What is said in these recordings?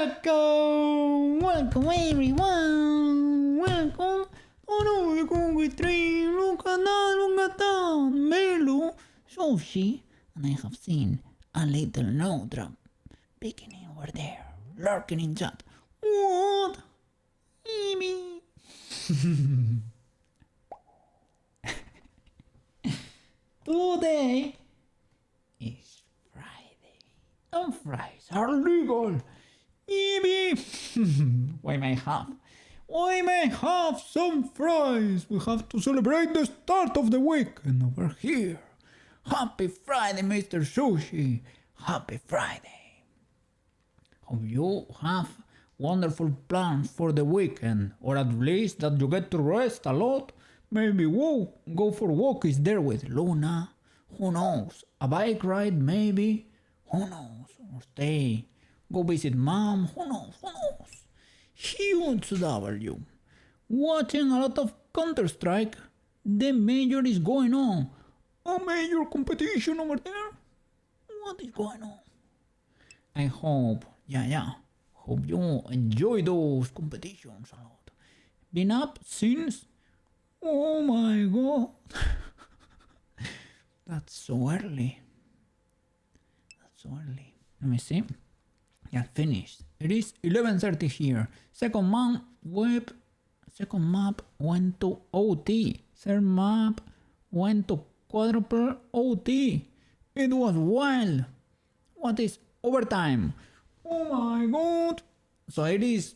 Welcome! Welcome everyone! Welcome to another Google Stream! Look at that! Melo, Sushi, and I have seen a little note drop beginning over there, lurking in chat. What? Amy! Today is Friday, and Fridays are legal. Maybe we may have some fries. We have to celebrate the start of the week. And over here, happy Friday, Mr. Sushi. Happy Friday. Hope you have wonderful plans for the weekend, or at least that you get to rest a lot. Maybe go for walks there with Luna. Who knows? A bike ride maybe. Who knows? Or go visit mom. Who knows? Huge W. Watching a lot of Counter-Strike. The major is going on. A major competition over there? What is going on? I hope, hope you enjoy those competitions a lot. Been up since? Oh my god. That's so early. Let me see. Yeah, finished. It is 11:30 here. Second map went to OT. Third map went to quadruple OT. It was wild. What is overtime? Oh my god. So it is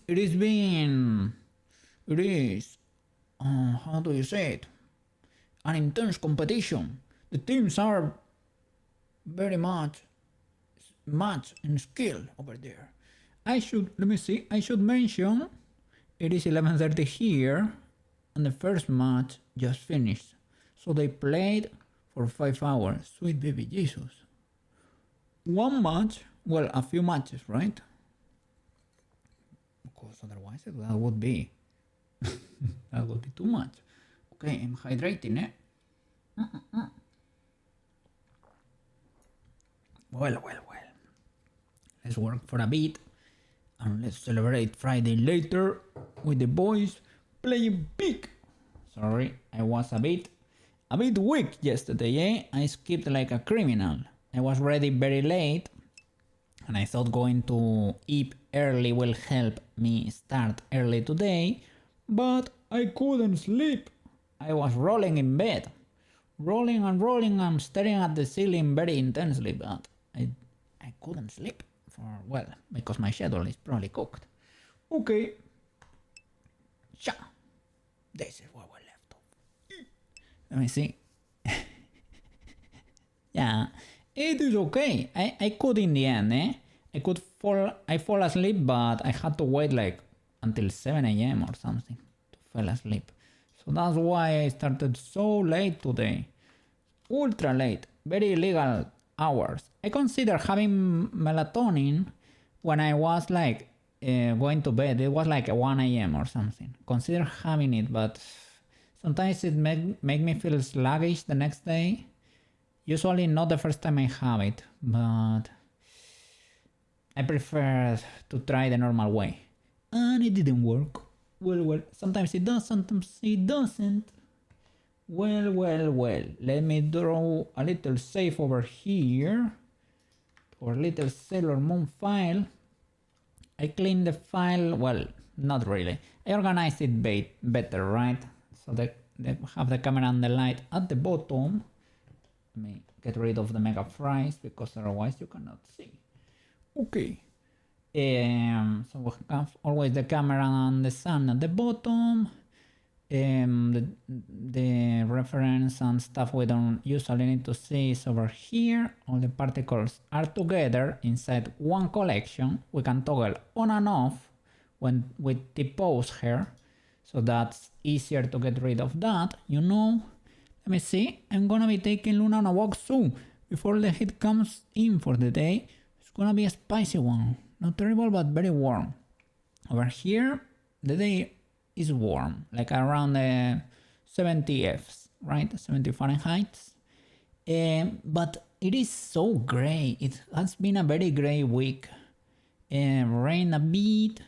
how do you say it? An intense competition. The teams are very much in skill over there. I should mention it is 11:30 here and the first match just finished. So they played for 5 hours. Sweet baby Jesus. One match, well, a few matches, right? Because otherwise that would be too much. Okay, I'm hydrating, eh? Well. Let's work for a bit and let's celebrate Friday later with the boys playing big. Sorry, I was a bit weak yesterday, eh? I skipped like a criminal. I was ready very late and I thought going to eat early will help me start early today, but I couldn't sleep. I was rolling in bed. Rolling and staring at the ceiling very intensely, but I couldn't sleep because my schedule is probably cooked. Okay. This is what we left off. Let me see. Yeah, it is okay. I could in the end, eh? I fall asleep, but I had to wait like until 7 a.m. or something to fall asleep. So that's why I started so late today. Ultra late, very illegal hours. I consider having melatonin when I was like going to bed. It was like 1 a.m. or something. Consider having it, but sometimes it make me feel sluggish the next day. Usually not the first time I have it, but I prefer to try the normal way. And it didn't work. Well, sometimes it does, sometimes it doesn't. Well. Let me draw a little save over here. For a little Sailor Moon file. I cleaned the file, well, not really. I organized it better, right? So they have the camera and the light at the bottom. Let me get rid of the mega fries because otherwise you cannot see. Okay. So we have always the camera and the sun at the bottom. The reference and stuff we don't usually need to see is over here. All the particles are together inside one collection. We can toggle on and off when with the pose here. So that's easier to get rid of that, you know. Let me see. I'm gonna be taking Luna on a walk soon before the heat comes in for the day. It's gonna be a spicy one. Not terrible, but very warm. Over here, the day is warm, like around 70 Fs, right? 70 Fahrenheit. But it is so gray. It has been a very gray week. Rain a bit,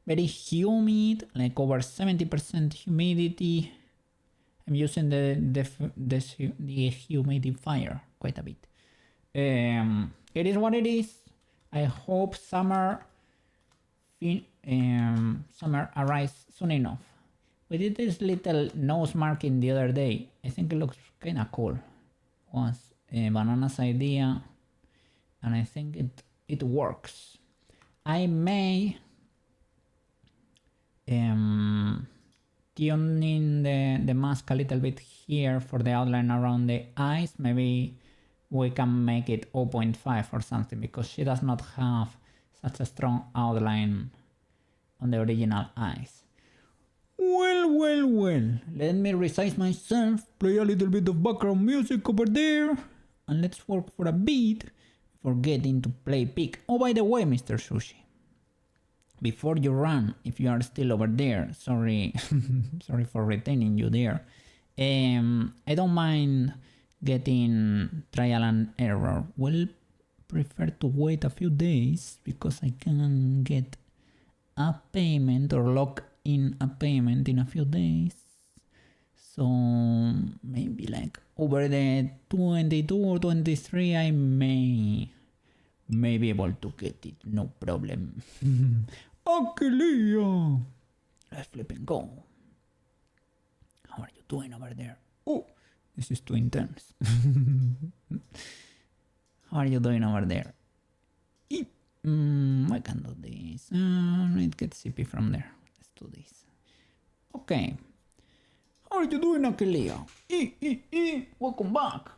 very humid, like over 70% humidity. I'm using the humidifier quite a bit. It is what it is. I hope summer arrives soon enough. We did this little nose marking the other day. I think it looks kind of cool. Was Banana's idea, and I think it works. I may tune in the mask a little bit here for the outline around the eyes. Maybe we can make it 0.5 or something, because she does not have such a strong outline on the original eyes. Well, let me resize myself, play a little bit of background music over there, and let's work for a bit before getting to play pig. Oh, by the way, Mr. Sushi, before you run, if you are still over there, sorry sorry for retaining you there, I don't mind getting trial and error. Will prefer to wait a few days because I can get a payment or lock in a payment in a few days. So maybe like over the 22 or 23 I may be able to get it, no problem. Okay, Leo, let's flip and go. How are you doing over there? Oh, this is too intense. How are you doing over there? I can do this. It gets CP from there. Let's do this. Okay. How are you doing, Akelia? Welcome back.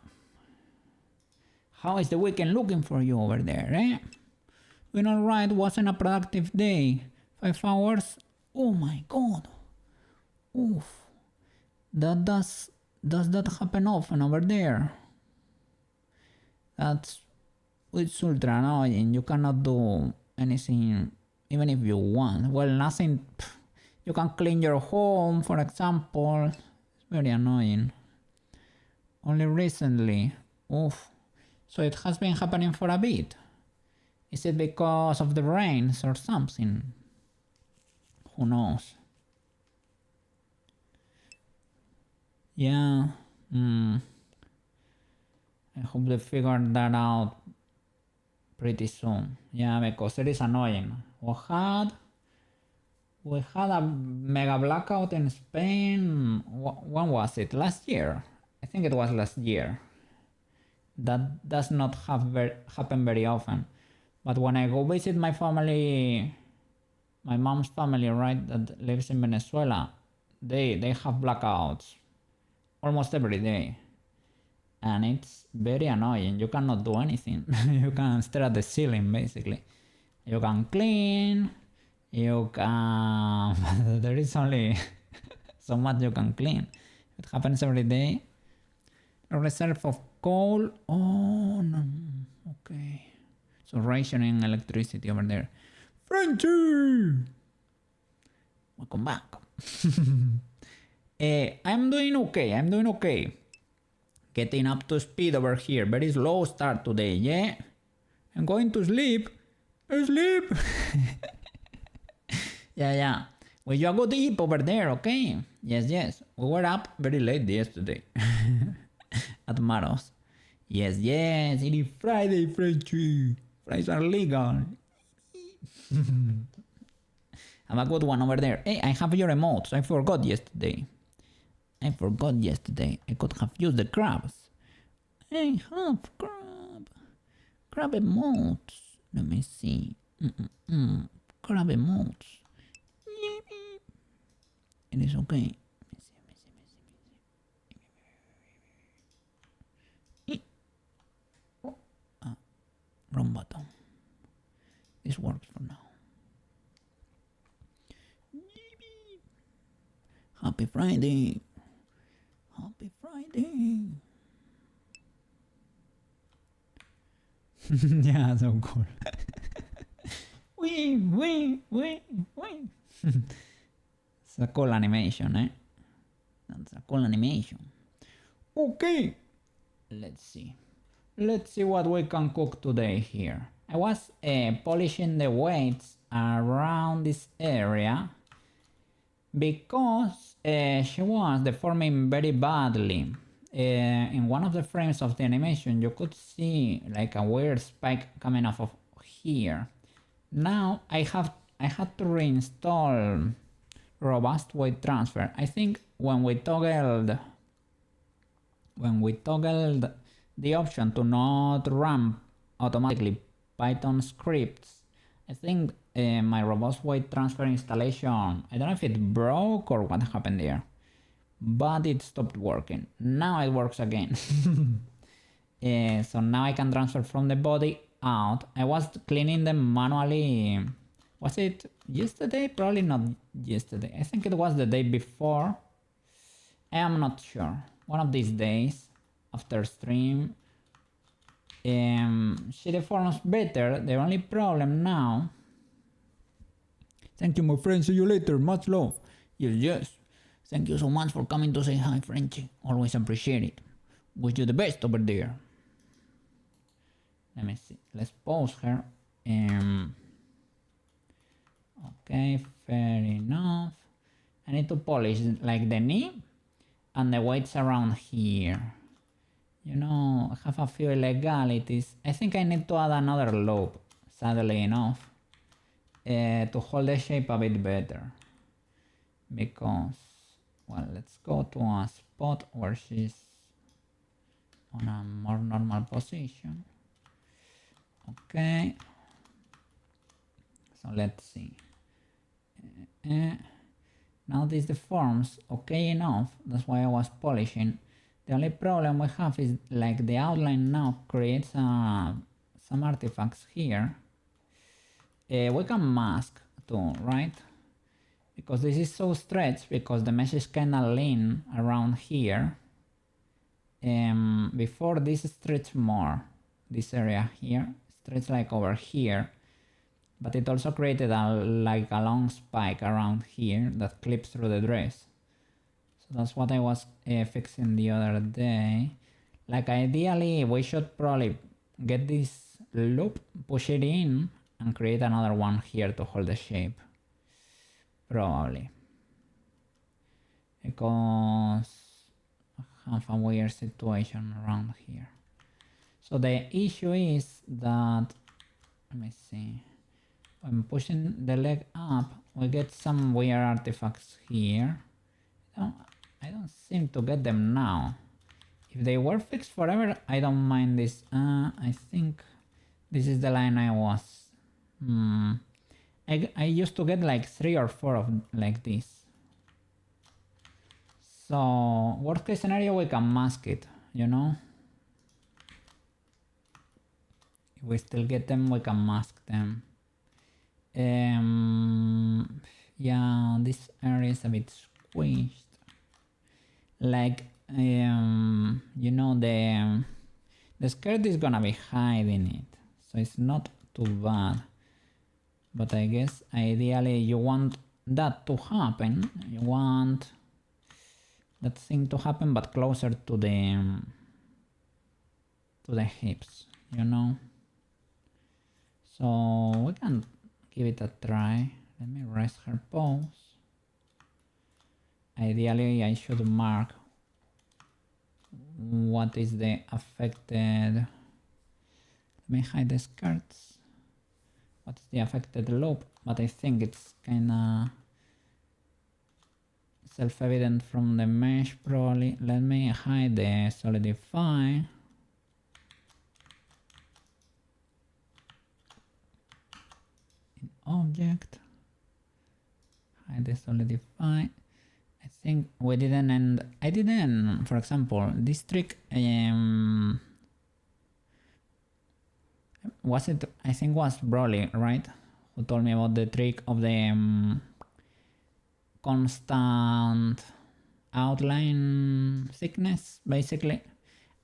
How is the weekend looking for you over there, eh? Doing alright, wasn't a productive day. 5 hours? Oh my god. Oof. Does that happen often over there? It's ultra annoying. You cannot do anything even if you want. Well, nothing. You can clean your home, for example. It's very annoying. Only recently. Oof. So it has been happening for a bit. Is it because of the rains or something? Who knows? Yeah. I hope they figured that out pretty soon. Yeah, because it is annoying. We had a mega blackout in Spain. When was it? Last year. I think it was last year. That does not happen very often. But when I go visit my family, my mom's family, right, that lives in Venezuela, they have blackouts almost every day. And it's very annoying. You cannot do anything. You can stare at the ceiling, basically. You can clean. You can... there is only so much you can clean. It happens every day. A reserve of coal. Oh, no. Okay. So rationing electricity over there. Frenchie! Welcome back. I'm doing okay. Getting up to speed over here. Very slow start today, yeah? I'm going to sleep. Sleep! Yeah. Well, you go deep over there, okay? Yes. We were up very late yesterday. At Maros. Yes. It is Friday, Frenchie. Fries are legal. Have a good one over there. Hey, I have your emotes. I forgot yesterday. I could have used the crabs. I have crab emotes. Let me see. Crab emotes. It is okay. Wrong button. This works for now. Happy Friday. Yeah, so cool. Wee. It's a cool animation, eh? That's a cool animation. Okay. Let's see. let's see what we can cook today here. I was polishing the weights around this area because she was deforming very badly. In one of the frames of the animation you could see like a weird spike coming off of here. Now I had to reinstall robust weight transfer. I think when we toggled the option to not run automatically Python scripts, I think my robust weight transfer installation, I don't know if it broke or what happened there, but it stopped working. Now it works again. So now I can transfer from the body out. I was cleaning them manually. Was it yesterday? Probably not yesterday. I think it was the day before. I am not sure. One of these days after stream. She deforms better. The only problem now. Thank you, my friend. See you later. Much love. Yes. Thank you so much for coming to say hi, Frenchie. Always appreciate it. Wish you the best over there. Let me see. Let's pause her. Okay, fair enough. I need to polish like the knee and the weights around here. You know, I have a few illegalities. I think I need to add another loop, sadly enough, to hold the shape a bit better. Because, well, let's go to a spot where she's on a more normal position. Okay. So let's see. Now this deforms okay enough. That's why I was polishing. The only problem we have is like the outline now creates some artifacts here. We can mask too, right? Because this is so stretched, because the mesh is kinda lean around here. Before this stretched more, this area here, stretched like over here. But it also created like a long spike around here that clips through the dress. So that's what I was fixing the other day. Like ideally we should probably get this loop, push it in and create another one here to hold the shape. Probably. Because I have a weird situation around here. So the issue is that, let me see. When pushing the leg up, we get some weird artifacts here. I don't seem to get them now. If they were fixed forever, I don't mind this. I think this is the line I was. I used to get like 3 or 4 of like this. So worst case scenario, we can mask it, you know. If we still get them, we can mask them. Yeah, this area is a bit squished. Like, you know, the skirt is gonna be hiding it, so it's not too bad. But I guess ideally you want that to happen. You want that thing to happen, but closer to the hips, you know. So we can give it a try. Let me rest her pose. Ideally I should mark what is the affected. Let me hide the skirts. What's the affected loop? But I think it's kinda self-evident from the mesh probably. Let me hide the solidify. In object. Hide the solidify. I think we didn't end. I didn't, for example, this trick was it, I think was Broly, right? Who told me about the trick of the constant outline thickness, basically.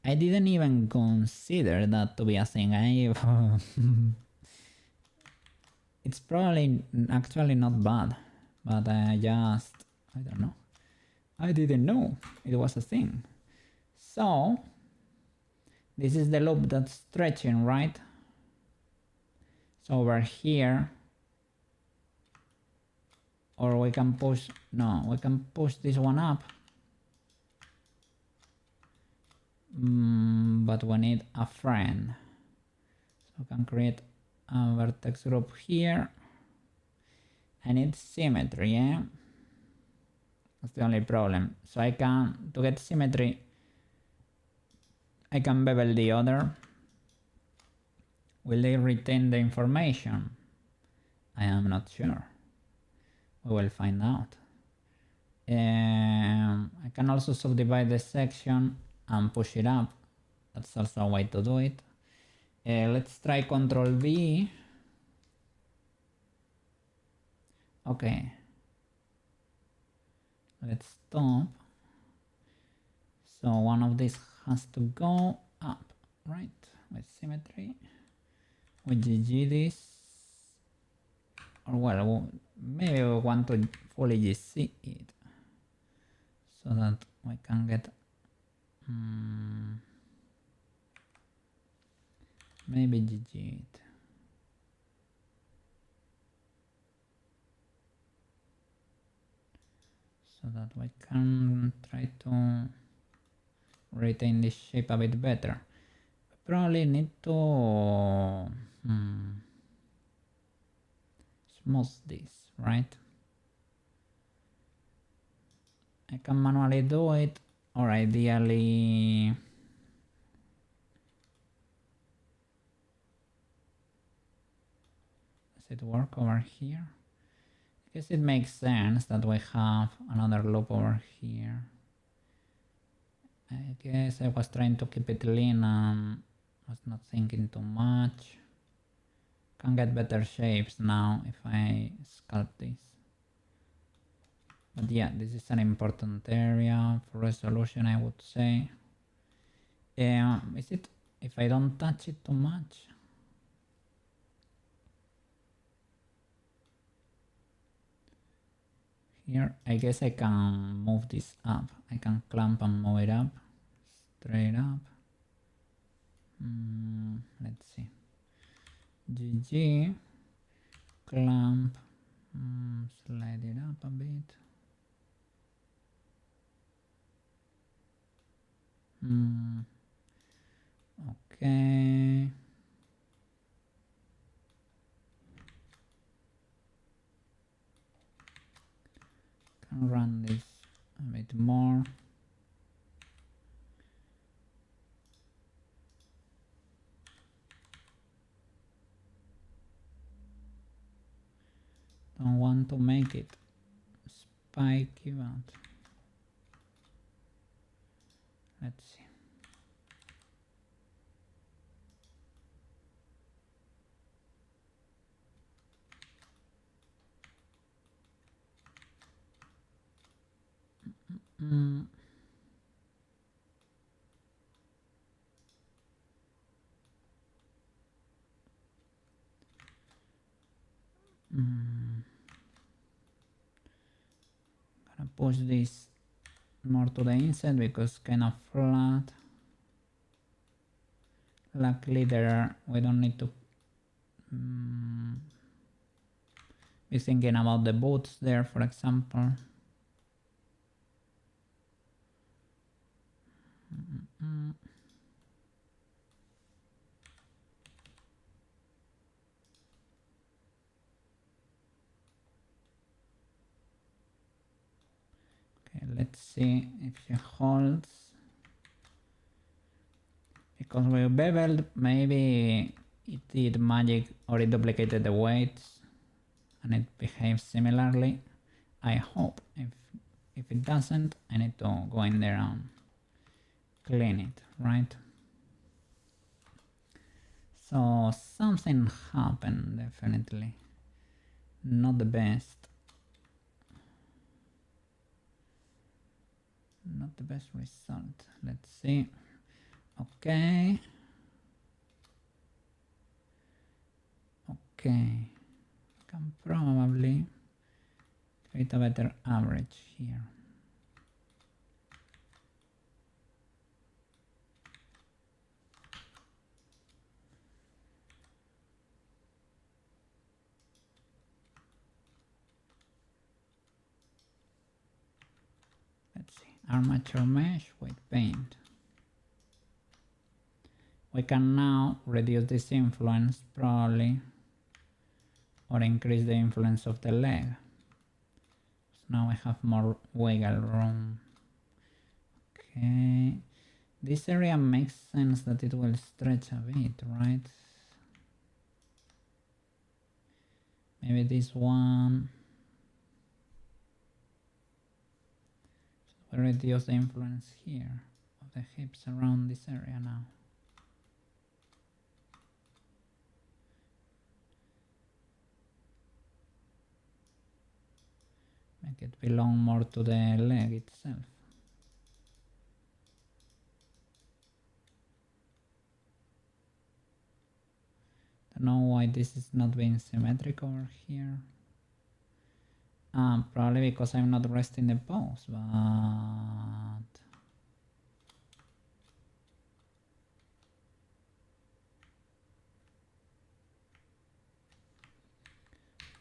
I didn't even consider that to be a thing. It's probably actually not bad, but I don't know. I didn't know it was a thing. So This is the loop that's stretching, right? So over here, or we can push, no, we can push this one up. But we need a friend. So we can create a vertex group here. I need symmetry, yeah? That's the only problem. So I can, to get symmetry, I can bevel the other. Will they retain the information? I am not sure. We will find out. I can also subdivide the section and push it up. That's also a way to do it. Let's try Control V. Okay. Let's stop. So one of these has to go up, right? With symmetry. We GG this. Or well, maybe we want to fully GC it. So that we can get maybe GG it. So that we can try to retain this shape a bit better. We probably need to smooth this, right? I can manually do it, or ideally does it work over here? I guess it makes sense that we have another loop over here. I guess I was trying to keep it lean and was not thinking too much. Can get better shapes now if I sculpt this. But yeah, this is an important area for resolution, I would say. Is it if I don't touch it too much? Here, I guess I can move this up. I can clamp and move it up, straight up. Let's see. GG, clamp, slide it up a bit. Okay. Can run this a bit more. Don't want to make it spiky, but let's see. Gonna push this more to the inside because kind of flat. Luckily there we don't need to be thinking about the boots there, for example. Okay, let's see if she holds. Because we beveled, maybe it did magic or it duplicated the weights and it behaves similarly. I hope. If it doesn't, I need to go in there and clean it, right? So something happened, definitely. Not the best. Not the best result. Let's see. Okay. Okay. Can probably create a better average here. armature mesh with paint. We can now reduce this influence probably, or increase the influence of the leg. So now we have more wiggle room. Okay, this area makes sense that it will stretch a bit, right? Maybe this one. So we reduce the influence here of the hips around this area now. Make it belong more to the leg itself. Don't know why this is not being symmetric over here. Probably because I'm not resting the pose, but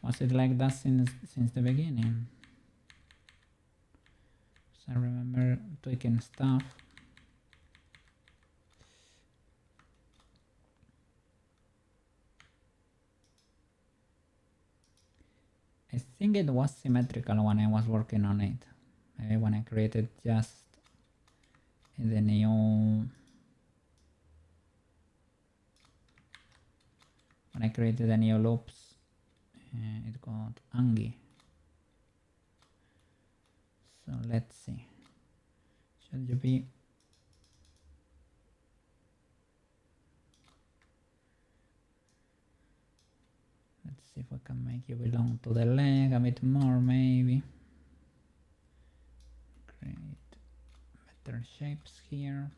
was it like that since the beginning? So I remember tweaking stuff. I think it was symmetrical when I was working on it. Maybe when I created just the new... When I created the new loops, it got angy. So let's see. Should you be... Let's see if we can make you belong to the leg a bit more, maybe. Create better shapes here.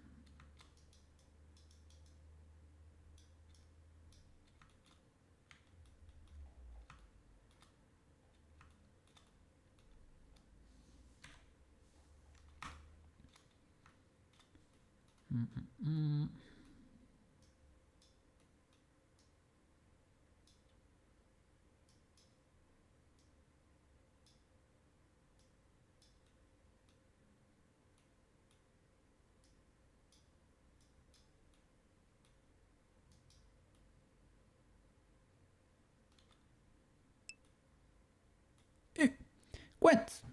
Quets,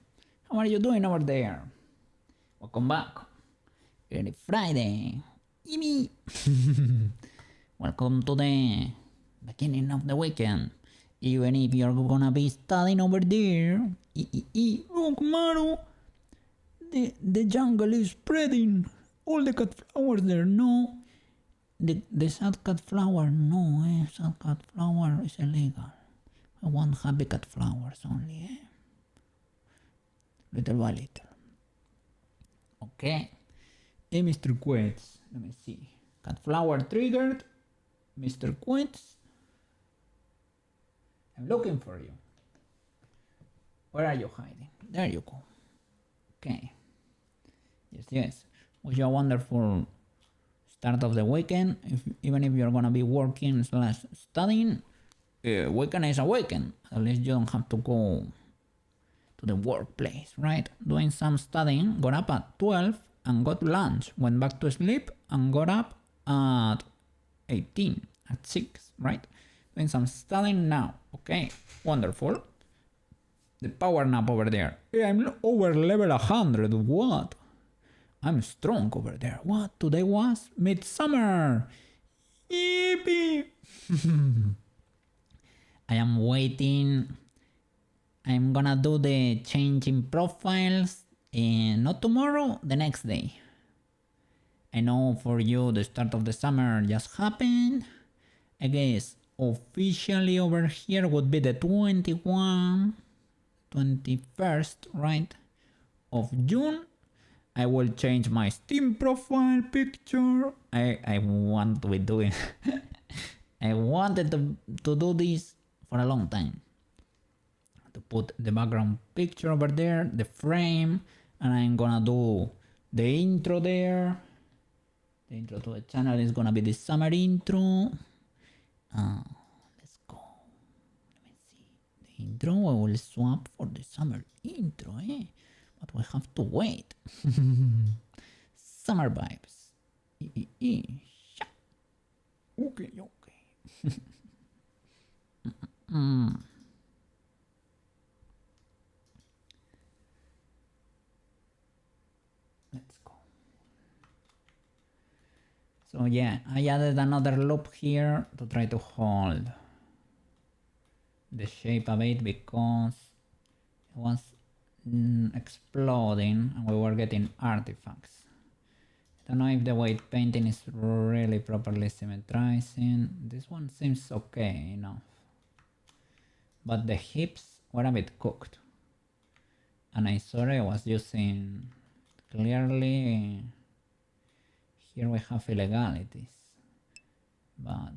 how are you doing over there? Welcome back. It's Friday. Yippee! Welcome to the beginning of the weekend. Even if you're gonna be studying over there. Look, Maru! The jungle is spreading. All the cut flowers there, no. The sad cut flower, no, sad cut flower is illegal. I want happy cut flowers only, Little by little. Okay. Hey, Mr. Quets. Let me see. Cut flower triggered. Mr. Quets. I'm looking for you. Where are you hiding? There you go. Okay. Yes. Wish you a wonderful start of the weekend. Even if you're gonna be working / studying, weekend is a weekend. At least you don't have to go to the workplace, right? Doing some studying, got up at 12 and got lunch, went back to sleep and got up at 18, at 6, right? Doing some studying now, okay? Wonderful. The power nap over there. Hey, I'm over level 100, what? I'm strong over there. What? Today was midsummer. Yippee! I am waiting. I'm gonna do the change in profiles, and not tomorrow, the next day. I know for you the start of the summer just happened. I guess officially over here would be the 21st, right, of June. I will change my Steam profile picture. I want to be doing I wanted to do this for a long time. To put the background picture over there, the frame, and I'm gonna do the intro there. The intro to the channel is gonna be the summer intro. Let's go. Let me see. The intro I will swap for the summer intro, But we have to wait. Summer vibes. Okay. Let's go. So yeah, I added another loop here to try to hold the shape a bit because it was exploding and we were getting artifacts. I don't know if the weight painting is really properly symmetrizing. This one seems okay enough. But the hips were a bit cooked. And I saw I was using clearly here we have illegalities. But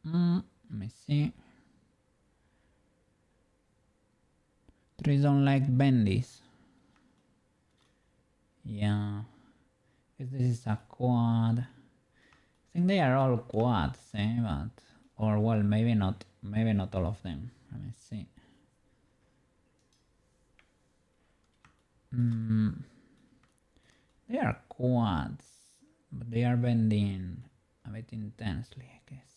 let me see. Trees don't like bendies. Yeah, this is a quad. I think they are all quads, but or well, maybe not all of them. Let me see. They are quads, but they are bending a bit intensely, I guess.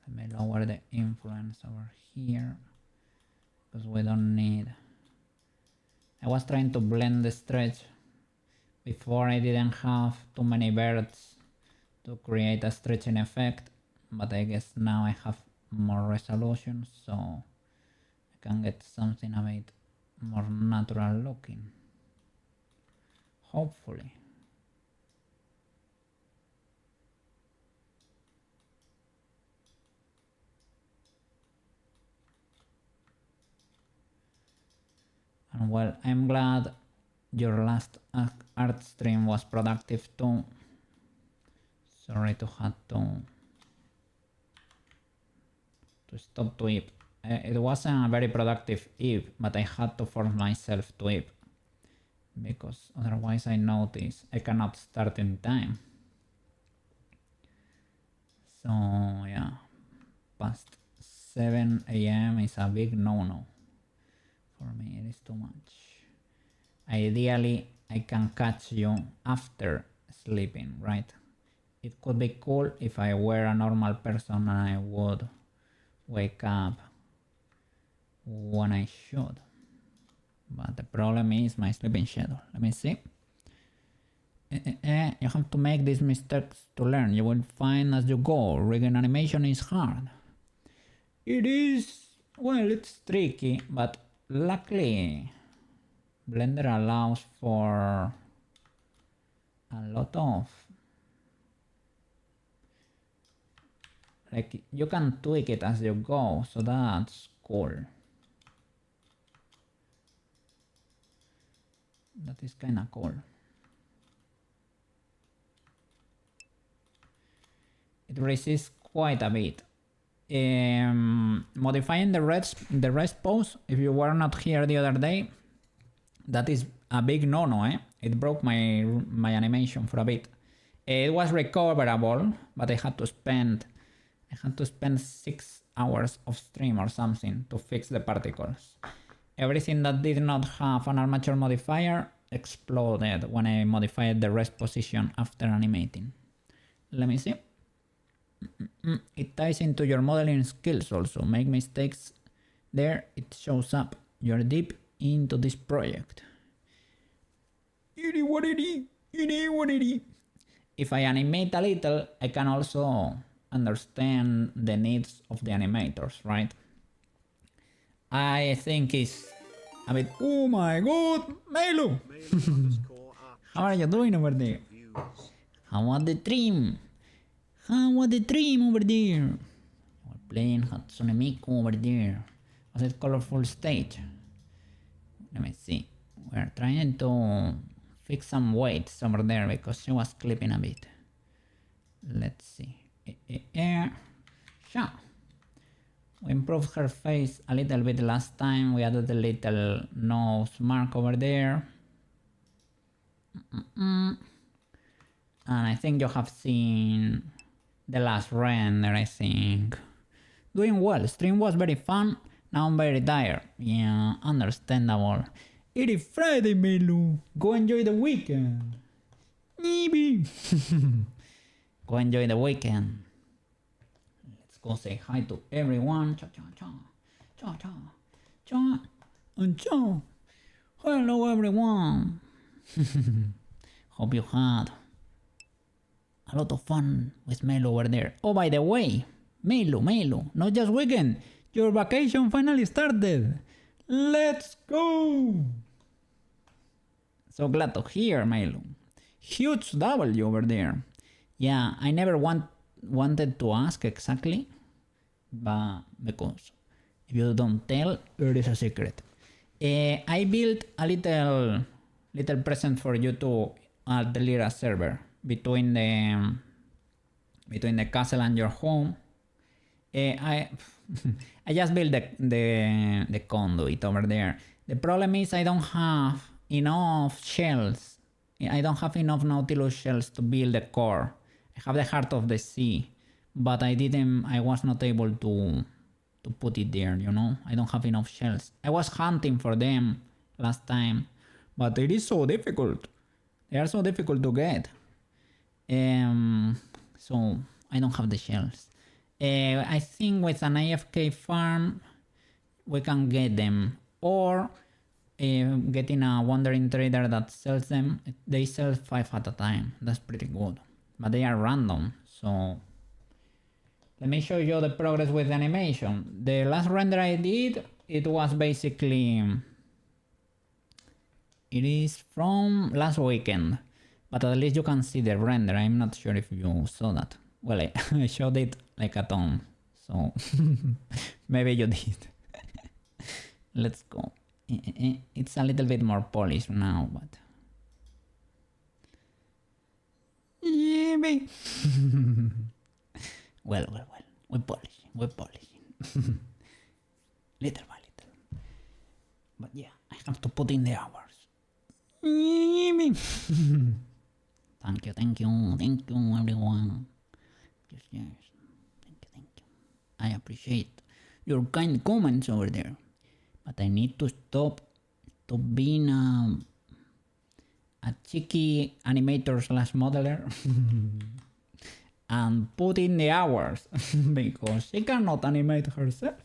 Let me lower the influence over here because we don't need. I was trying to blend the stretch. Before I didn't have too many birds to create a stretching effect, but I guess now I have more resolution, so I can get something a bit more natural looking. Hopefully. And well, I'm glad your last art stream was productive too. Sorry to have to stop to eat. It wasn't a very productive eve, but I had to force myself to eat because otherwise I notice I cannot start in time. So yeah, past 7 a.m. is a big no-no. For me it is too much. Ideally I can catch you after sleeping, right? It could be cool if I were a normal person and I would wake up when I should. But the problem is my sleeping schedule. Let me see. You have to make these mistakes to learn. You will find as you go. Rigging animation is hard. It is, well, it's tricky, but luckily Blender allows for a lot of, like, you can tweak it as you go, so that's cool. That is kinda cool. It resists quite a bit. Modifying the rest pose, if you were not here the other day, that is a big no-no, eh? It broke my animation for a bit. It was recoverable, but I had to spend 6 hours of stream or something to fix the particles. Everything that did not have an armature modifier exploded when I modified the rest position after animating. Let me see. It ties into your modeling skills also. Make mistakes there, it shows up. You're deep into this project. If I animate a little, I can also understand the needs of the animators, right? I think it's a bit. Oh my god, Melo! How are you doing over there? How was the dream? How was the dream over there? We're playing Hatsune Miku over there. Was it colorful stage? Let me see. We're trying to fix some weights over there because she was clipping a bit. Let's see. Sure. We improved her face a little bit last time. We added a little nose mark over there. And I think you have seen the last render, I think. Doing well. Stream was very fun. Now I'm very tired. Yeah, understandable. It is Friday, Melu. Go enjoy the weekend. Maybe. Go enjoy the weekend. Let's go say hi to everyone. Cha cha cha. Cha cha. Cha and cha. Hello everyone. Hope you had a lot of fun with Melu over there. Oh, by the way, Melu, not just weekend. Your vacation finally started. Let's go. So glad to hear, Melu. Huge W over there. Yeah, I never wanted to ask exactly, but because if you don't tell, it is a secret. I built a little present for you to the Lyra server between the castle and your home. I I just built the conduit over there. The problem is I don't have enough shells. I don't have enough Nautilus shells to build the core. I have the Heart of the Sea, but I was not able to put it there, you know? I don't have enough shells. I was hunting for them last time, but it is so difficult. They are so difficult to get. So I don't have the shells. I think with an AFK farm we can get them, or getting a wandering trader that sells them. They sell 5 at a time. That's pretty good, but they are random. So let me show you the progress with the animation. The last render I did, it was basically, it is from last weekend, but at least you can see the render. I'm not sure if you saw that. Well, I showed it like a ton, so maybe you did. Let's go. It's a little bit more polished now, but yeah, well, we're polishing. Little by little. But yeah, I have to put in the hours. Thank you everyone. Yes. Thank you. I appreciate your kind comments over there. But I need to stop being a cheeky animator / modeler and put in the hours because she cannot animate herself.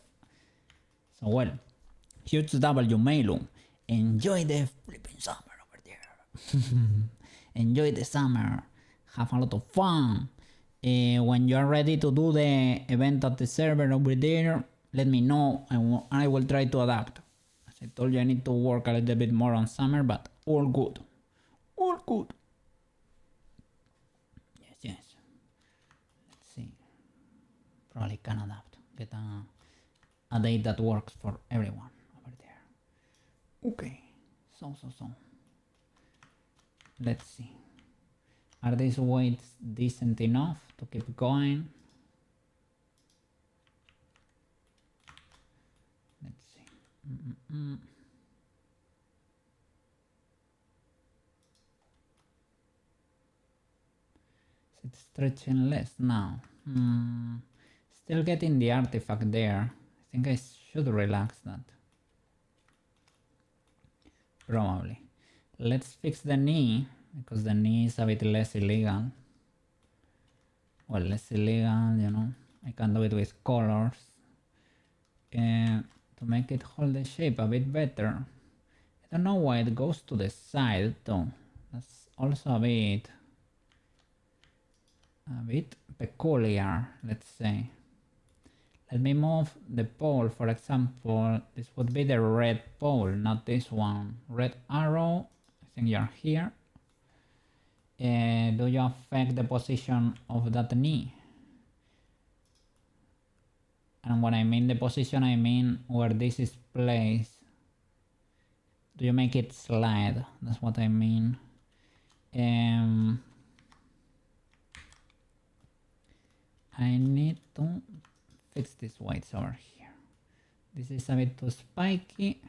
So well, huge W Melu. Enjoy the flipping summer over there. Enjoy the summer. Have a lot of fun. When you are ready to do the event at the server over there, let me know and I will try to adapt. As I told you, I need to work a little bit more on summer, but all good. All good. Yes. Let's see. Probably can adapt. Get a date that works for everyone over there. Okay. So. Let's see. Are these weights decent enough to keep going? Let's see. Is it stretching less now? Still getting the artifact there. I think I should relax that. Probably. Let's fix the knee, because the knee is a bit less illegal. Well, less illegal, you know. I can do it with colors. To make it hold the shape a bit better. I don't know why it goes to the side though. That's also a bit peculiar, let's say. Let me move the pole, for example. This would be the red pole, not this one. Red arrow, I think you're here. Do you affect the position of that knee? And when I mean the position, I mean where this is placed. Do you make it slide? That's what I mean. I need to fix these weights over here. This is a bit too spiky.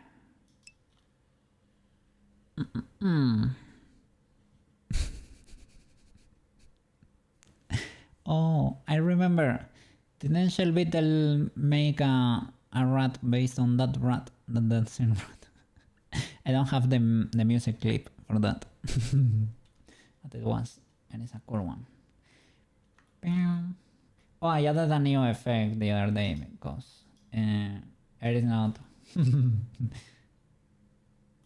Oh, I remember Didn't Shelby tell make a rat based on that rat? That's in rat. I don't have the music clip for that. But it was, and it's a cool one. Oh, I added a new effect the other day because it is not.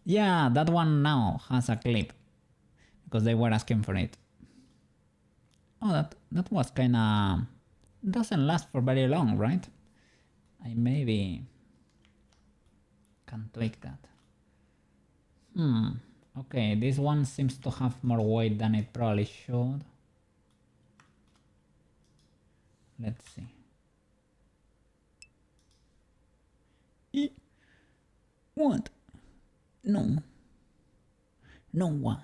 Yeah, that one now has a clip because they were asking for it. Oh, that was kinda doesn't last for very long, right? I maybe can tweak that. Okay, this one seems to have more weight than it probably should. Let's see. What? No. No what?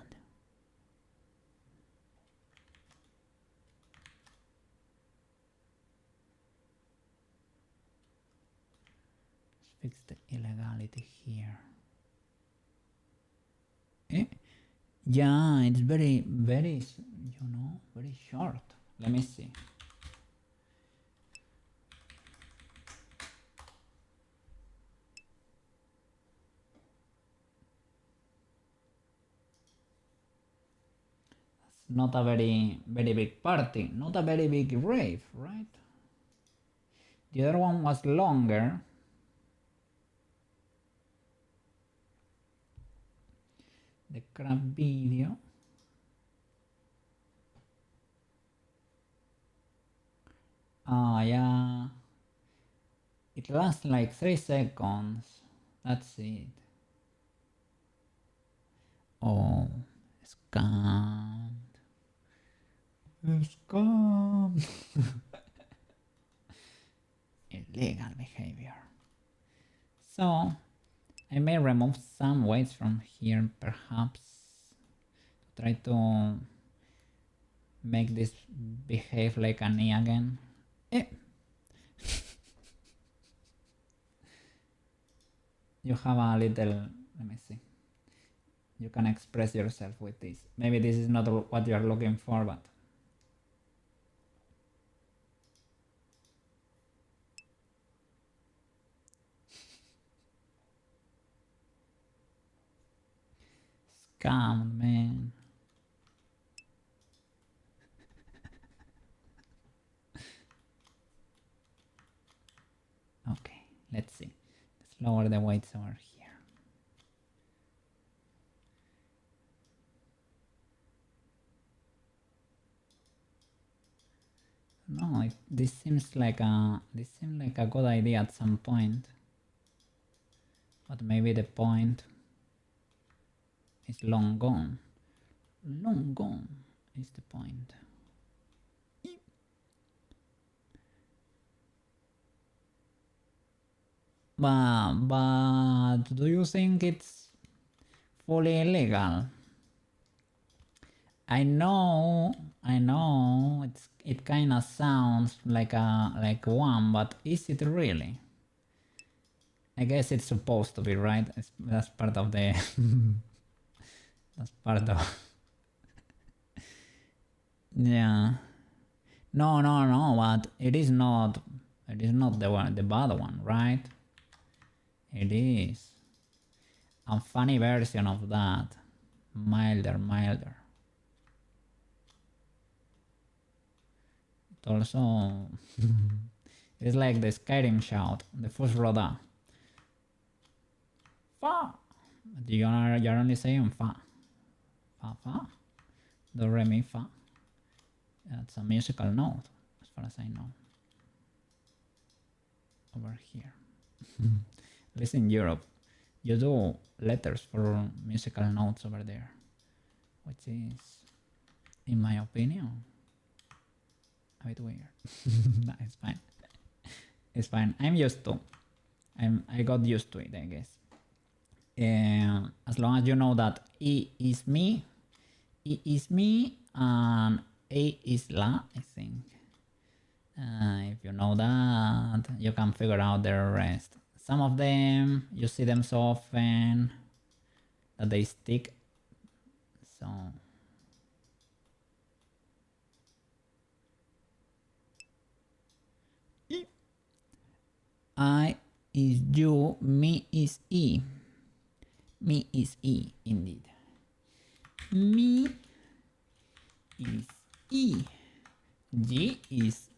Let's fix the illegality here. Yeah, it's very, very, very short. Let me see. That's not a very, very big party. Not a very big rave, right? The other one was longer. The crab video. Yeah. It lasts like 3 seconds. That's it. Oh, scammed. Scammed. Illegal behavior. So, I may remove some weights from here, perhaps, to try to make this behave like an E again. You have a little, let me see. You can express yourself with this. Maybe this is not what you're looking for, but scammed, man. Okay, let's see. Let's lower the weights over here. No, this seems like a good idea at some point, but maybe the point is long gone. Long gone is the point. But do you think it's fully illegal? I know, it kind of sounds like one, but is it really? I guess it's supposed to be, right? That's part of the. That's part of. Yeah. No, but it is not. It is not the bad one, right? It is a funny version of that, milder. It also it's like the Skyrim shout, the first roda. Fa. You're only saying fa. Fa. Do re mi fa. That's a musical note, as far as I know. Over here. At least in Europe, you do letters for musical notes over there, which is, in my opinion, a bit weird. No, it's fine. It's fine. I'm used to. I got used to it, I guess. As long as you know that E is me, and A is la, I think. If you know that, you can figure out the rest. Some of them, you see them so often that they stick. So I is you, me is E. Me is E, indeed. Me is E. G is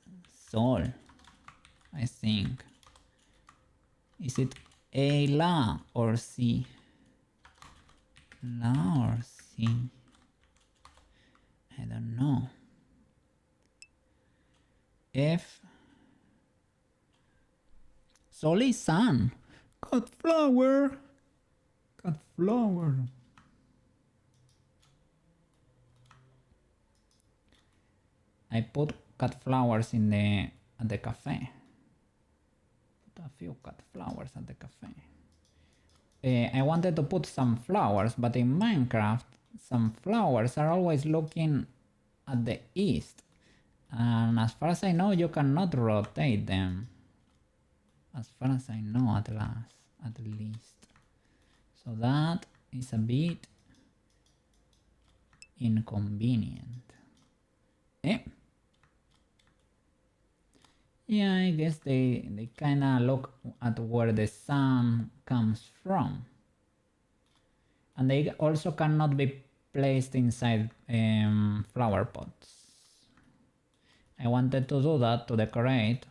sol, I think. Is it A, la, or C? La or C? I don't know. F. Sol is sun. Cut flower. Cut flower. I put cut flowers in at the cafe. Put a few cut flowers at the cafe. I wanted to put some flowers, but in Minecraft, some flowers are always looking at the east. And as far as I know, you cannot rotate them. As far as I know, at least. So that is a bit inconvenient. Eh? Yeah, I guess they kinda look at where the sun comes from. And they also cannot be placed inside flower pots. I wanted to do that to decorate,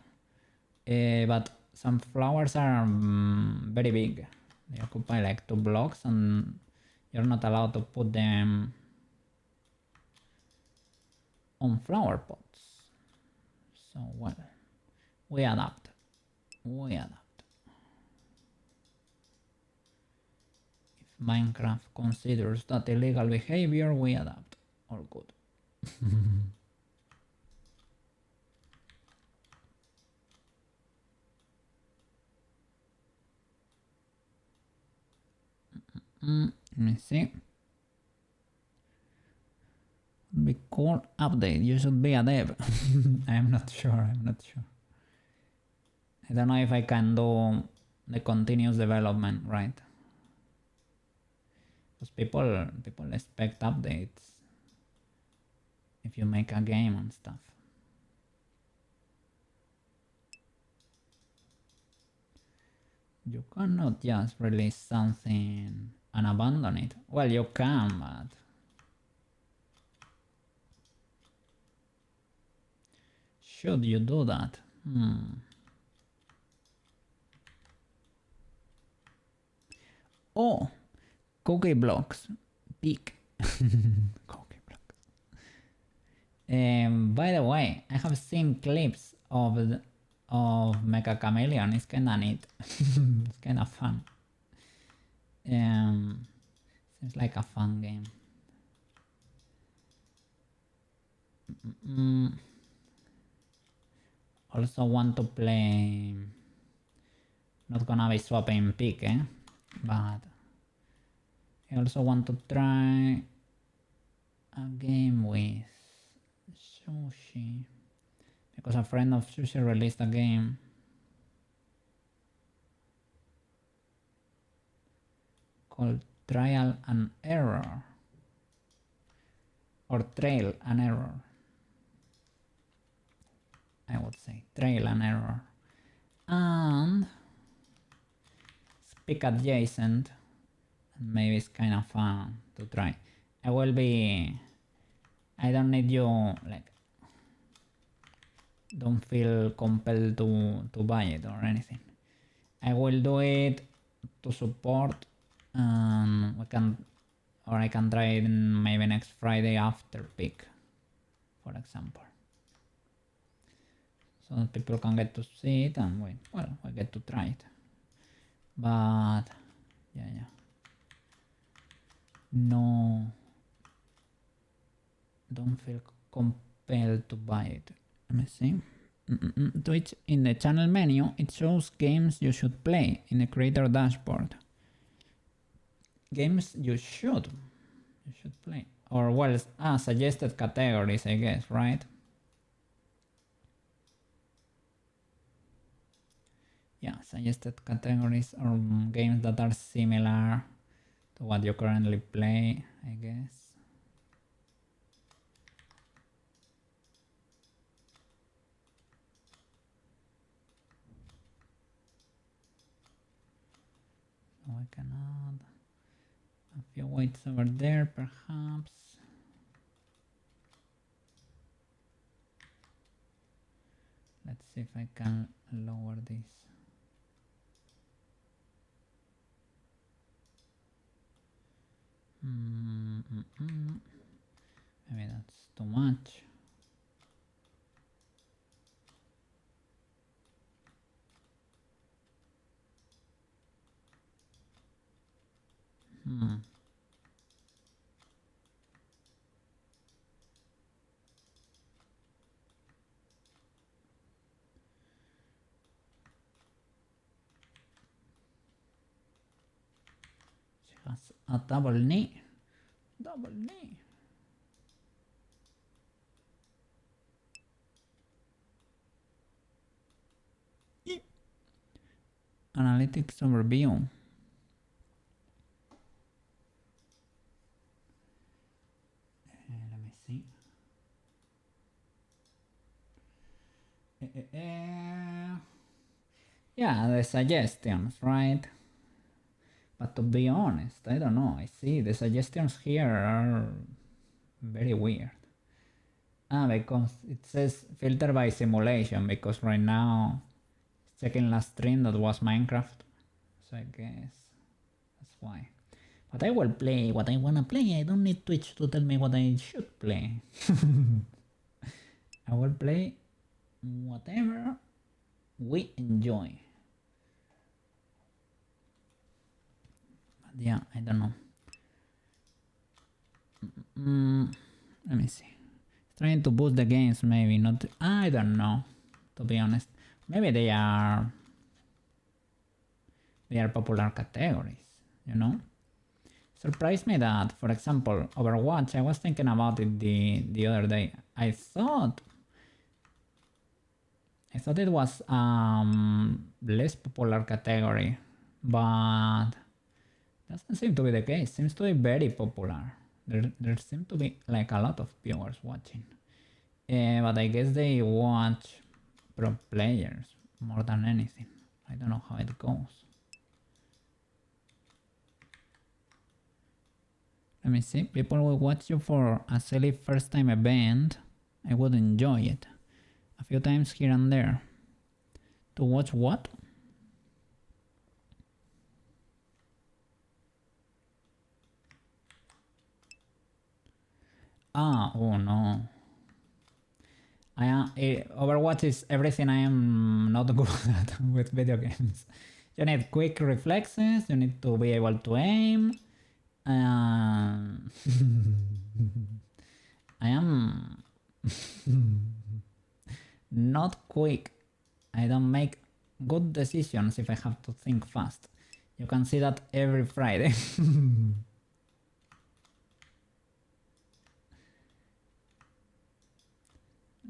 but some flowers are very big. They occupy like 2 blocks and you're not allowed to put them on flower pots. So well, we adapt. If Minecraft considers that illegal behavior, we adapt. All good. Let me see. Be cool update. You should be a dev. I'm not sure. I don't know if I can do the continuous development, right? Because people expect updates if you make a game and stuff. You cannot just release something and abandon it. Well, you can, but should you do that? Oh, cookie blocks. Big. Cookie blocks. By the way, I have seen clips of Mecha Chameleon. It's kinda neat. It's kinda fun. Seems like a fun game. Also want to play. Not gonna be swapping pick, but I also want to try a game with Sushi, because a friend of Sushi released a game called Trial and Error, or Trail and Error. I would say Trail and Error, and speak adjacent, and maybe it's kind of fun to try. I don't need you, like, don't feel compelled to buy it or anything. I will do it to support, and I can try it maybe next Friday after peak, for example, so that people can get to see it and we get to try it. But yeah, no, don't feel compelled to buy it. Let me see. Twitch, in the channel menu, it shows games you should play in the creator dashboard. Games you should play, or well, suggested categories, I guess, right? Yeah, suggested categories or games that are similar to what you currently play, I guess. I can add a few weights over there, perhaps. Let's see if I can lower this. Maybe that's too much. She has a double knee. Double knee. Analytics overview. Let me see. Yeah, the suggestions, right? But to be honest, I don't know. I see the suggestions here are very weird. Because it says filter by simulation, because right now it's checking last stream that was Minecraft. So I guess that's why. But I will play what I wanna play. I don't need Twitch to tell me what I should play. I will play whatever we enjoy. But yeah, I don't know. Let me see. Trying to boost the games, maybe not. I don't know, to be honest. Maybe they are popular categories, you know. Surprised me that, for example, Overwatch. I was thinking about it the other day. I thought it was less popular category, but doesn't seem to be the case. Seems to be very popular. There seem to be like a lot of viewers watching. But I guess they watch pro players more than anything. I don't know how it goes. Let me see. People will watch you for a silly first time event. I would enjoy it. A few times here and there. To watch what? Oh no. Overwatch is everything I am not good at with video games. You need quick reflexes, you need to be able to aim. I am not quick. I don't make good decisions if I have to think fast. You can see that every Friday.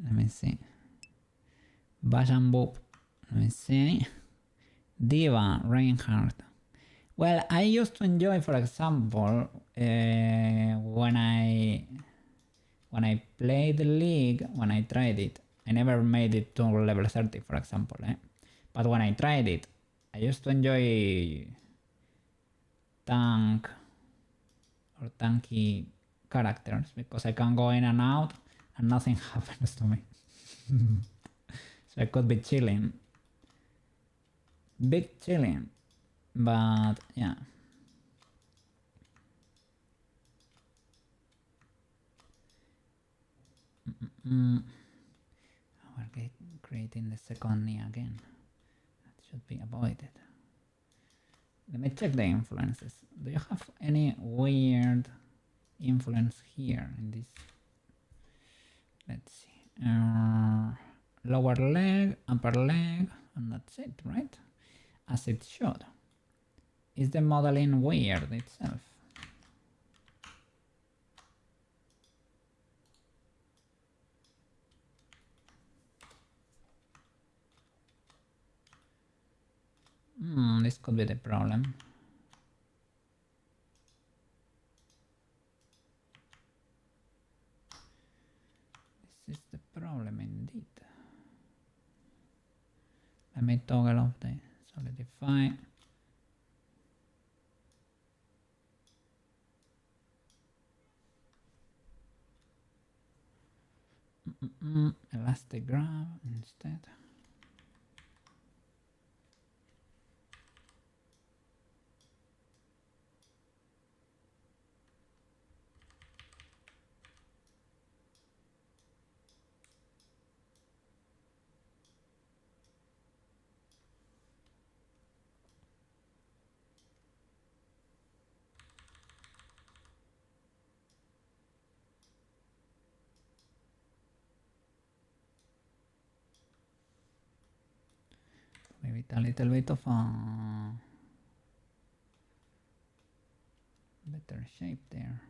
Let me see. Bash and Boop. Let me see. Diva, Reinhardt. Well, I used to enjoy, for example, when I played the League, when I tried it. I never made it to level 30, for example. But when I tried it, I used to enjoy tank or tanky characters because I can go in and out and nothing happens to me. So I could be chilling. Big chilling. But yeah. We're creating the second knee again. That should be avoided. Let me check the influences. Do you have any weird influence here in this? Let's see. Lower leg, upper leg, and that's it, right? As it should. Is the modeling weird itself? This could be the problem. This is the problem indeed. Let me toggle off the solidify. Elastic grab instead. Maybe a little bit of a better shape there.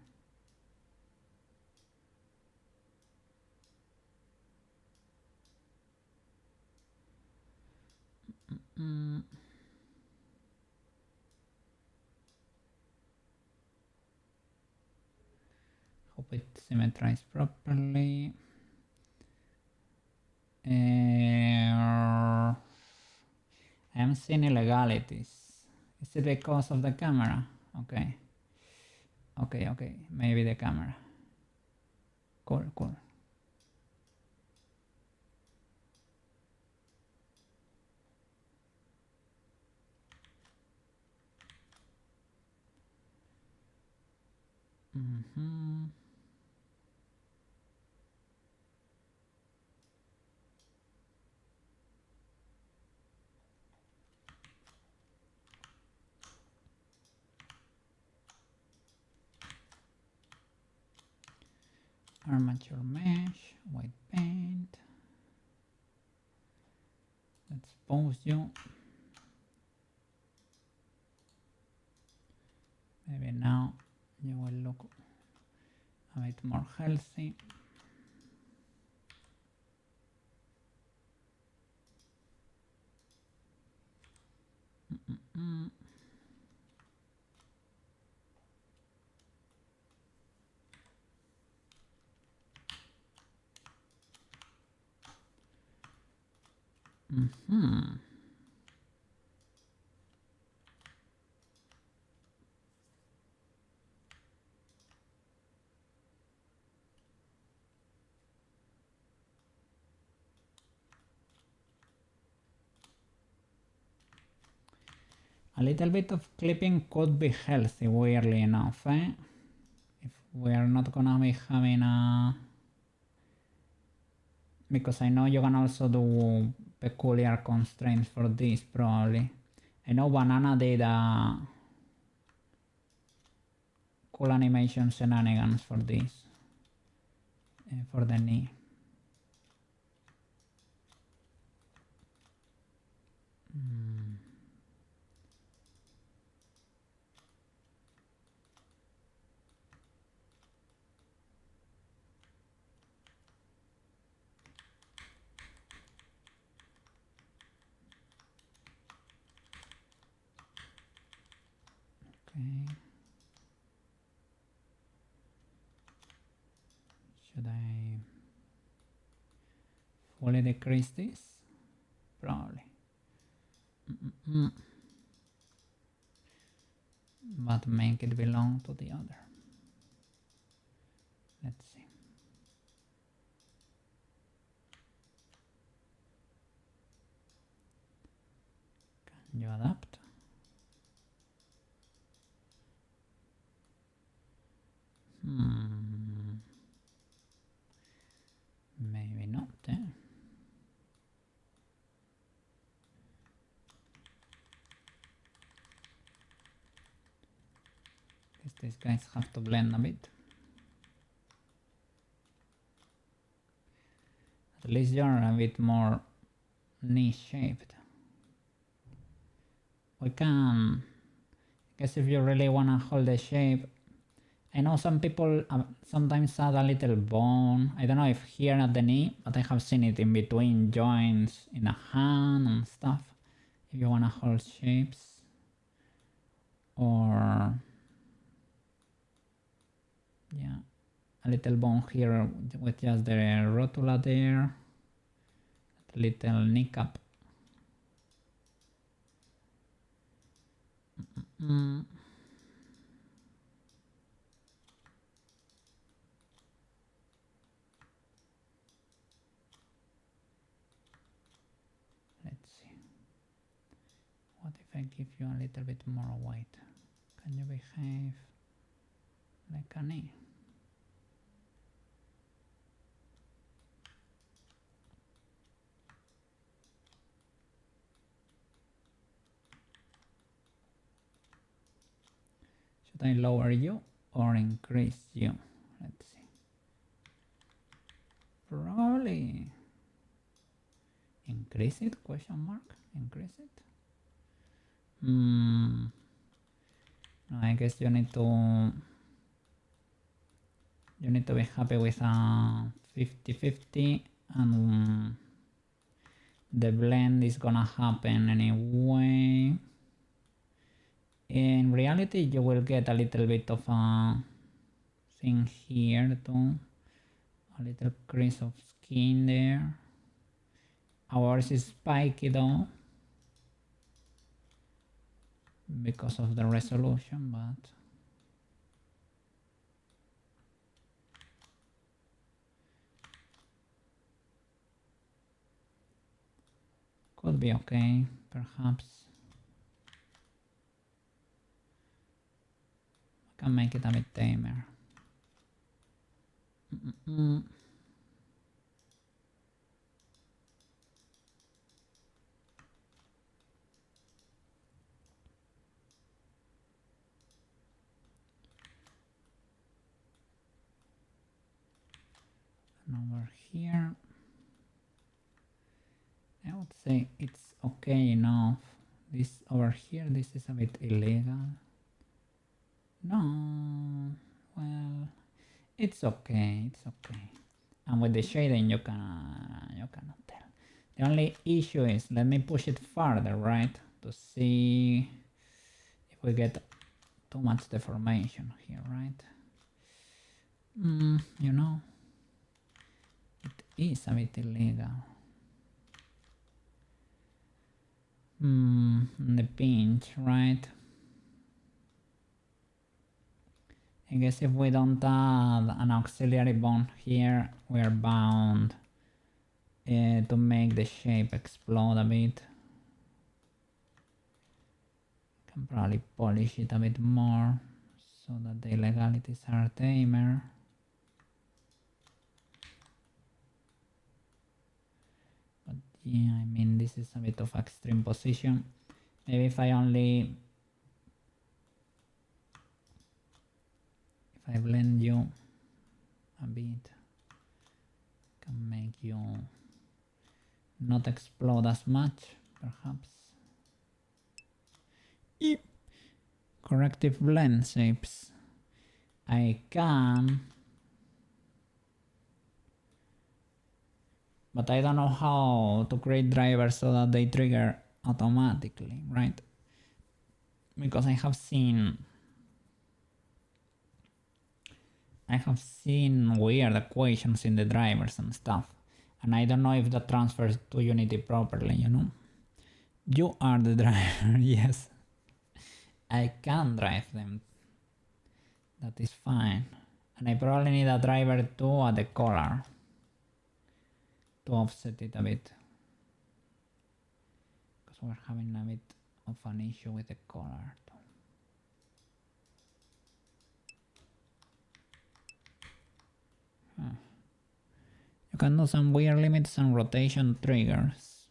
Hope it symmetrized properly. I'm seeing illegalities. Is it because of the camera? Okay. Okay. Maybe the camera. Cool. Armature mesh, white paint. Let's pose you. Maybe now you will look a bit more healthy. A little bit of clipping could be healthy, weirdly enough, eh? If we are not gonna be having a... Because I know you can also do peculiar constraints for this, probably. I know Banana did a cool animation shenanigans for this, for the knee. Okay. Should I fully decrease this? Probably. But make it belong to the other. Let's see. Can you adapt? Maybe not, eh? Guess these guys have to blend a bit. At least you're a bit more niche shaped. We can... I guess if you really wanna hold the shape, I know some people sometimes add a little bone. I don't know if here at the knee, but I have seen it in between joints in a hand and stuff. If you wanna hold shapes. Or... yeah, a little bone here with just the rotula there. A little kneecap. if I give you a little bit more weight? Can you behave like an E? Should I lower you or increase you? Let's see. Probably increase it, question mark, increase it. No, I guess you need to be happy with a 50-50, and the blend is gonna happen anyway. In reality, you will get a little bit of a thing here too, a little crease of skin there. Ours is spiky though, because of the resolution, but could be okay, perhaps. I can make it a bit tamer. And over here, I would say it's okay enough. This over here, this is a bit illegal. No, well, it's okay, it's okay. And with the shading, you cannot tell. The only issue is, let me push it farther, right, to see if we get too much deformation here, right? You know, it is a bit illegal. The pinch, right? I guess if we don't add an auxiliary bone here, we are bound to make the shape explode a bit. Can probably polish it a bit more so that the illegalities are tamer. But yeah, I mean, this is a bit of extreme position. Maybe if I blend you a bit, can make you not explode as much, perhaps. Corrective blend shapes. I can, but I don't know how to create drivers so that they trigger automatically, right? Because I have seen weird equations in the drivers and stuff, and I don't know if that transfers to Unity properly, you know? You are the driver, yes. I can drive them. That is fine. And I probably need a driver too at the collar to offset it a bit, because we're having a bit of an issue with the collar too. You can do some weird limits and rotation triggers.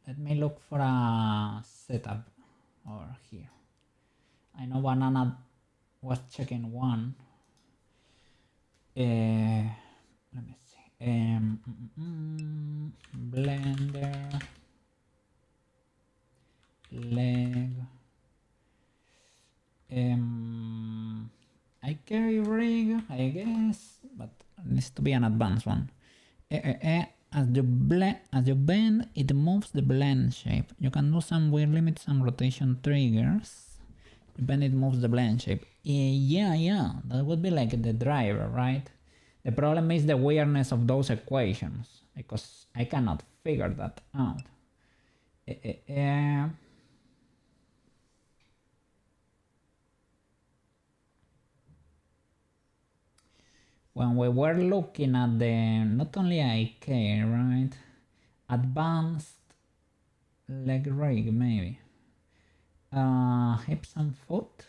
Let me look for a setup over here. I know Banana was checking one. Let me see. Blender leg. I carry rig, I guess, but it needs to be an advanced one. As you bend, it moves the blend shape. You can do some weird limits and rotation triggers. You bend, it moves the blend shape. Yeah, that would be like the driver, right? The problem is the weirdness of those equations, because I cannot figure that out. When we were looking at the, not only IK, right? advanced leg rig, maybe. Hips and foot.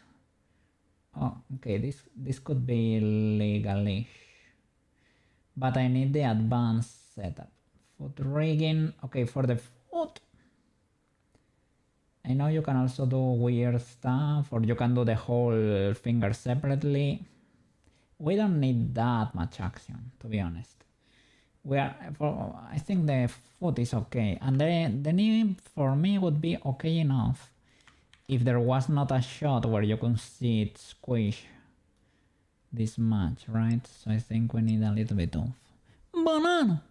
Oh, okay, this could be legalish, but I need the advanced setup. Foot rigging. Okay, for the foot, I know you can also do weird stuff, or you can do the whole finger separately. We don't need that much action, to be honest. I think the foot is okay, and the knee for me would be okay enough if there was not a shot where you can see it squish this much, right? So I think we need a little bit of banana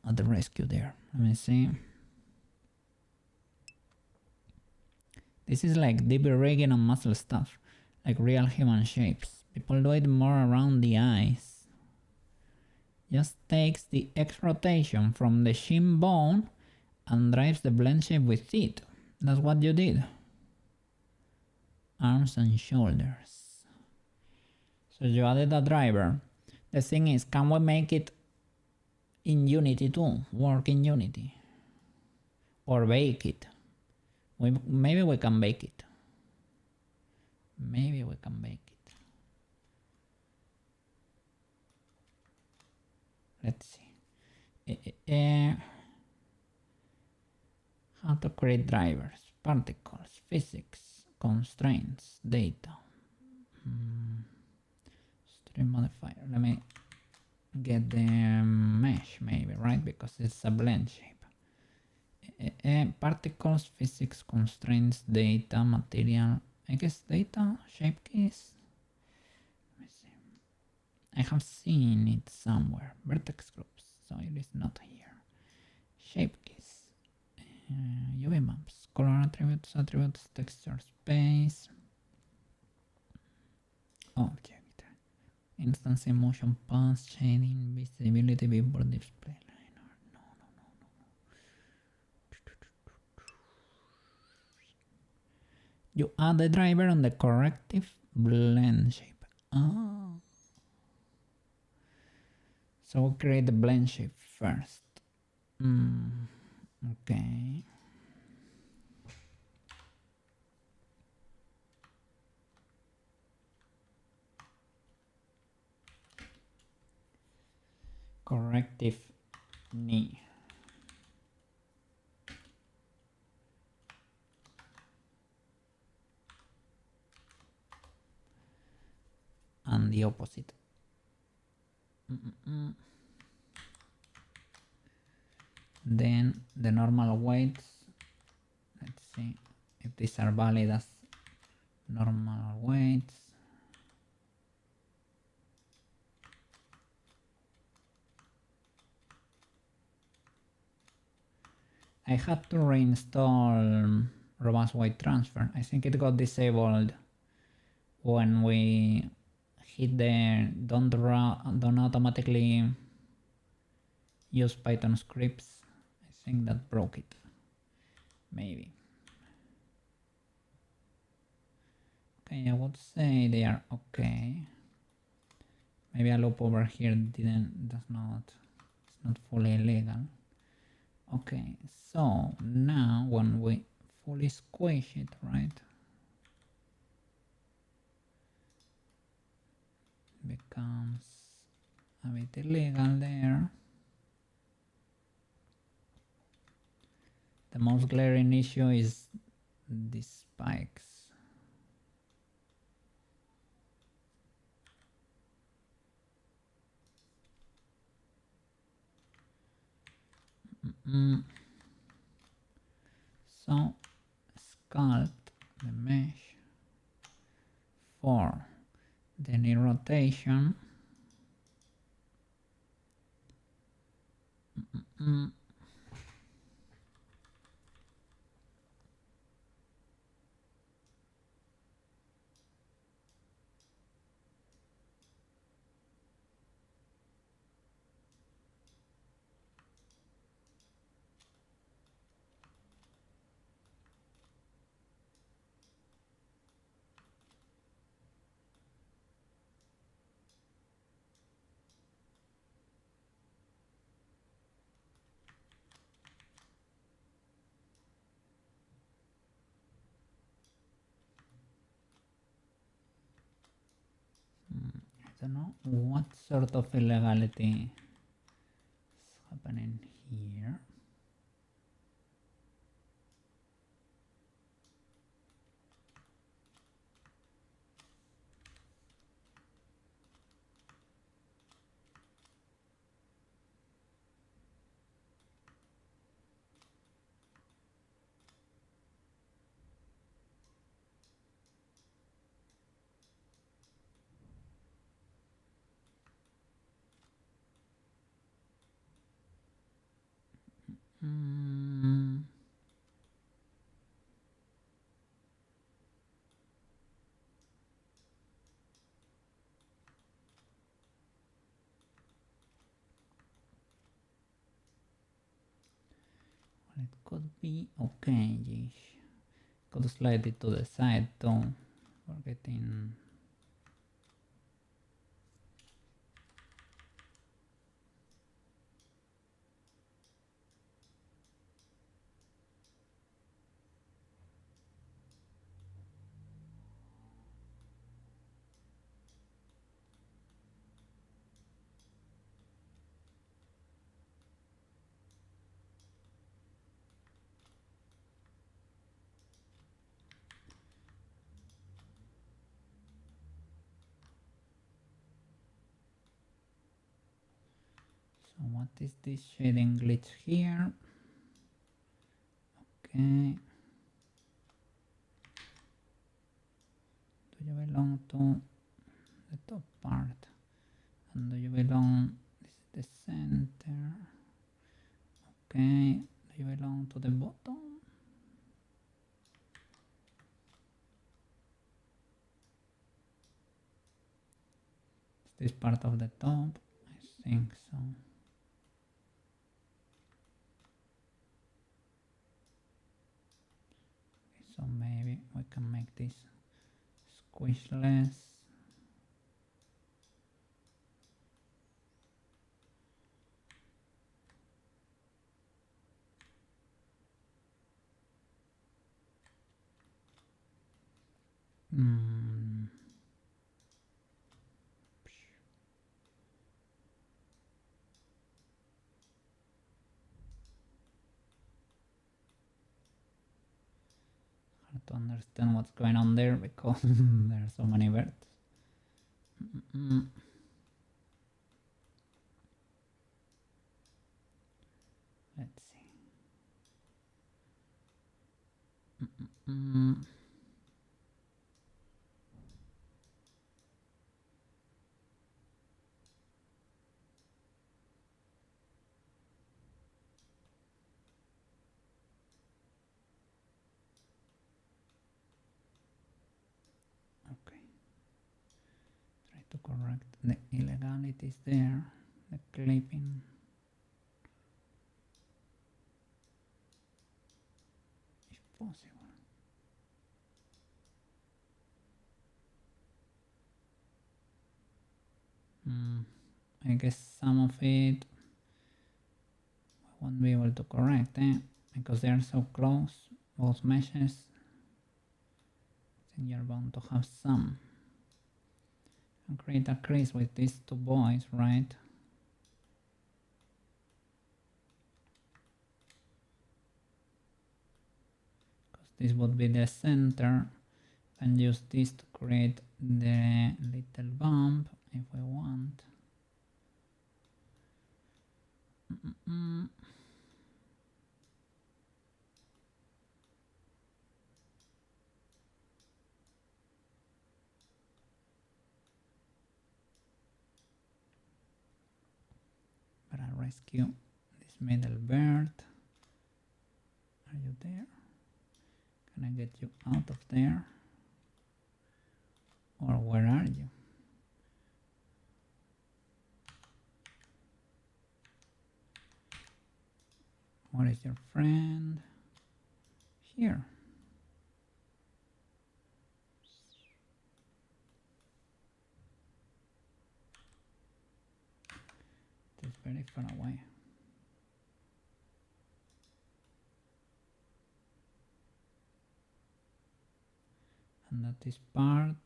at the rescue there. Let me see. This is like deep rigging and muscle stuff, like real human shapes. People do it more around the eyes. Just takes the X rotation from the shin bone and drives the blend shape with it. That's what you did. Arms and shoulders. So you added a driver. The thing is, can we make it in Unity too? Work in Unity? Or bake it? Maybe we can bake it. Maybe we can bake it. Let's see. How to create drivers, particles, physics, constraints, data. Stream modifier. Let me get the mesh maybe, right? Because it's a blend shape. Particles, physics, constraints, data, material. I guess data, shape keys. Let me see. I have seen it somewhere. Vertex groups. So it is not here. Shape keys. UV maps, color attributes, texture space, object, instance motion paths, shading, visibility, viewport, display liner. No. You add the driver on the corrective blend shape. Oh. So we'll create the blend shape first. Okay. Corrective knee. And the opposite. Then the normal weights. Let's see if these are valid as normal weights. I had to reinstall robust weight transfer. I think it got disabled when we hit the don't automatically use Python scripts. I think that broke it. Maybe. Okay, I would say they are okay. Maybe a loop over here it's not fully legal. Okay, so now when we fully squish it, right, becomes a bit illegal there. The most glaring issue is these spikes. So sculpt the mesh for the knee rotation. don't know what sort of illegality is happening here. Well, it could be okay. Could slide it to the side though. Forgetting. So what is this shading glitch here? Okay. Do you belong to the top part? And do you belong, this is the center. Okay, do you belong to the bottom? Is this part of the top? I think so. Okay, so maybe we can make this squishless. Hard to understand what's going on there because there are so many birds. Let's see. Okay. Try to correct the illegalities there. The clipping. If possible. I guess some of it I won't be able to correct, because they are so close, both meshes. I think you're bound to have some. And create a crease with these two boys, right? Because this would be the center. And use this to create the little bump if we want. But I'll rescue this middle bird. Are you there? Can I get you out of there? Or where are you? Where is your friend? Here. It is very far away. And that is part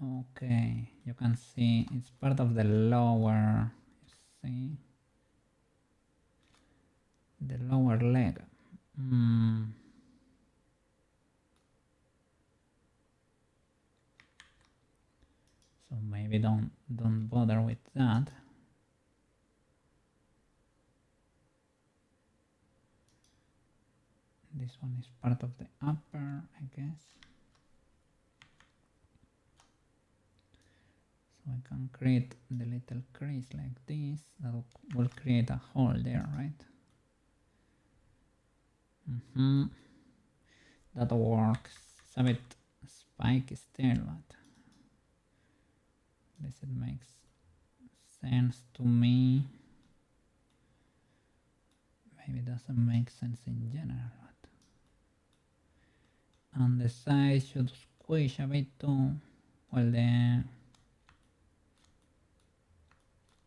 Okay, you can see it's part of the lower, you see, the lower leg. So maybe don't bother with that. This one is part of the upper, I guess. So I can create the little crease like this. That will create a hole there, right? That works. It's a bit spiky still, but this it makes sense to me. Maybe it doesn't make sense in general, but and the side should squish a bit too. Well,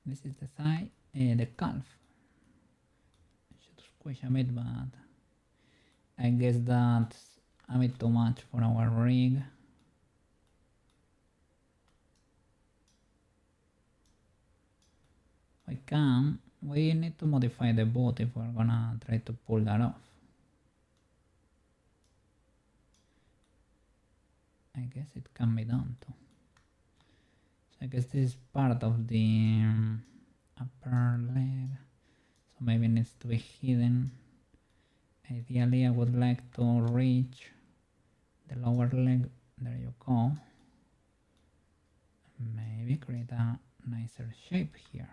this is the side, the calf should squish a bit, but I guess that's a bit too much for our rig. We need to modify the boot if we're gonna try to pull that off. I guess it can be done too. So I guess this is part of the upper leg, so maybe it needs to be hidden. Ideally I would like to reach the lower leg. There you go. Maybe create a nicer shape here.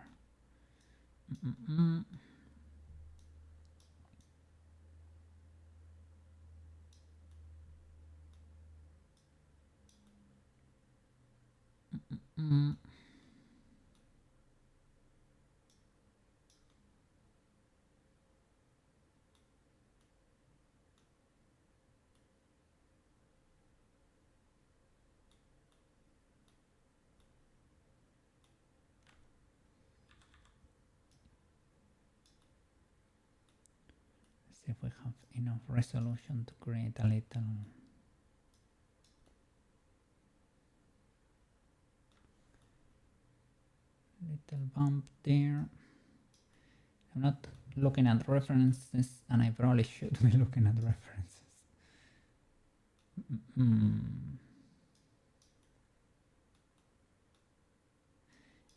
See if we have enough resolution to create a little bump there. I'm not looking at references, and I probably should be looking at references. I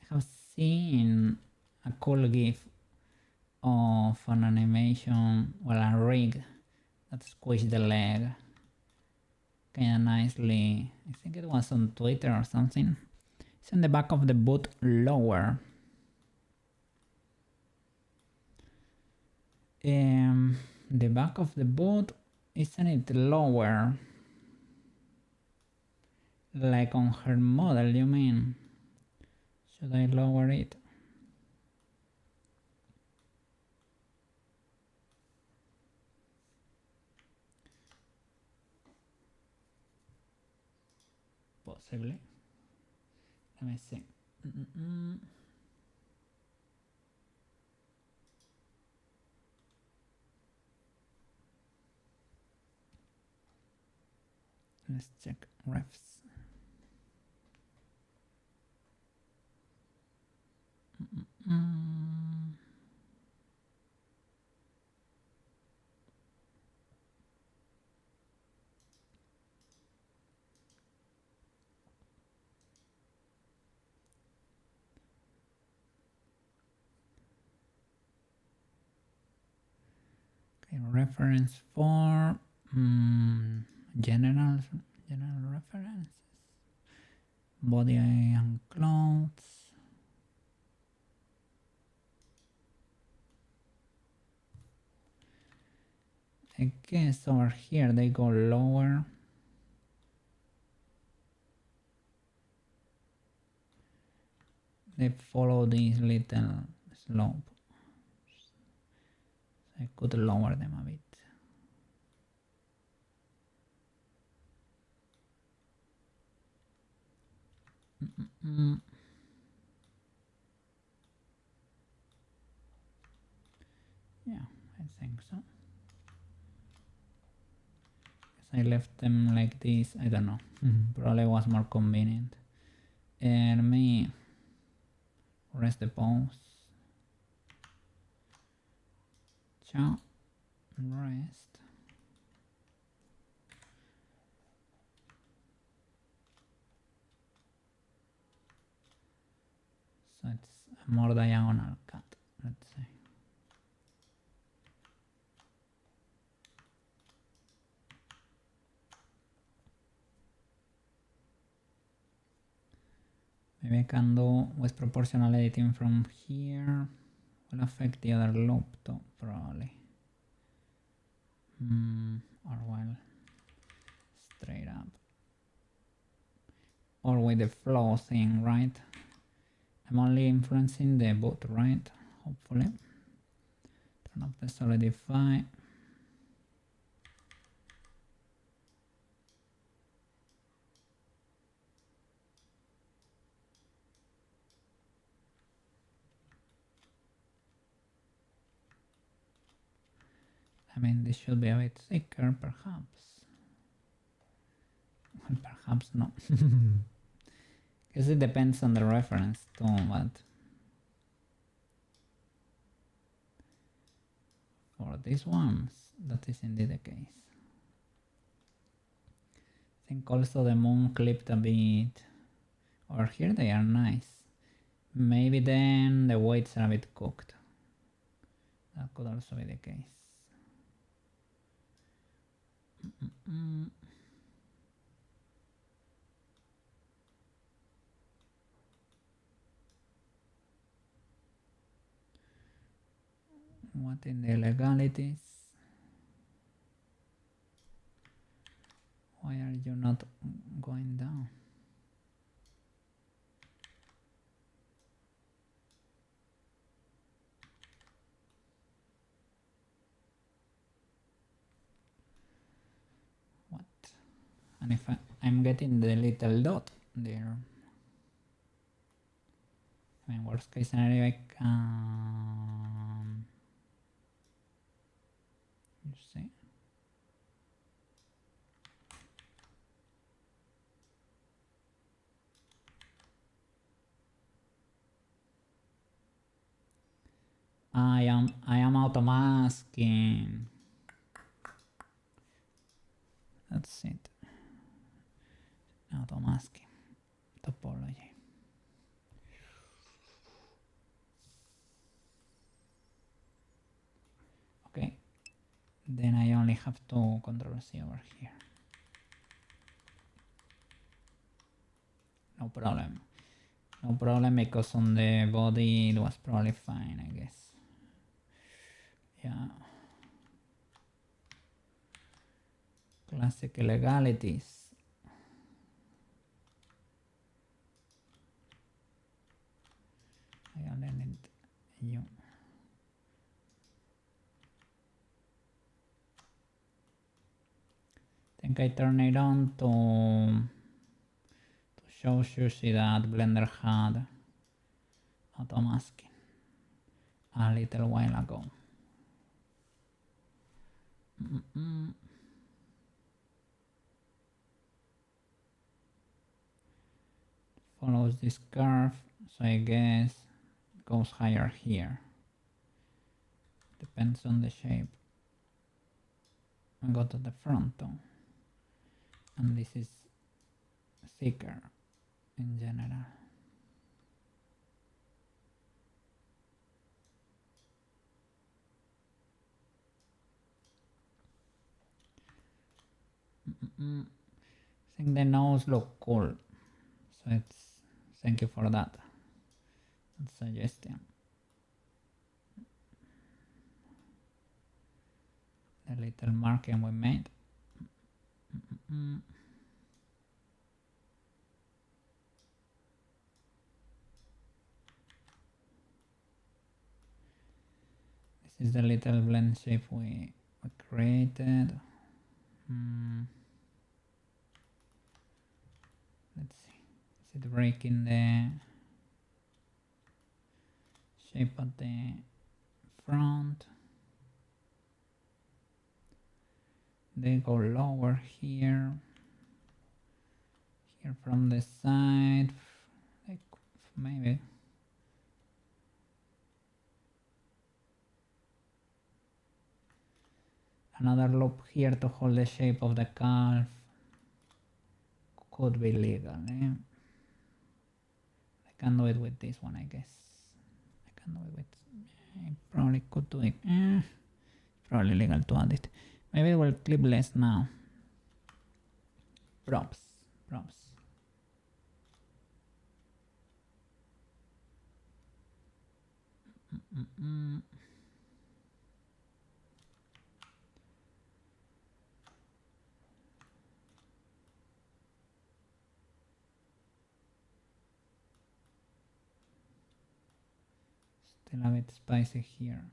have seen a cool GIF of an animation, well, a rig that squished the leg kinda nicely. I think it was on Twitter or something. It's in the back of the boot lower. The back of the boot, isn't it lower? Like on her model, you mean? Should I lower it? Possibly. Let me see. Let's check refs. Okay, reference for general references. Body and clothes. I guess over here they go lower. They follow this little slope. So I could lower them a bit. Yeah, I think so. Guess I left them like this. I don't know. Probably was more convenient. And me rest the pose. Ciao. Rest. So it's a more diagonal cut, let's say. Maybe I can do with proportional editing from here. Will affect the other loop too, probably. Or well, straight up. Or with the flow thing, right? I'm only influencing the boot, right? Hopefully. Turn off the solidify. I mean, this should be a bit thicker, perhaps. Well, perhaps not. Because it depends on the reference too, but for these ones, that is indeed the case. I think also the moon clipped a bit. Or here they are nice. Maybe then the weights are a bit cooked. That could also be the case. What in the legalities? Why are you not going down? What? And if I'm getting the little dot there. I mean, worst case scenario, I can. You see? I am auto-masking. That's it. Auto-masking topology. Okay. Then I only have to control C over here. No problem. No problem, because on the body it was probably fine, I guess. Yeah. Classic illegalities. I only need you. I think I turn it on to show Sushi that Blender had auto masking a little while ago. Follows this curve, so I guess it goes higher here. Depends on the shape. I go to the front though, and this is thicker in general. I think the nose look cool, so it's thank you for that suggestion. The little marking we made. This is the little blend shape we created. Let's see, is it breaking the shape at the front? They go lower here, here from the side. Maybe. Another loop here to hold the shape of the calf. Could be legal, eh? I can do it with this one, I guess. I can do it with... I probably could do it. Probably legal to add it. Maybe it will clip less now. Props. Still a bit spicy here.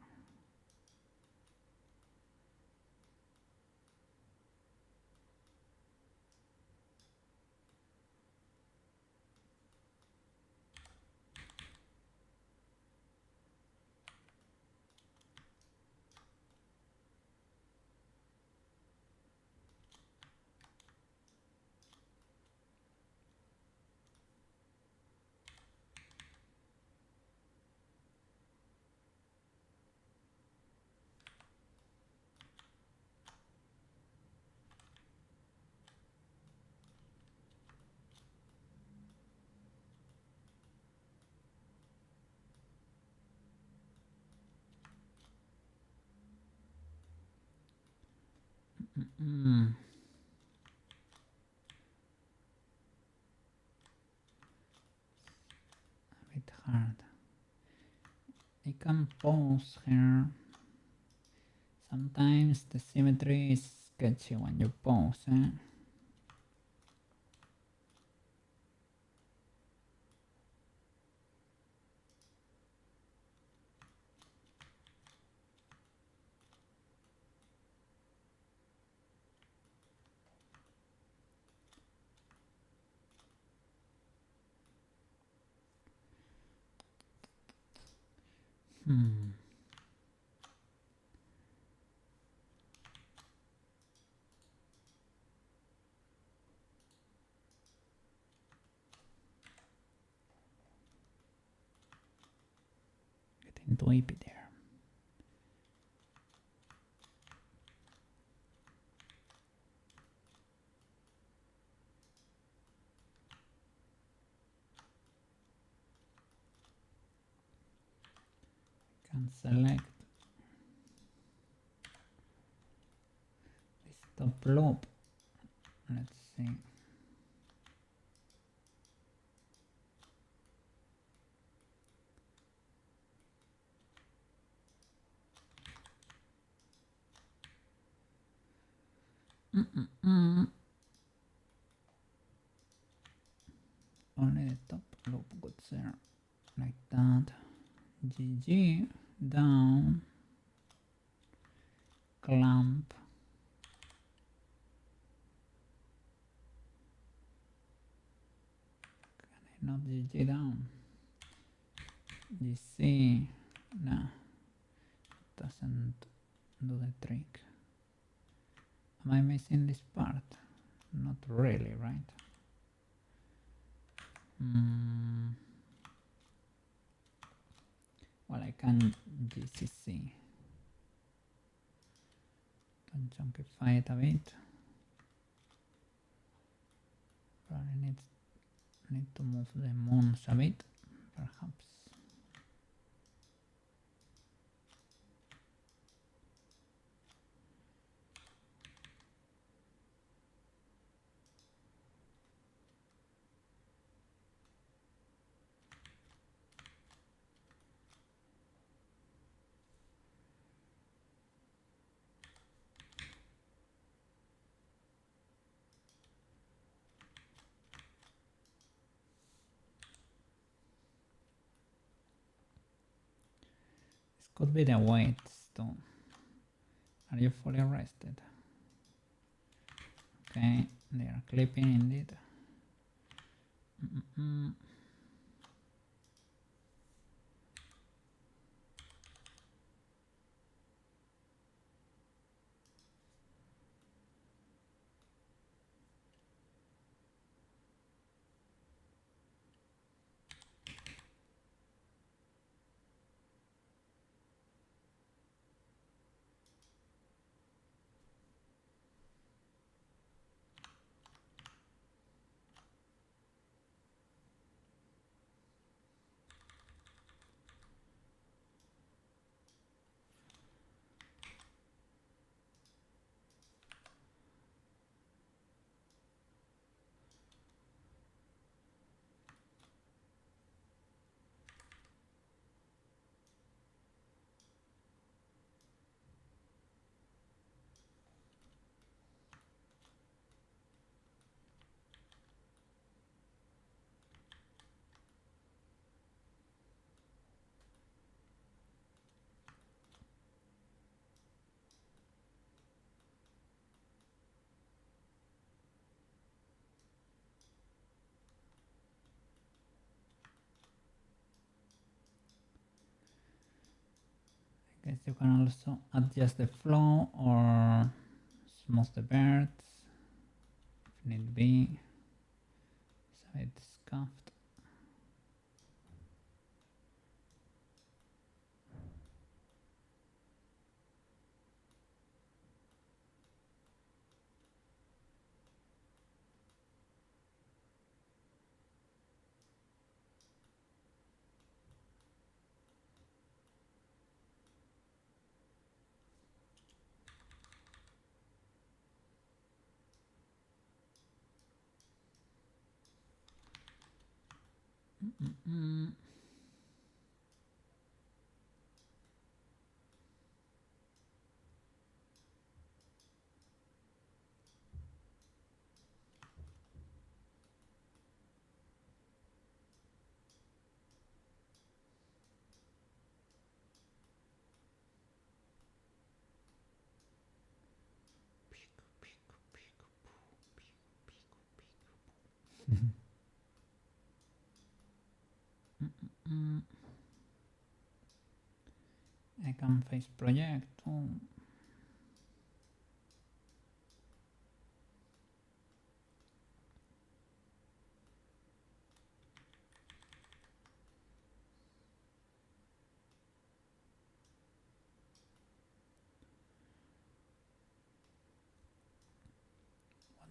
A bit hard. I can pause here. Sometimes the symmetry is sketchy when you pause, eh? Getting too AP there. Can select this top loop. Let's see. Only the top loop goes there, like that. GG, down, clamp. Can I not GG down? GC, no, doesn't do the trick. Am I missing this part? Not really, right? Well, I can GCC. Can chunkify it a bit. Probably need to move the moons a bit, perhaps. Could be the weights too. Are you fully rested? Okay, they are clipping indeed. guess you can also adjust the flow or smooth the birds if need be, so it's scuffed. I can face project. Oh.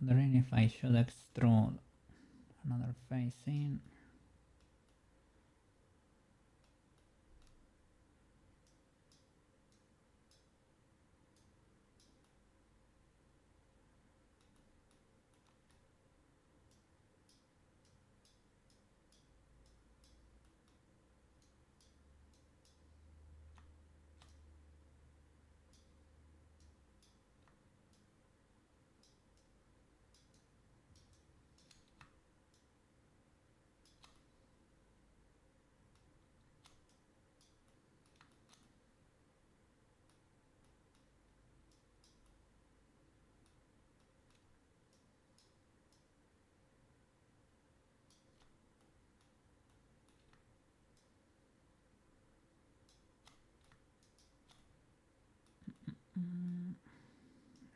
Wondering if I should extrude another face in.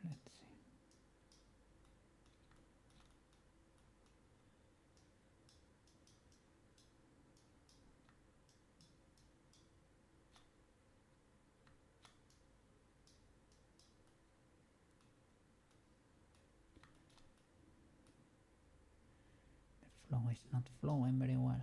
Let's see. The flow is not flowing very well.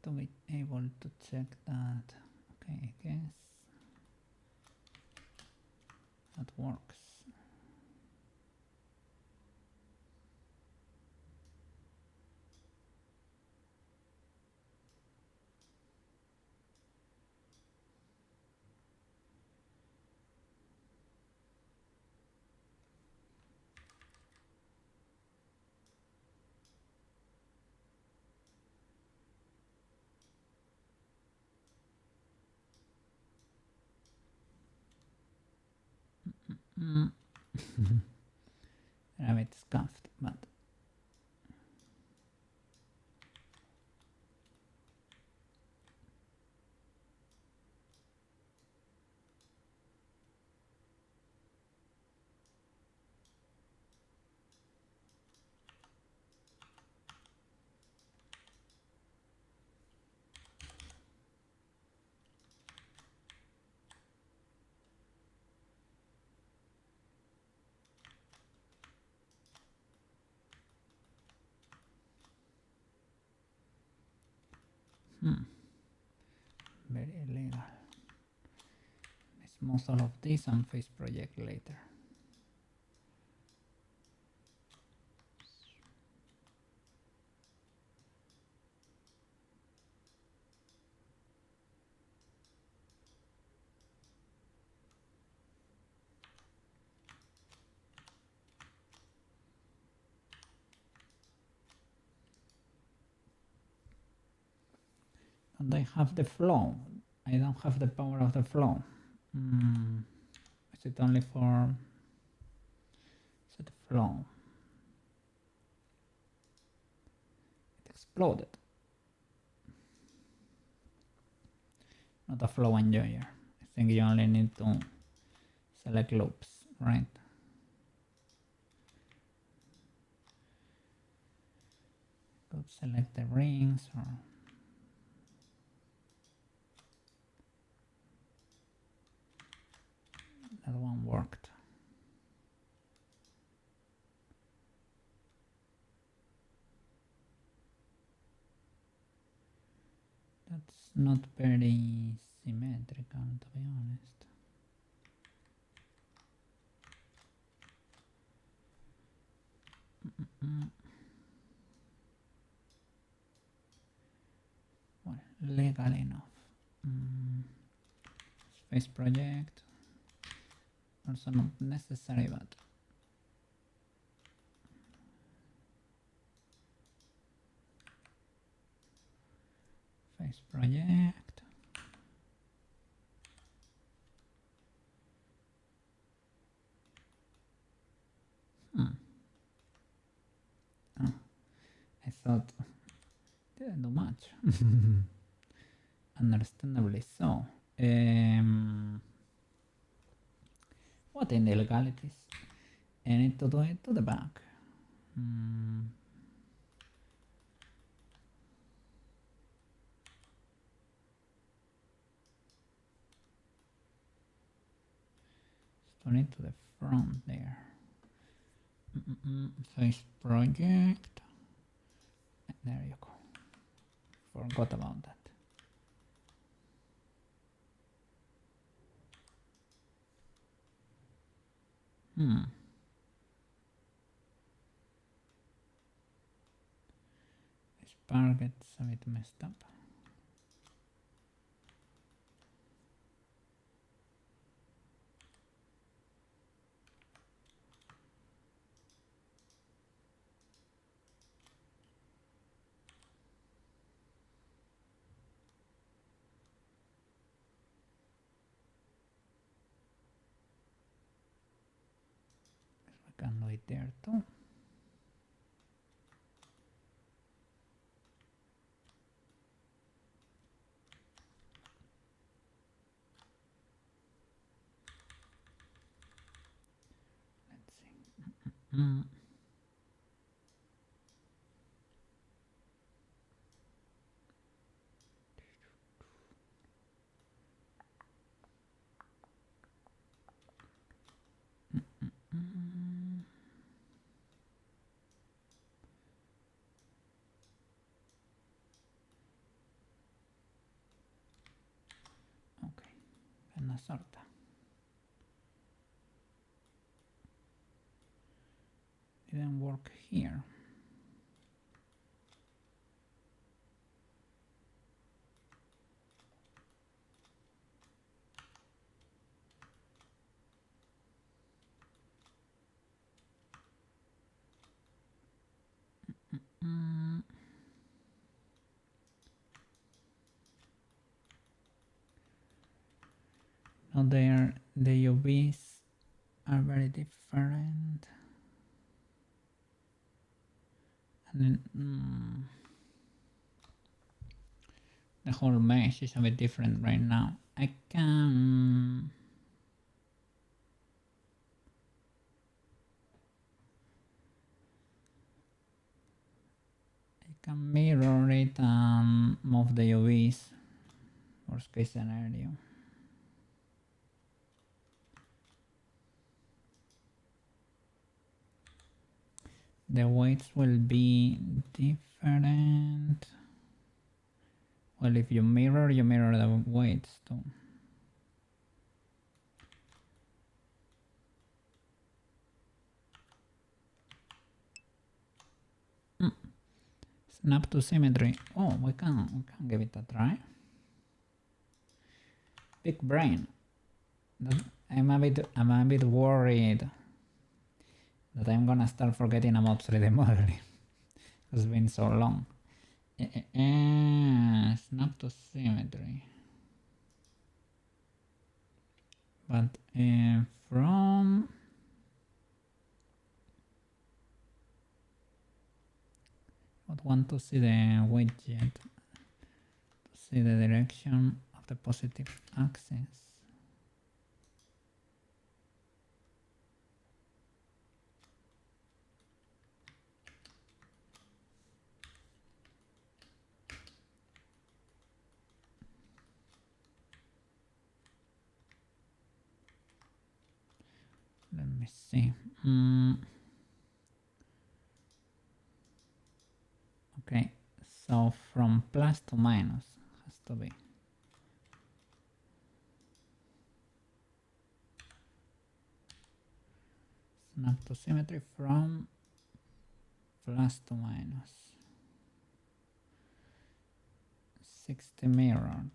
To be able to check that. Okay, I guess that works. A bit scuffed, but very illegal. Let's smooth all of this and face project later. And I have the flow. I don't have the power of the flow. Is it only for set flow? It exploded. Not a flow enjoyer. I think you only need to select loops, right? Could select the rings or that one worked. That's not very symmetrical, to be honest. Well, legal enough. Space project. Also not necessary, but face project. Oh, I thought didn't do much. Understandably so. What illegalities? I need to do it to the back. Turn it to the front there. Face project. There you go. Forgot about that. This bar gets a bit messed up. I can do it there too. Let's see. Okay, una sorta. Didn't work here. Now the UVs are very different. And then, the whole mesh is a bit different right now. I can mirror it and move the UVs. Worst case scenario. The weights will be different. Well, Well, if you mirror the weights too. Snap to symmetry. Oh, we can give it a try. Big brain. I'm a bit worried that I'm gonna start forgetting about 3D modeling. It's been so long. Snap to symmetry. But from I would want to see the widget to see the direction of the positive axis. Let me see. Okay, so from plus to minus has to be. Snap to symmetry from plus to minus. 60 mirrored.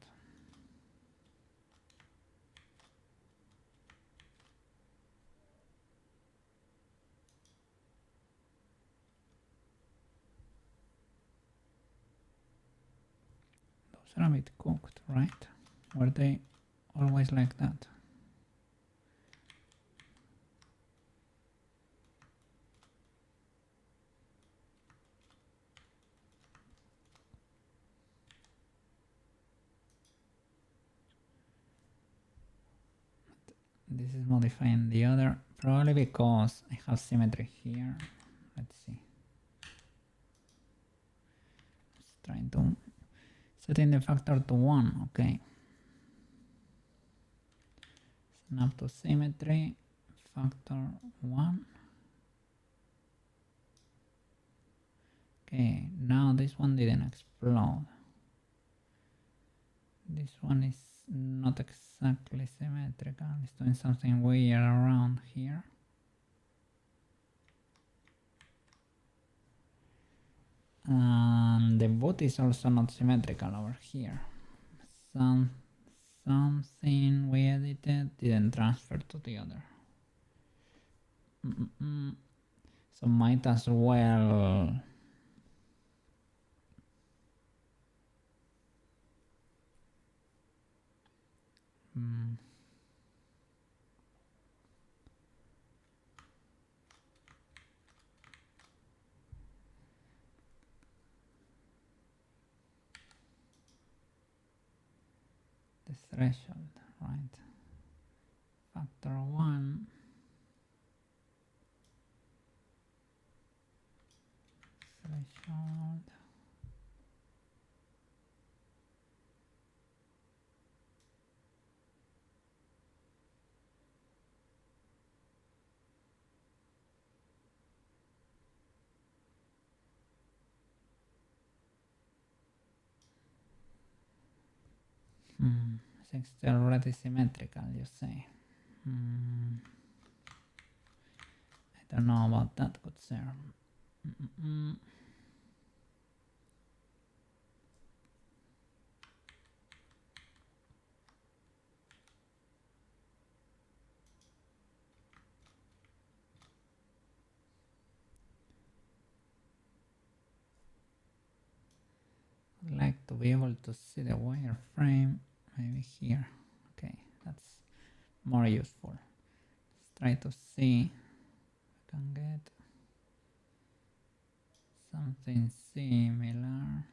Those are a bit cooked, right? Were they always like that? This is modifying the other, probably because I have symmetry here. Let's see. It's trying to setting the factor to 1, okay. Snap to symmetry, factor 1. Okay, now this one didn't explode. This one is not exactly symmetrical, it's doing something weird around here. And the boot is also not symmetrical over here. Something we edited didn't transfer to the other. So might as well the threshold, right? Factor 1. Threshold. It's already symmetrical, you say. I don't know about that, good sir. I'd like to be able to see the wireframe, maybe here. Okay, that's more useful. Let's try to see if I can get something similar.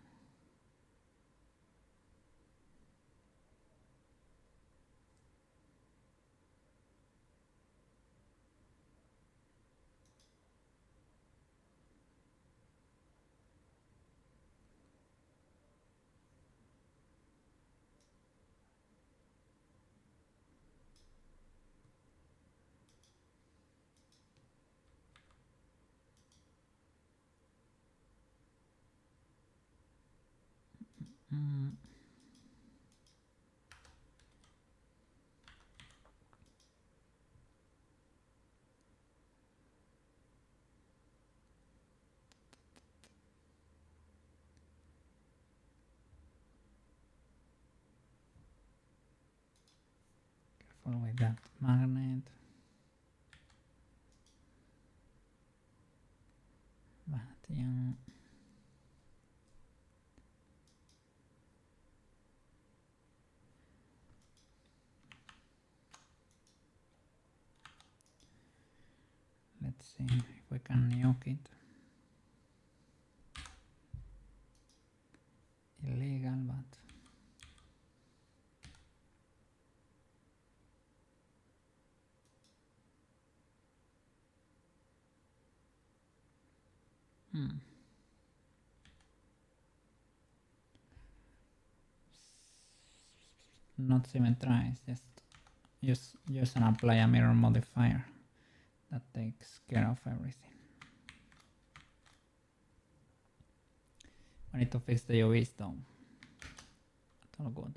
careful with that magnet. But yeah. Let's see if we can nuke it. Illegal, but not symmetrize, just use and apply a mirror modifier that takes care of everything. We need to fix the UVs though. That's all good.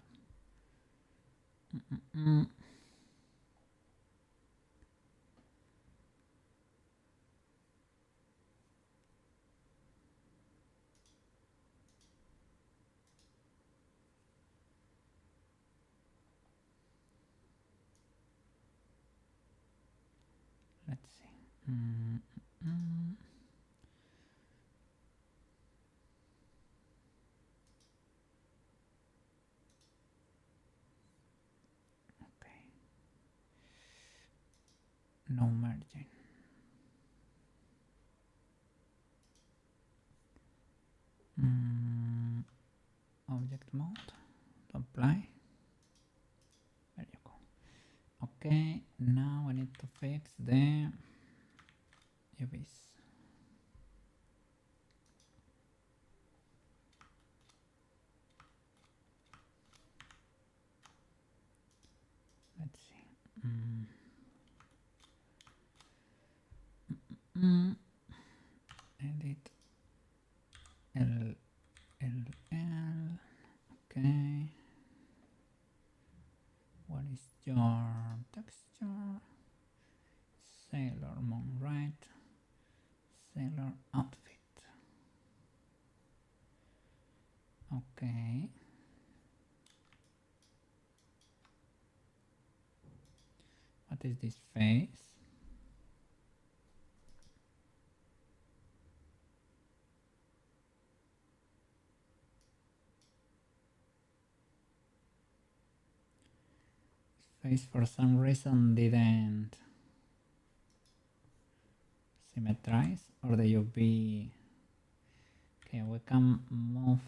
Let's see. Okay. No margin. Object mode to apply. There you go. Okay, now I need to fix the UVs. Let's see. Edit L. Okay. What is your texture? Sailor Moon, right? Sailor outfit. Okay. What is this face? Face for some reason didn't symmetrize, or the UV. Okay, we can move.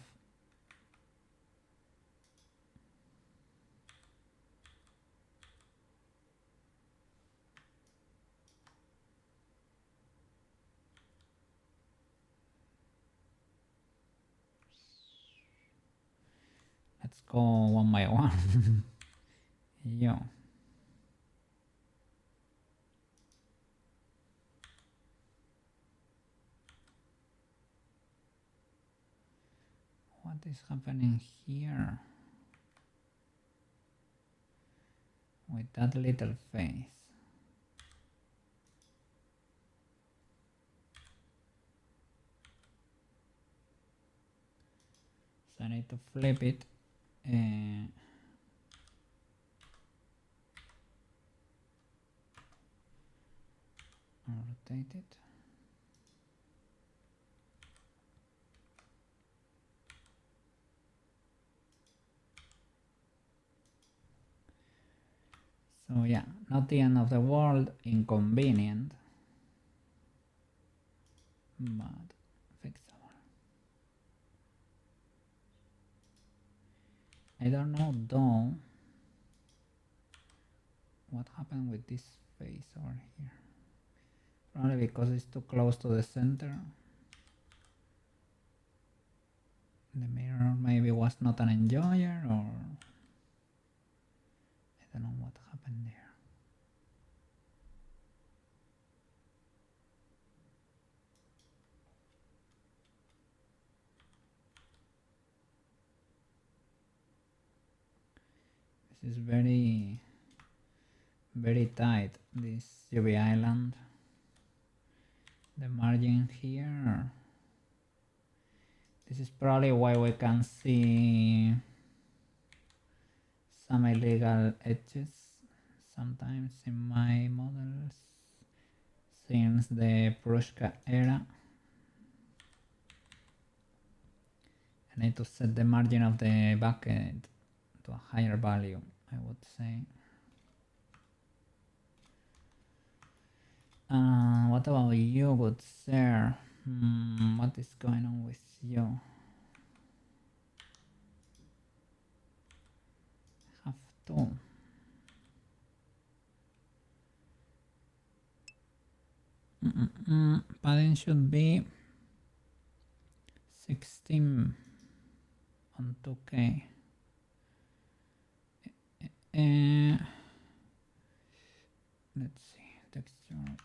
Let's go one by one. Yo. What is happening here with that little face? So I need to flip it. Rotate it. So yeah, not the end of the world, inconvenient, but fixable. I don't know though what happened with this face over here. Probably because it's too close to the center. The mirror maybe was not an enjoyer, or I don't know what happened there. This is very tight, this UV island. The margin here. This is probably why we can see some illegal edges, sometimes in my models since the Prushka era. I need to set the margin of the bucket to a higher value, I would say. What about you, good sir? What is going on with you? Have to. Padding should be 16 on 2K. Let's see, texture.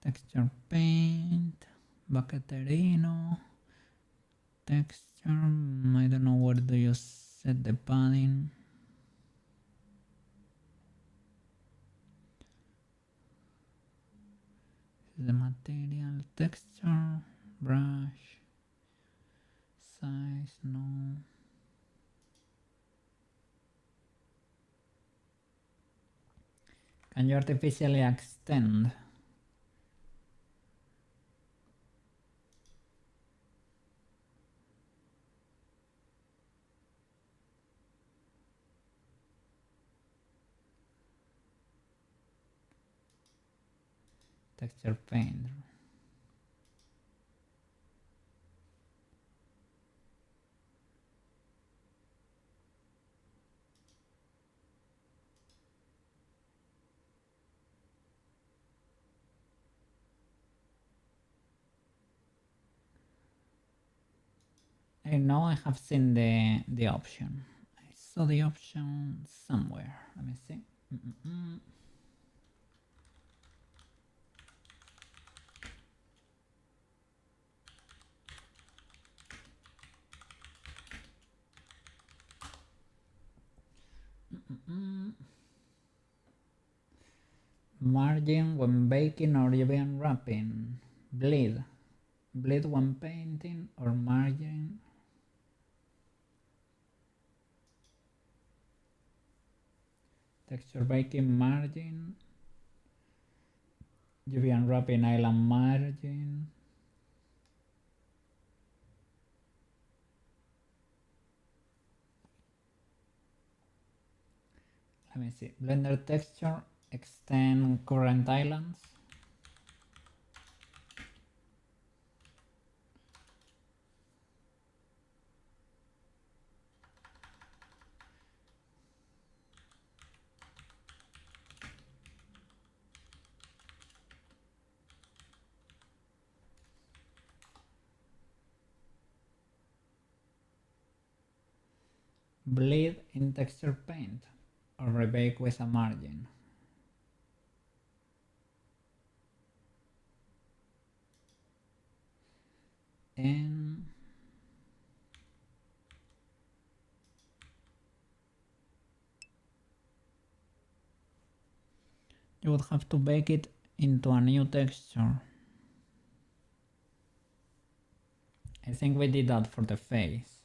Texture paint, bucketerino, texture, I don't know where do you set the padding. The material, texture, brush, size, no. Can you artificially extend? Texture paint. I know I have seen the option. I saw the option somewhere. Let me see. Margin when baking or even wrapping. Bleed. Bleed when painting or margin. Texture baking margin. UV unwrapping island margin. Let me see. Blender texture. Extend current islands. Bleed in texture paint or rebake with a margin. And you would have to bake it into a new texture. I think we did that for the face.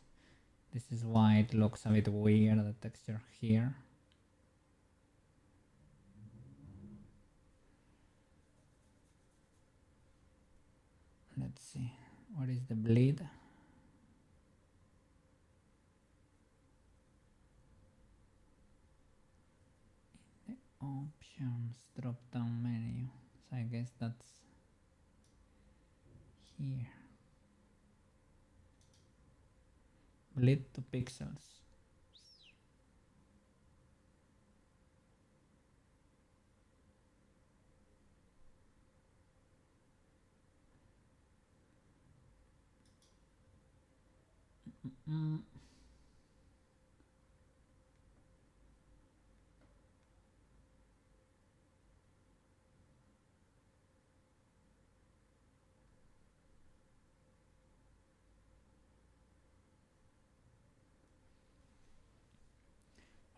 This is why it looks a bit weird, the texture here. Let's see, what is the bleed? In the options drop down menu, so I guess that's here. Bleed to pixels.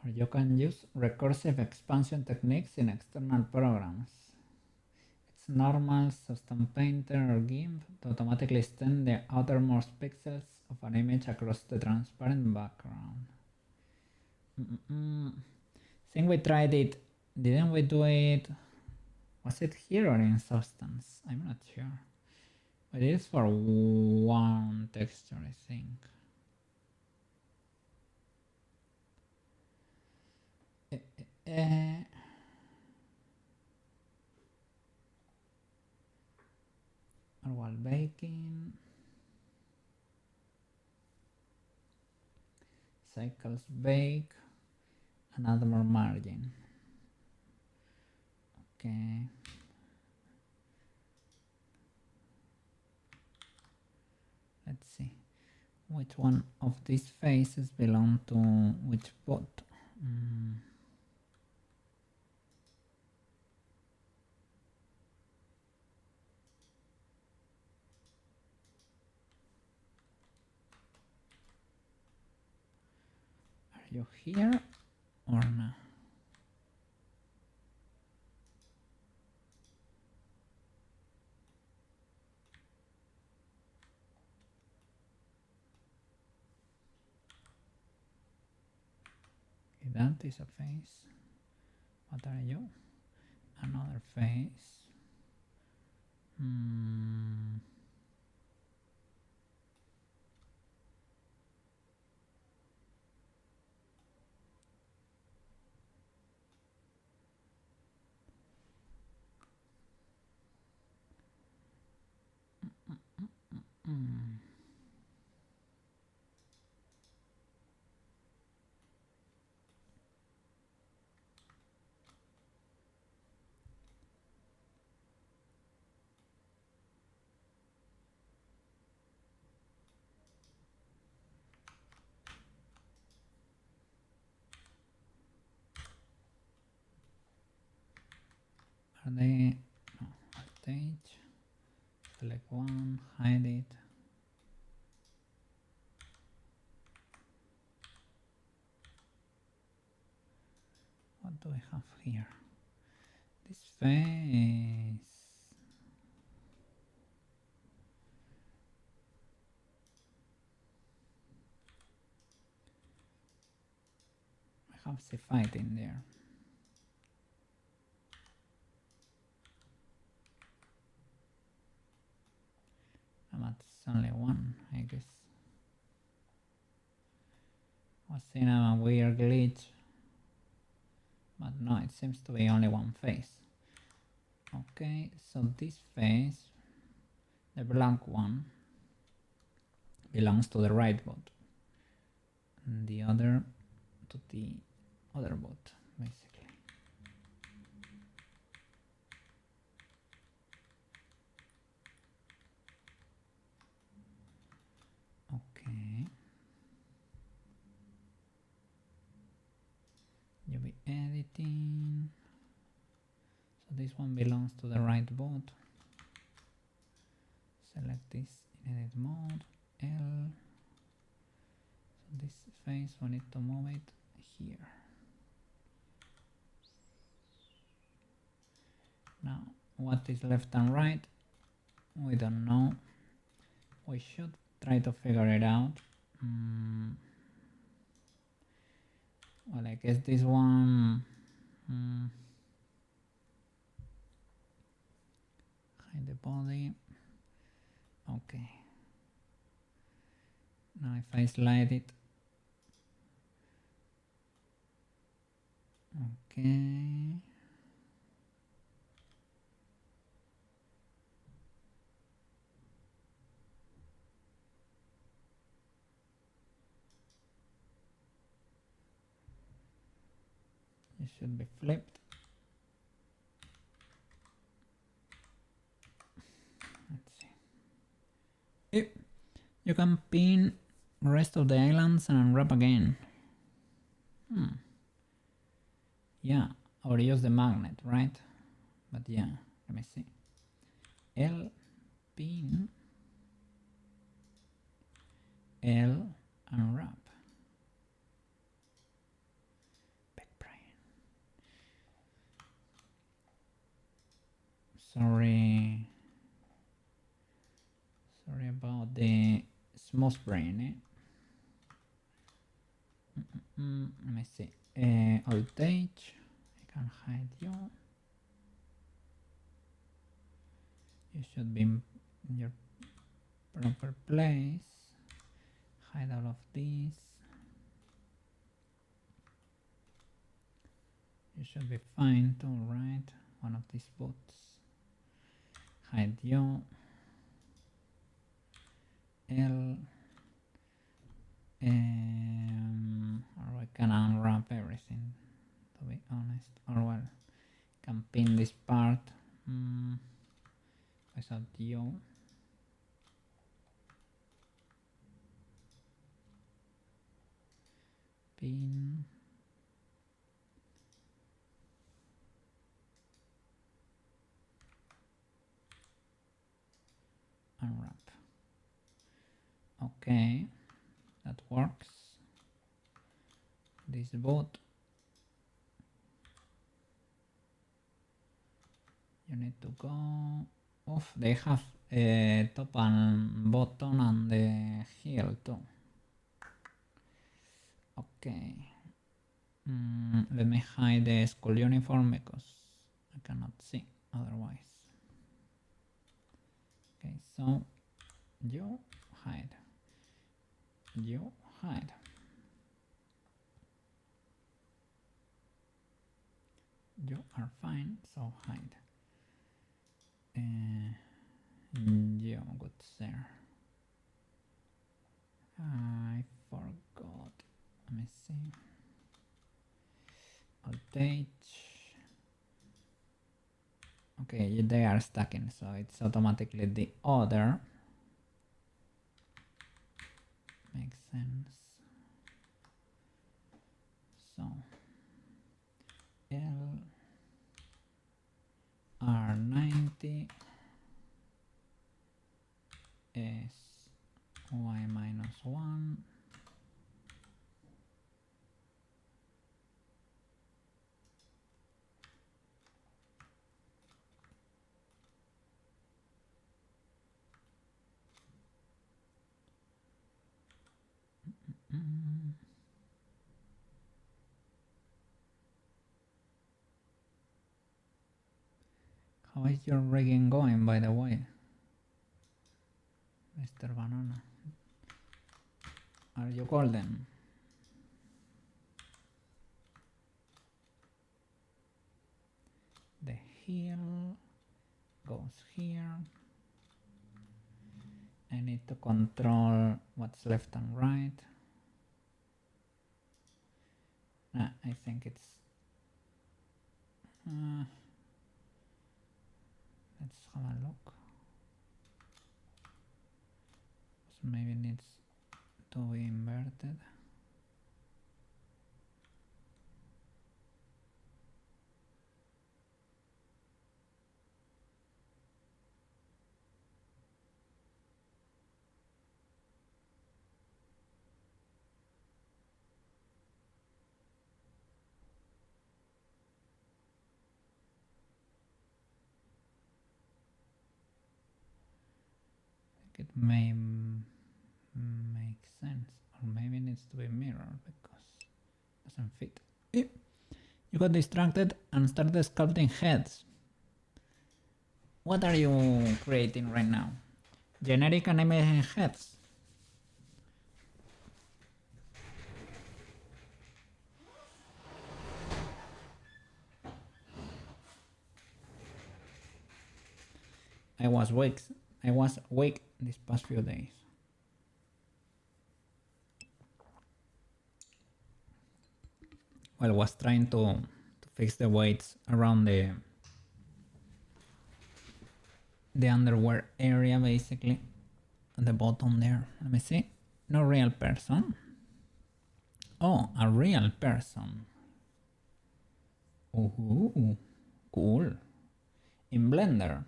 Or you can use recursive expansion techniques in external programs. normal, substance painter, or GIMP to automatically extend the outermost pixels of an image across the transparent background. Think we tried it. Didn't we do it? Was it here or in Substance? I'm not sure. But it is for one texture, I think. Or while baking. Cycles bake and add more margin. Okay. Let's see. Which one of these faces belong to which bot? Are you here or not? Okay, that is a face. What are you? Another face. Are they? No. Stage. Select one. Hide it. What do I have here? This face. I have the fight in there. That's only one, I guess. Was in a weird glitch. But no, it seems to be only one face. Okay, so this face, the blank one, belongs to the right bot. And the other to the other bot, basically. Okay. You'll be editing. So this one belongs to the right bot. Select this in edit mode, L. So this face, we need to move it here. Now, what is left and right? We don't know. We should try to figure it out. Well, I guess this one. Hide the body. Okay. Now if I slide it. Okay. It should be flipped. Let's see. You can pin the rest of the islands and unwrap again. Yeah, or use the magnet, right? But yeah, let me see. L, pin, L, unwrap. Sorry. about the smooth brain, eh? Let me see. Voltage. I can hide you. You should be in your proper place. Hide all of these. You should be fine too, right? One of these boots. Hide you. L. Or I can unwrap everything, to be honest. Or well, can pin this part without you. Pin. Unwrap. Okay, that works. This boot. You need to go off. They have a top and bottom and the heel too. Okay. Let me hide the school uniform because I cannot see otherwise. Okay, so you hide. You hide. You are fine, so hide. You good sir. I forgot. Let me see. Voltage. Okay, they are stacking, so it's automatically the other. Makes sense. So L R90 is y minus 1 How is your rigging going, by the way, Mr. Banana? Are you golden? The heel goes here. I need to control what's left and right. I think it's let's have a look. So maybe it needs to be inverted. It may make sense, or maybe it needs to be mirrored because it doesn't fit. You got distracted and started sculpting heads. What are you creating right now? Generic animated heads. I was awake these past few days. Well, I was trying to fix the weights around the underwear area, basically, at the bottom there. Let me see. No real person. Oh, a real person. Ooh, cool. In Blender.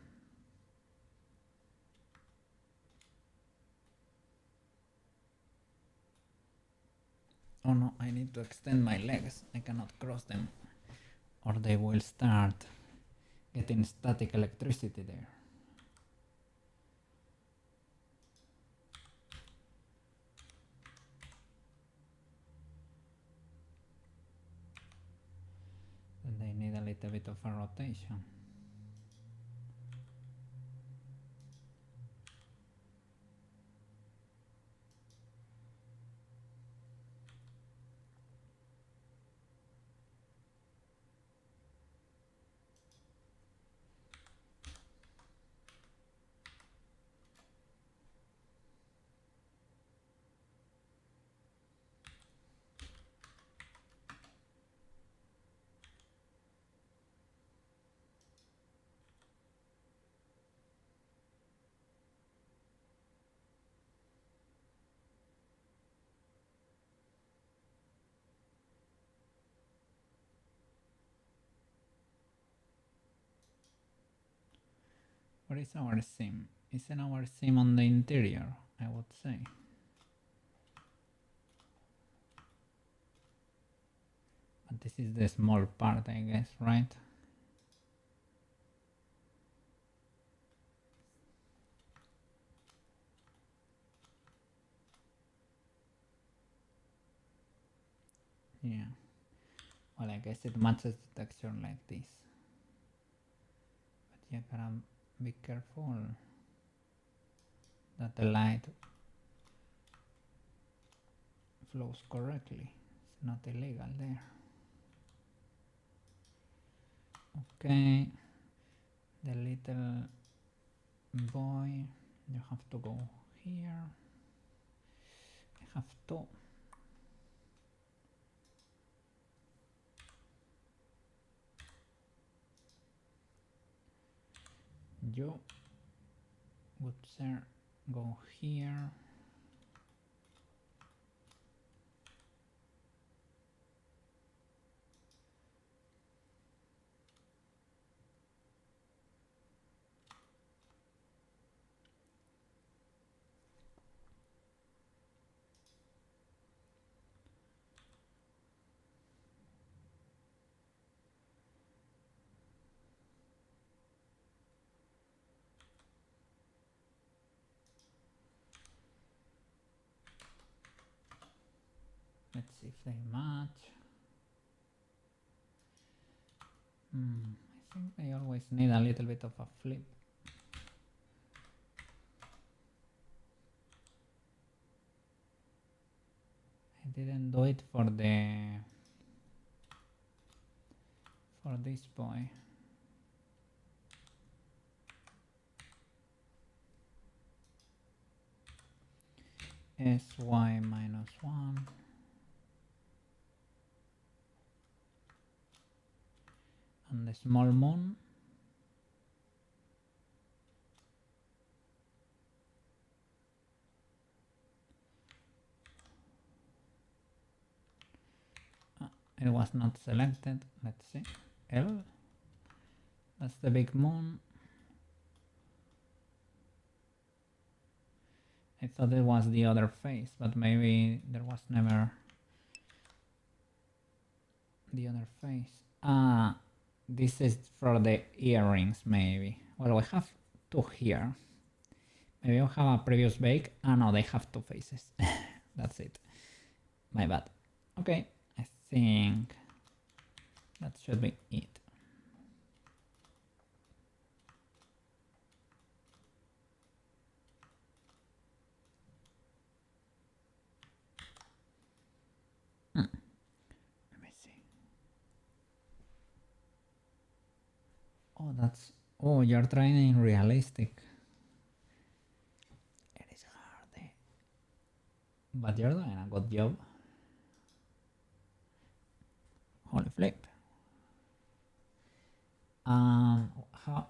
Oh no, I need to extend my legs. I cannot cross them or they will start getting static electricity there. little bit of a rotation. Where is our seam? Isn't our seam on the interior, I would say. But this is the small part, I guess, right? Yeah. Well, I guess it matches the texture like this. But you gotta be careful that the light flows correctly. It's not illegal there. Okay. The little boy, you have to go here. I have to. You would sir go here. Let's see if they match. I think they always need a little bit of a flip. I didn't do it for this boy. Sy minus 1. And the small moon. It was not selected. Let's see. L. That's the big moon. I thought it was the other face, but maybe there was never the other face. This is for the earrings, maybe. Well, we have two here. Maybe we have a previous bake. No, they have two faces. That's it. My bad. Okay, I think that should be it. Let me see. Oh, that's... Oh, you're trying in realistic. It is hard, eh? But you're doing a good job. Holy flip.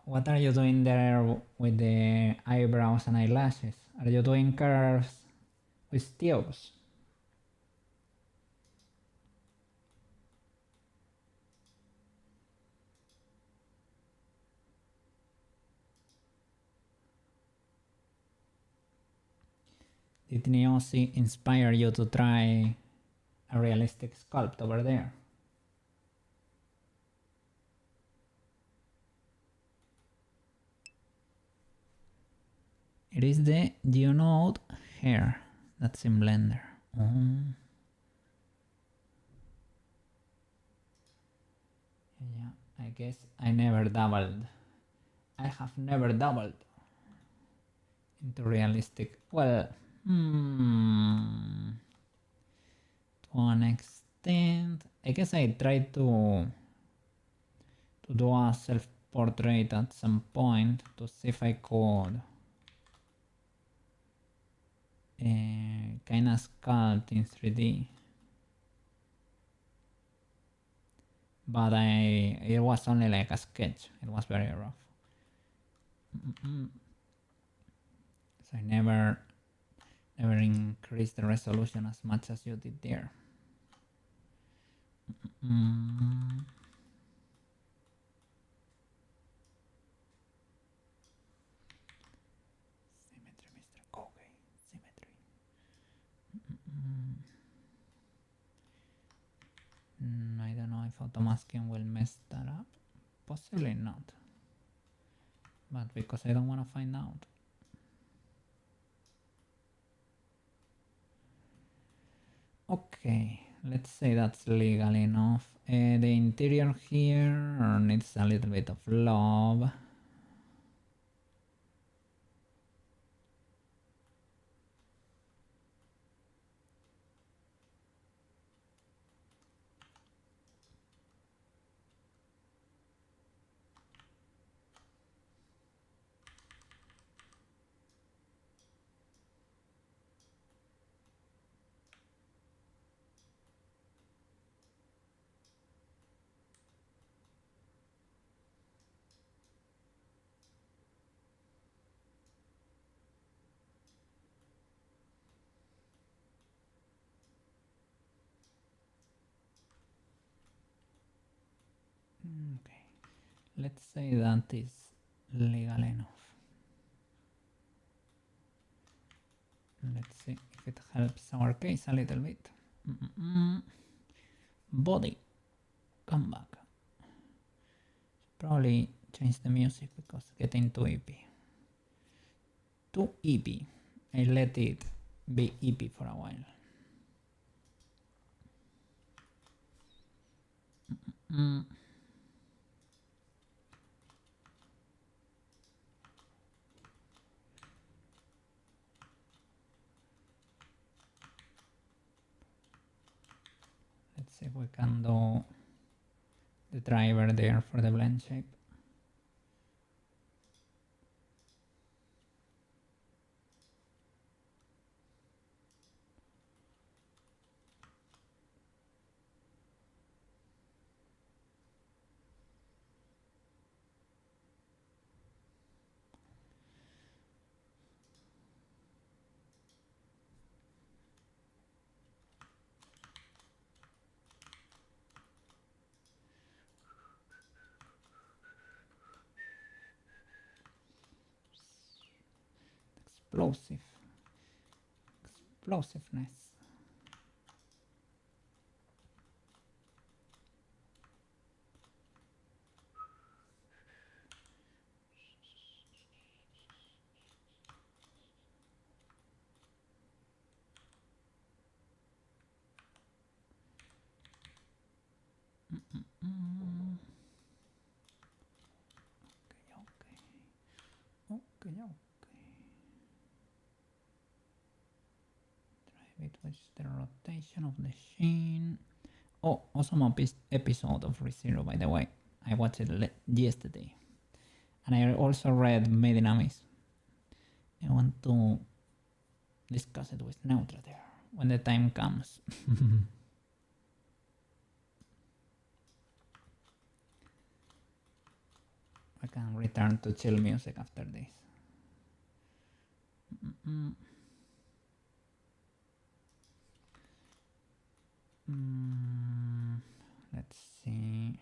What are you doing there with the eyebrows and eyelashes? Are you doing curves with tubes? Did Niosi inspire you to try a realistic sculpt over there? It is the Geonode hair that's in Blender. Yeah. I guess I never doubled. I have never doubled into realistic. Well, to an extent, I guess I tried to do a self-portrait at some point to see if I could kind of sculpt in 3D. But it was only like a sketch. It was very rough. So I never increased the resolution as much as you did there. Symmetry, Mr. Koge. Symmetry. I don't know if automasking will mess that up. Possibly not. But because I don't want to find out. Okay, let's say that's legal enough. The interior here needs a little bit of love. Okay, let's say that is legal enough. Let's see if it helps our case a little bit. Body, come back. Probably change the music because getting too EP. Too EP. I let it be EP for a while. Let's see if we can do the driver there for the blend shape. Explosiveness. Okay. Drive it with the rotation of the sheen. Oh, awesome episode of ReZero, by the way. I watched it yesterday. And I also read Made in Amis. I want to discuss it with Neutra there when the time comes. I can return to chill music after this. Let's see.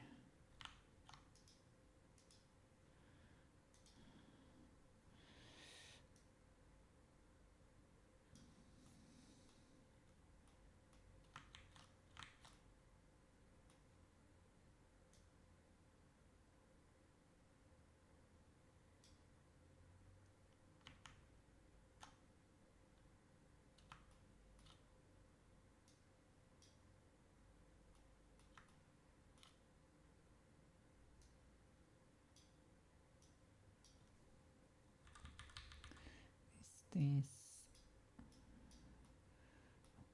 this.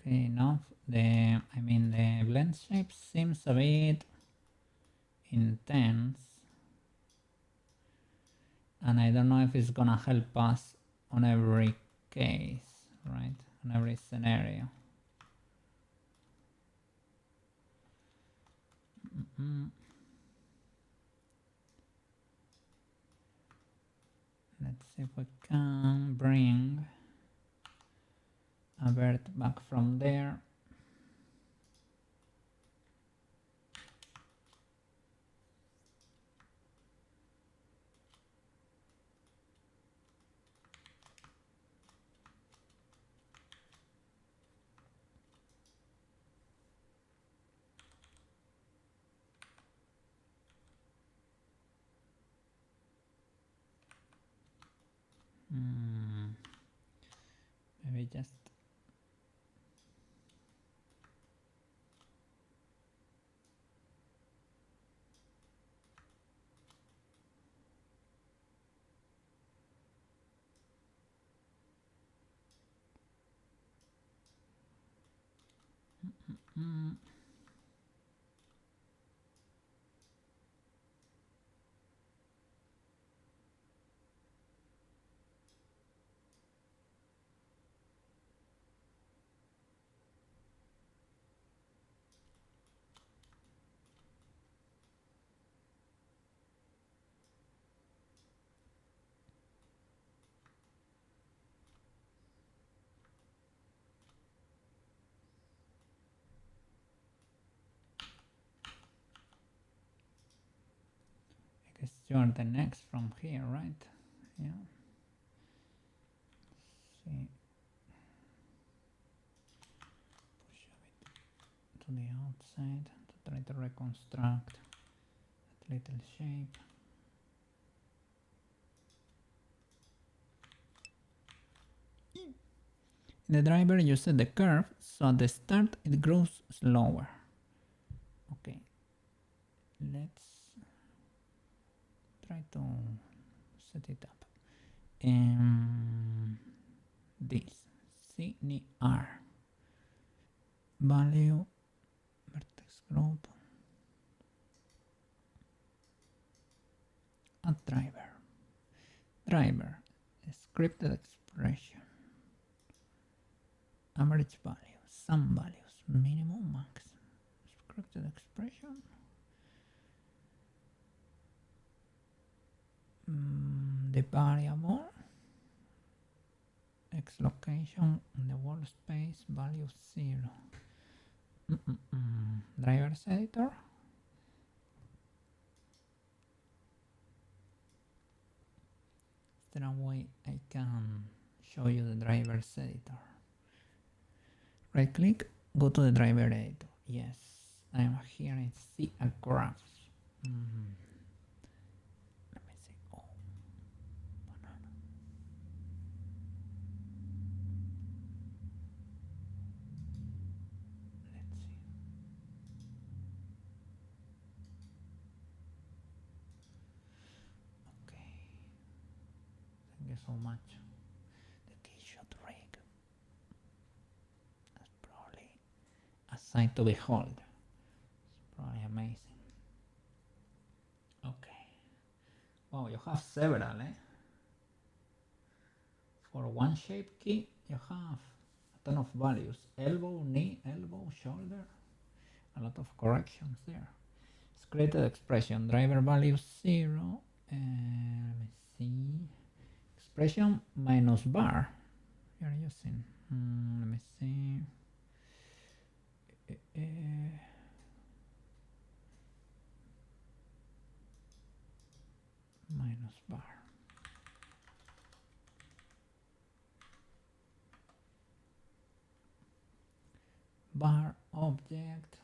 Okay, enough. The blend shape seems a bit intense, and I don't know if it's gonna help us on every case, right? On every scenario. Let's see if we can bring a bird back from there. Maybe just I guess you are the next from here, right? Yeah. See, push a bit to the outside to try to reconstruct that little shape. In the driver you set the curve, so at the start it grows slower. Okay, let's try to set it up. This CNR value vertex group at driver scripted expression, average value, some values, minimum, max, scripted expression, the variable x location in the workspace value 0. Drivers editor. Is there a way I can show you the drivers editor? Right click, go to the driver editor. Yes, I am here and see a graph. Let me see. Oh, banana. Let's see. Okay. Thank you so much. The key shot rig. That's probably a sight to behold. It's probably amazing. Okay. Wow, you have several, eh? For one shape key, you have a ton of values. Elbow, knee, elbow, shoulder. A lot of corrections there. It's created expression. Driver value 0. Let me see. Expression minus bar. You're using. Let me see. Minus bar. Bar object.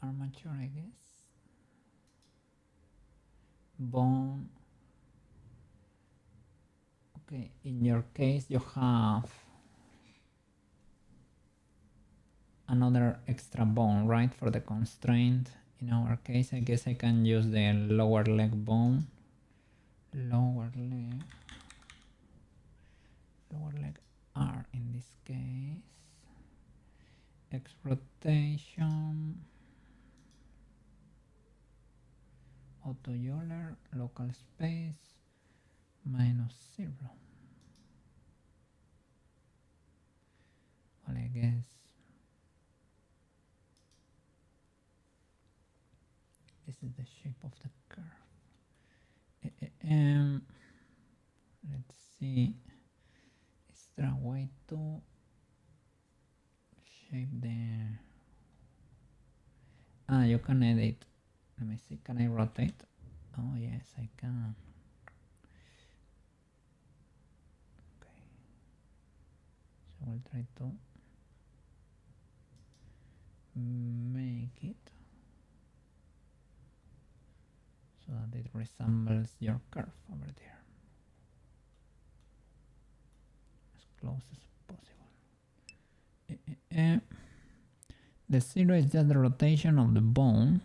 Armature, I guess. Bone. Okay, in your case you have another extra bone, right, for the constraint. In our case, I guess I can use the lower leg bone. Lower leg. X rotation. Auto Euler, local space, -0. Well, I guess this is the shape of the curve. Let's see. Is there a way to shape the... you can edit. Let me see, can I rotate? Oh yes, I can. Okay. So we'll try to make it so that it resembles your curve over there. As close as possible. The 0 is just the rotation of the bone,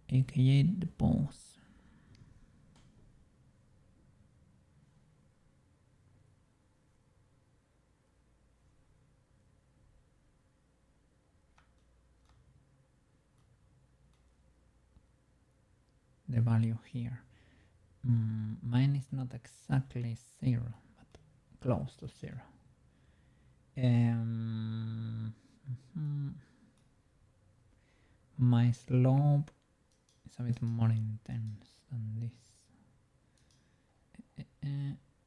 aka the pose. The value here. Mine is not exactly 0, but close to 0. My slope is a bit more intense than this.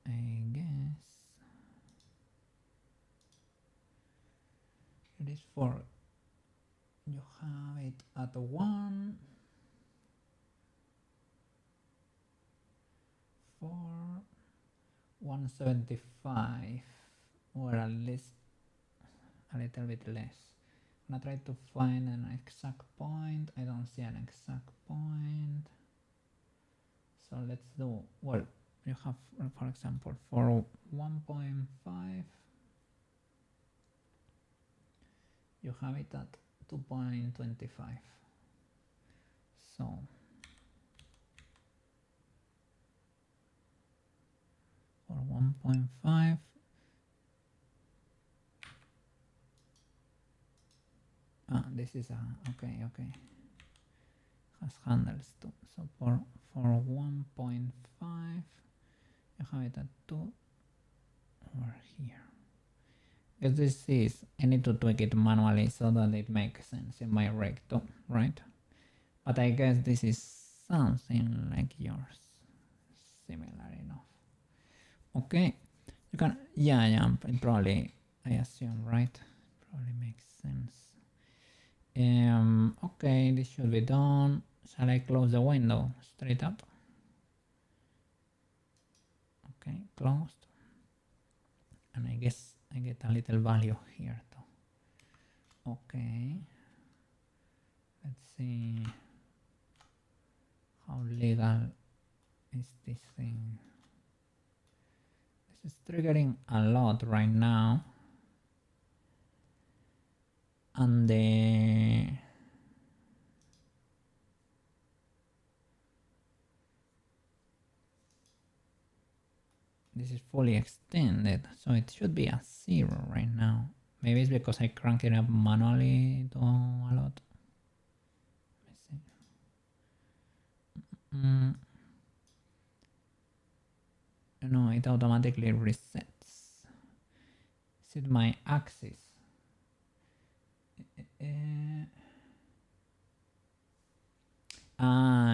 I guess it is for you have it at 1 for 175 or at least a little bit less. I'm gonna try to find an exact point. I don't see an exact point, so let's do, well, you have, for example, for 1.5 you have it at 2.25. So for 1.5 this is a okay has handles too. So for 1.5 you have it at 2 over here. Because this is, I need to tweak it manually so that it makes sense in my rig too, right? But I guess this is something like yours, similar enough. Okay, you can, yeah, probably, I assume, right? Probably makes sense. Okay, this should be done. Shall I close the window straight up? Okay, closed. And I guess I get a little value here too. Okay, let's see how legal is this thing. This is triggering a lot right now, and this is fully extended, so it should be a 0 right now. Maybe it's because I cranked it up manually to a lot. Let me see. No, it automatically resets. Is it my axis?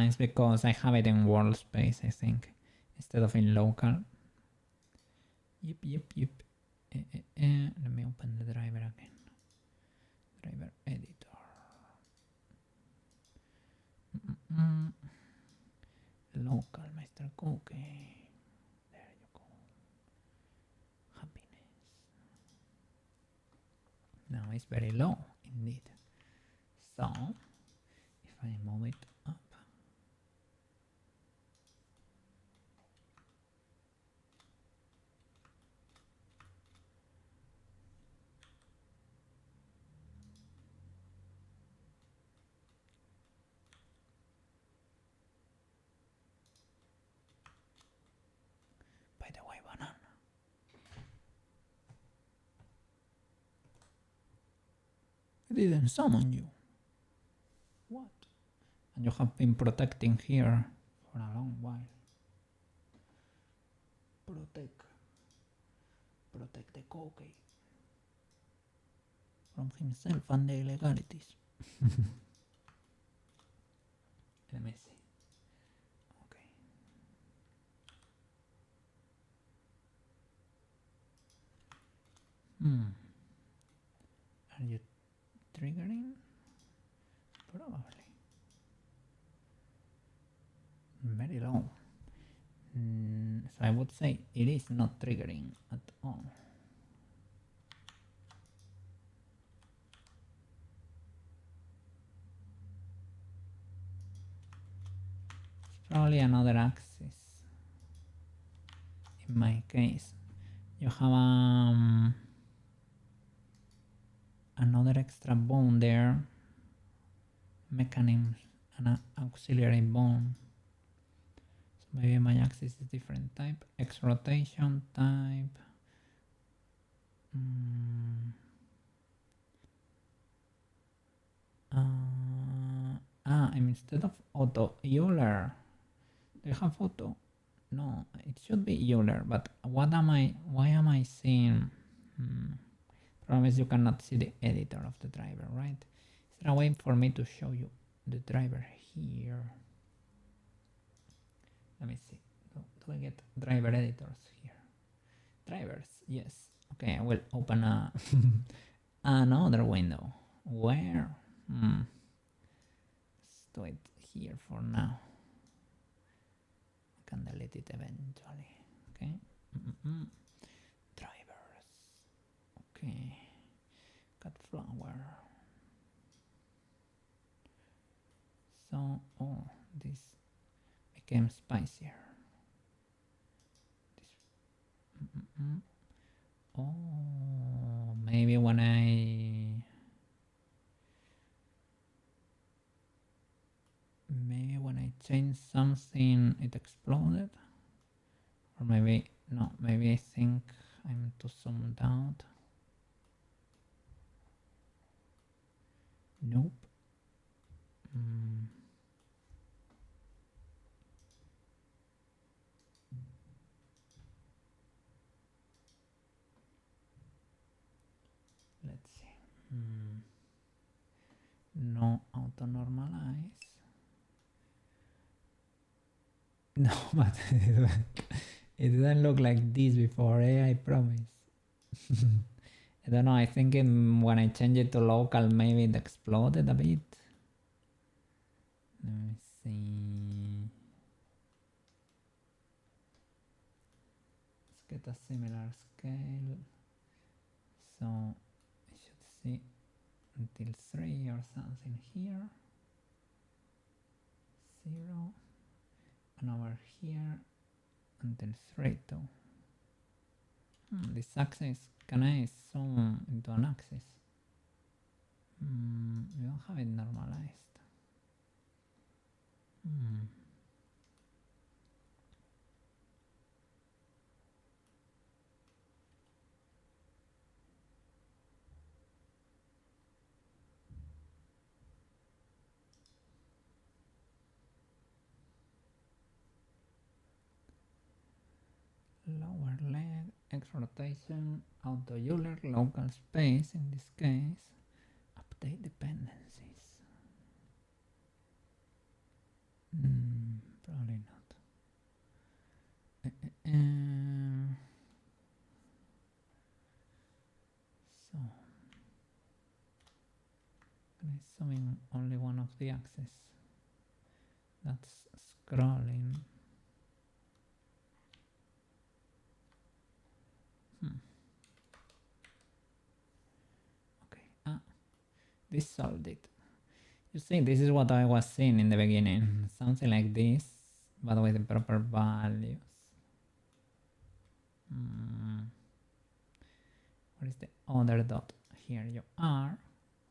It's because I have it in world space, I think, instead of in local. Yep. Let me open the driver again. Driver editor. Local, Mr. Cookie. There you go. Happiness. Now it's very low, indeed. So, if I move it up, by the way, banana. didn't summon you. What? And you have been protecting here for a long while. Protect the Koukei from himself and the illegalities. Let me see. Okay. Are you triggering? Probably. Very low. So I would say it is not triggering at all. It's probably another axis. In my case, you have another extra bone there, mechanism, an auxiliary bone. So maybe my axis is different type, X rotation type. Instead of auto Euler, do you have auto? No, it should be Euler, but why am I seeing? Problem is you cannot see the editor of the driver, right? Is there a way for me to show you the driver here? Let me see. Do I get driver editors here? Drivers, yes. Okay, I will open another window. Where? Let's do it here for now. I can delete it eventually. Okay. Drivers. Okay. Cut flower. So, this became spicier. Maybe when I changed something, it exploded. Or maybe no. Maybe I think I'm too zoomed out. Nope. Let's see. No auto normalize. No, but it didn't look like this before, I promise. I don't know, I think when I changed it to local, maybe it exploded a bit. Let me see. Let's get a similar scale. So I should see until 3 or something here. 0. And over here until 3 too. This axis, can I zoom into an axis? We don't have it normalized. Lower leg, X rotation, auto Euler, local space in this case, update dependencies. Probably not. So, can I zoom in only one of the axes? That's scrolling. Okay, this solved it. You see, this is what I was seeing in the beginning. Something like this, but with the proper values. What is the other dot? Here you are.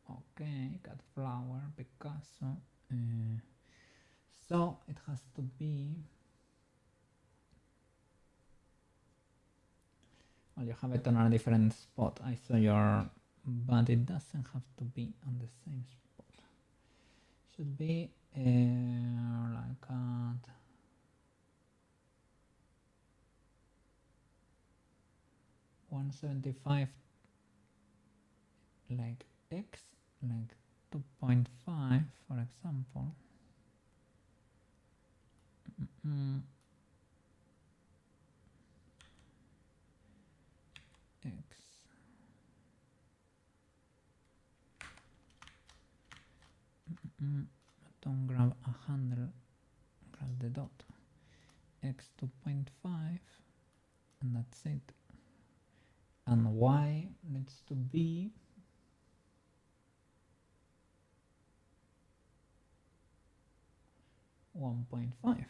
Okay, got flower, Picasso. So it has to be. Well, you have it on a different spot. I saw your but it doesn't have to be on the same spot. Should be like at 175, like x, like 2.5 for example. X don't grab a handle, grab the dot. X 2.5 and that's it. And Y needs to be 1.5.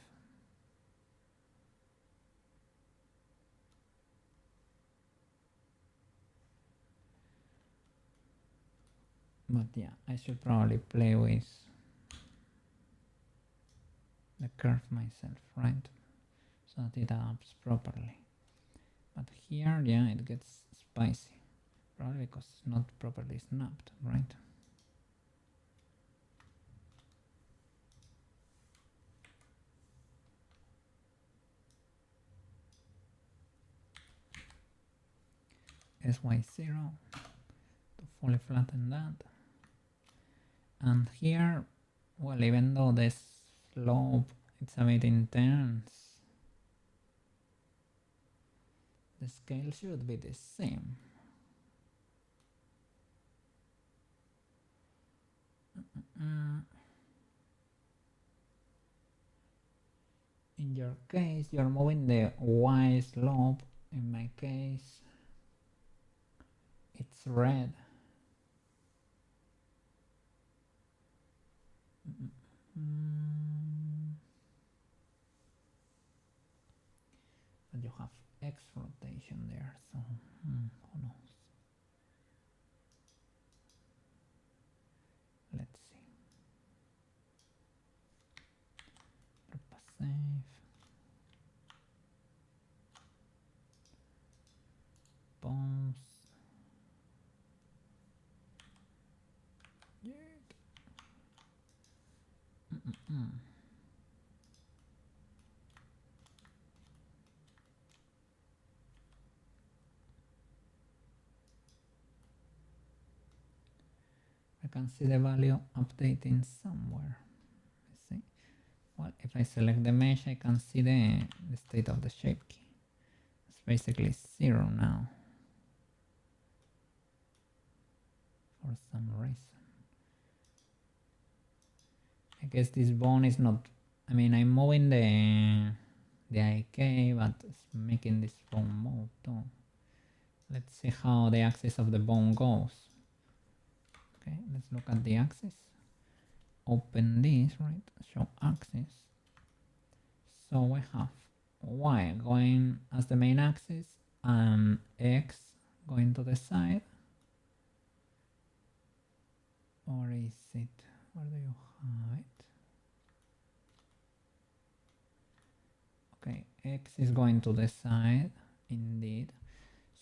But yeah, I should probably play with the curve myself, right? So that it adapts properly. But here, yeah, it gets spicy. Probably because it's not properly snapped, right? SY0 to fully flatten that. And here, well, even though the slope it's a bit intense, the scale should be the same. In your case, you're moving the Y slope. In my case, it's red. But you have X rotation there, so who knows? Let's see. Drop a save. Bones. I can see the value updating somewhere. Let's see. Well, if I select the mesh, I can see the state of the shape key. It's basically 0 now. For some reason. I guess this bone is not, I mean, I'm moving the IK, but it's making this bone move too. Let's see how the axis of the bone goes. Okay, let's look at the axis. Open this, right? Show axis. So we have Y going as the main axis and X going to the side. Or is it, where do you have it? Okay, X is going to the side, indeed.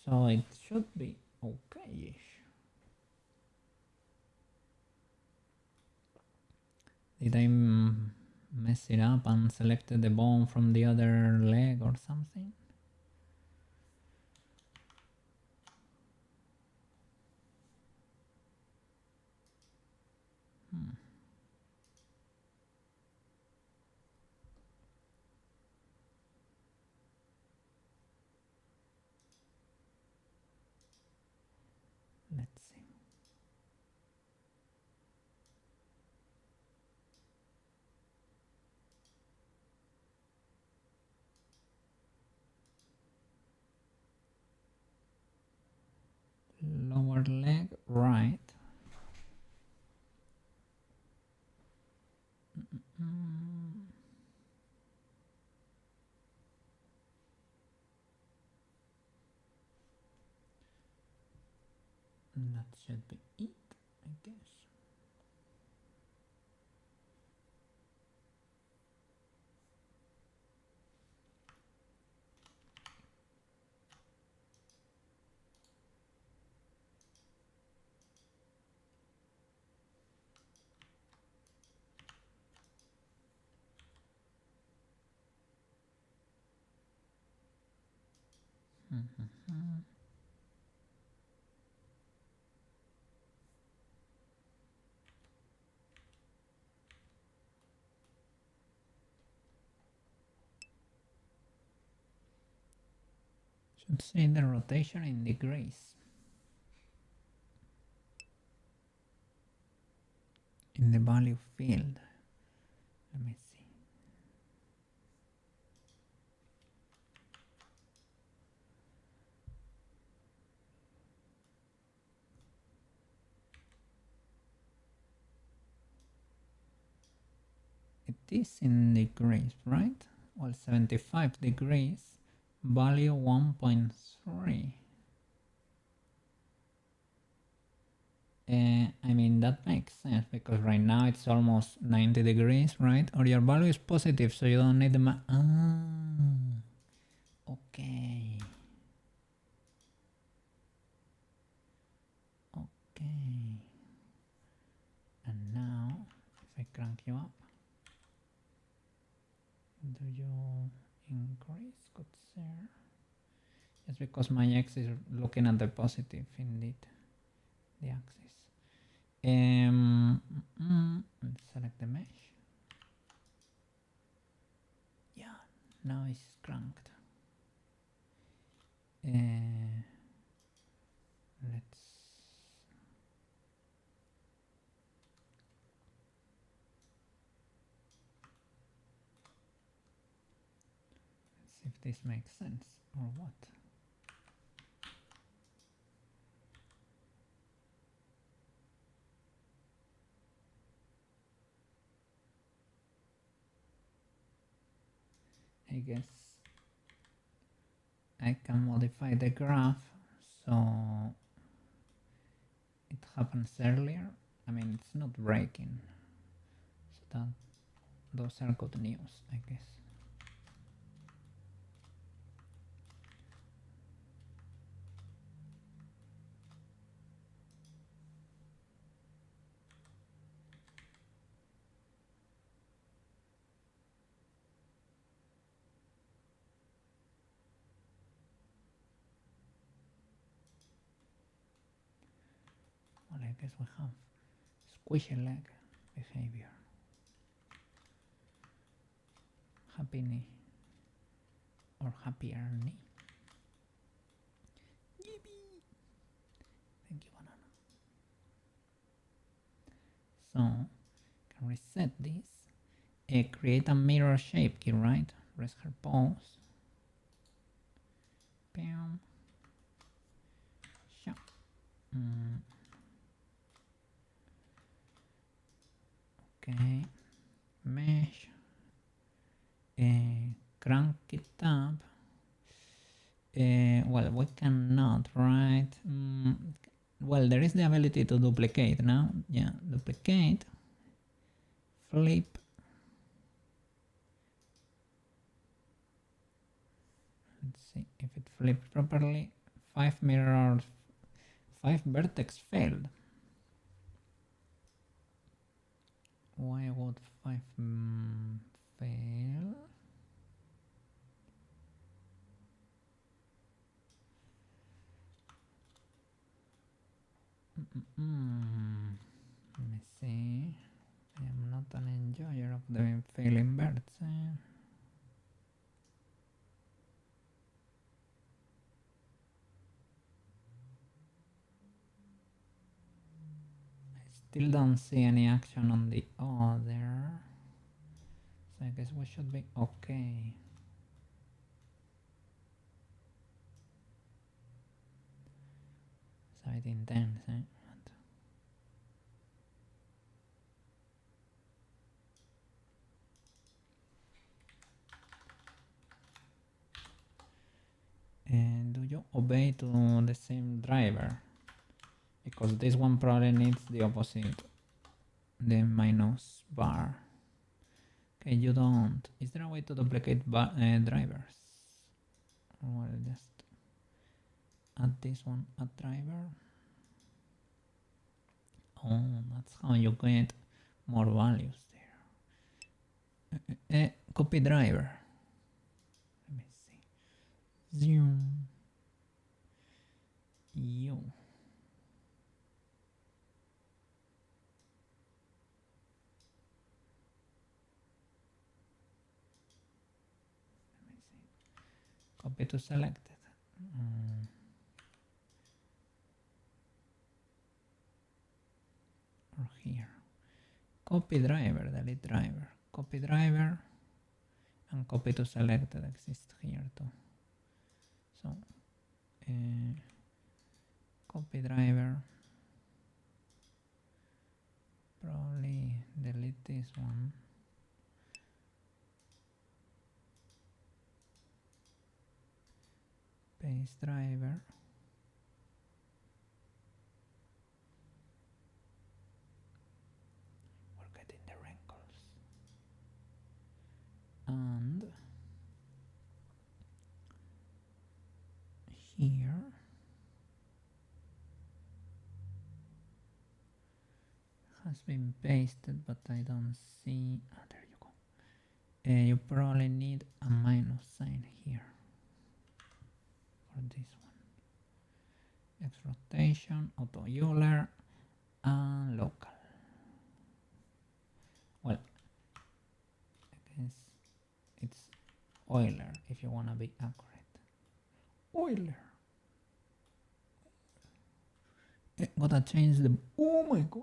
So it should be okay-ish. Did I mess it up and selected the bone from the other leg or something? Let's see. Lower leg, right. That should be it, I guess. Should say the rotation in degrees. In the value field. Let me see. It is in degrees, right? Well, 75 degrees, value 1.3. I mean, that makes sense because right now it's almost 90 degrees, right? Or your value is positive, so you don't need the okay. Okay. And now, if I crank you up, do you increase? Good, sir. Yes, because my X is looking at the positive, indeed. The axis. Select the mesh. Yeah, now it's cranked. Let's see if this makes sense or what. I guess I can modify the graph so it happens earlier. I mean, it's not breaking, so that those are good news, I guess. Well, I guess we have squishy leg behavior. Happy knee or happier knee. Yippee! Thank you, banana. So, can reset this. Create a mirror shape key, right? Rest her pose. Bam. Sure. Okay. Mesh. Crank it up. Well, we cannot, right? Well, there is the ability to duplicate now. Yeah, duplicate. Flip. Let's see if it flips properly. 5 mirrors, 5 vertex failed. Why would 5 fail? Let me see. I am not an enjoyer of the failing birds. Still don't see any action on the other. So I guess we should be okay. So it intense, And do you obey to the same driver? Because this one probably needs the opposite, the minus bar. Okay, you don't. Is there a way to duplicate drivers? Well, just add this one, add driver. Oh, that's how you get more values there. Copy driver. Let me see. Zoom. Copy to selected. Or here. Copy driver, delete driver. Copy driver and copy to selected exists here too. So copy driver. Probably delete this one. Paste driver. We're getting the wrinkles. And here has been pasted, but I don't see. Ah, there you go. You probably need a minus sign here for this one. X rotation, auto Euler, and local. Well, I guess it's Euler if you want to be accurate. Euler. Gotta change the. Oh my god.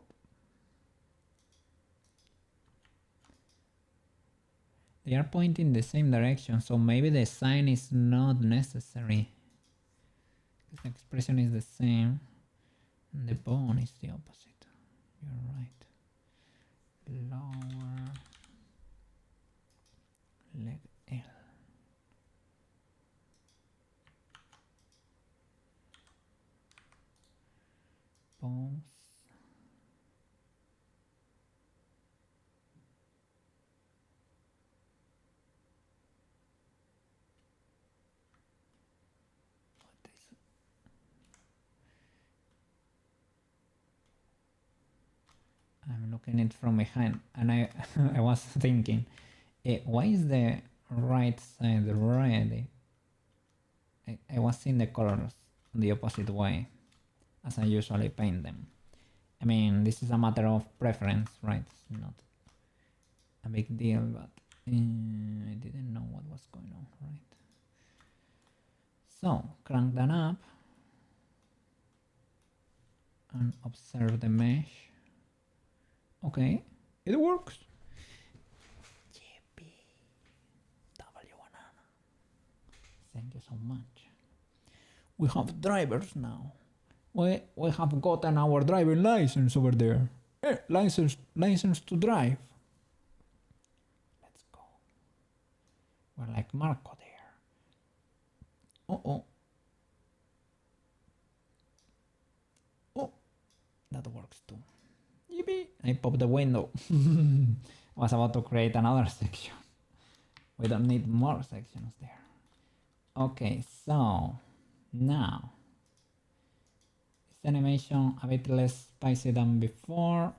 They are pointing the same direction, so maybe the sign is not necessary. The expression is the same, and the bone is the opposite. You're right. Lower leg L. Pause. I'm looking it from behind, and I I was thinking, why is the right side red? I was seeing the colors the opposite way, as I usually paint them. I mean, this is a matter of preference, right? It's not a big deal, but I didn't know what was going on, right? So, crank that up and observe the mesh. Okay, it works. JP, W banana. Thank you so much. We have drivers now. We have gotten our driving license over there. License to drive. Let's go. We're like Marco there. Oh, that works too. Yippee! I popped the window. Was about to create another section. We don't need more sections there. Okay, so now is the animation a bit less spicy than before?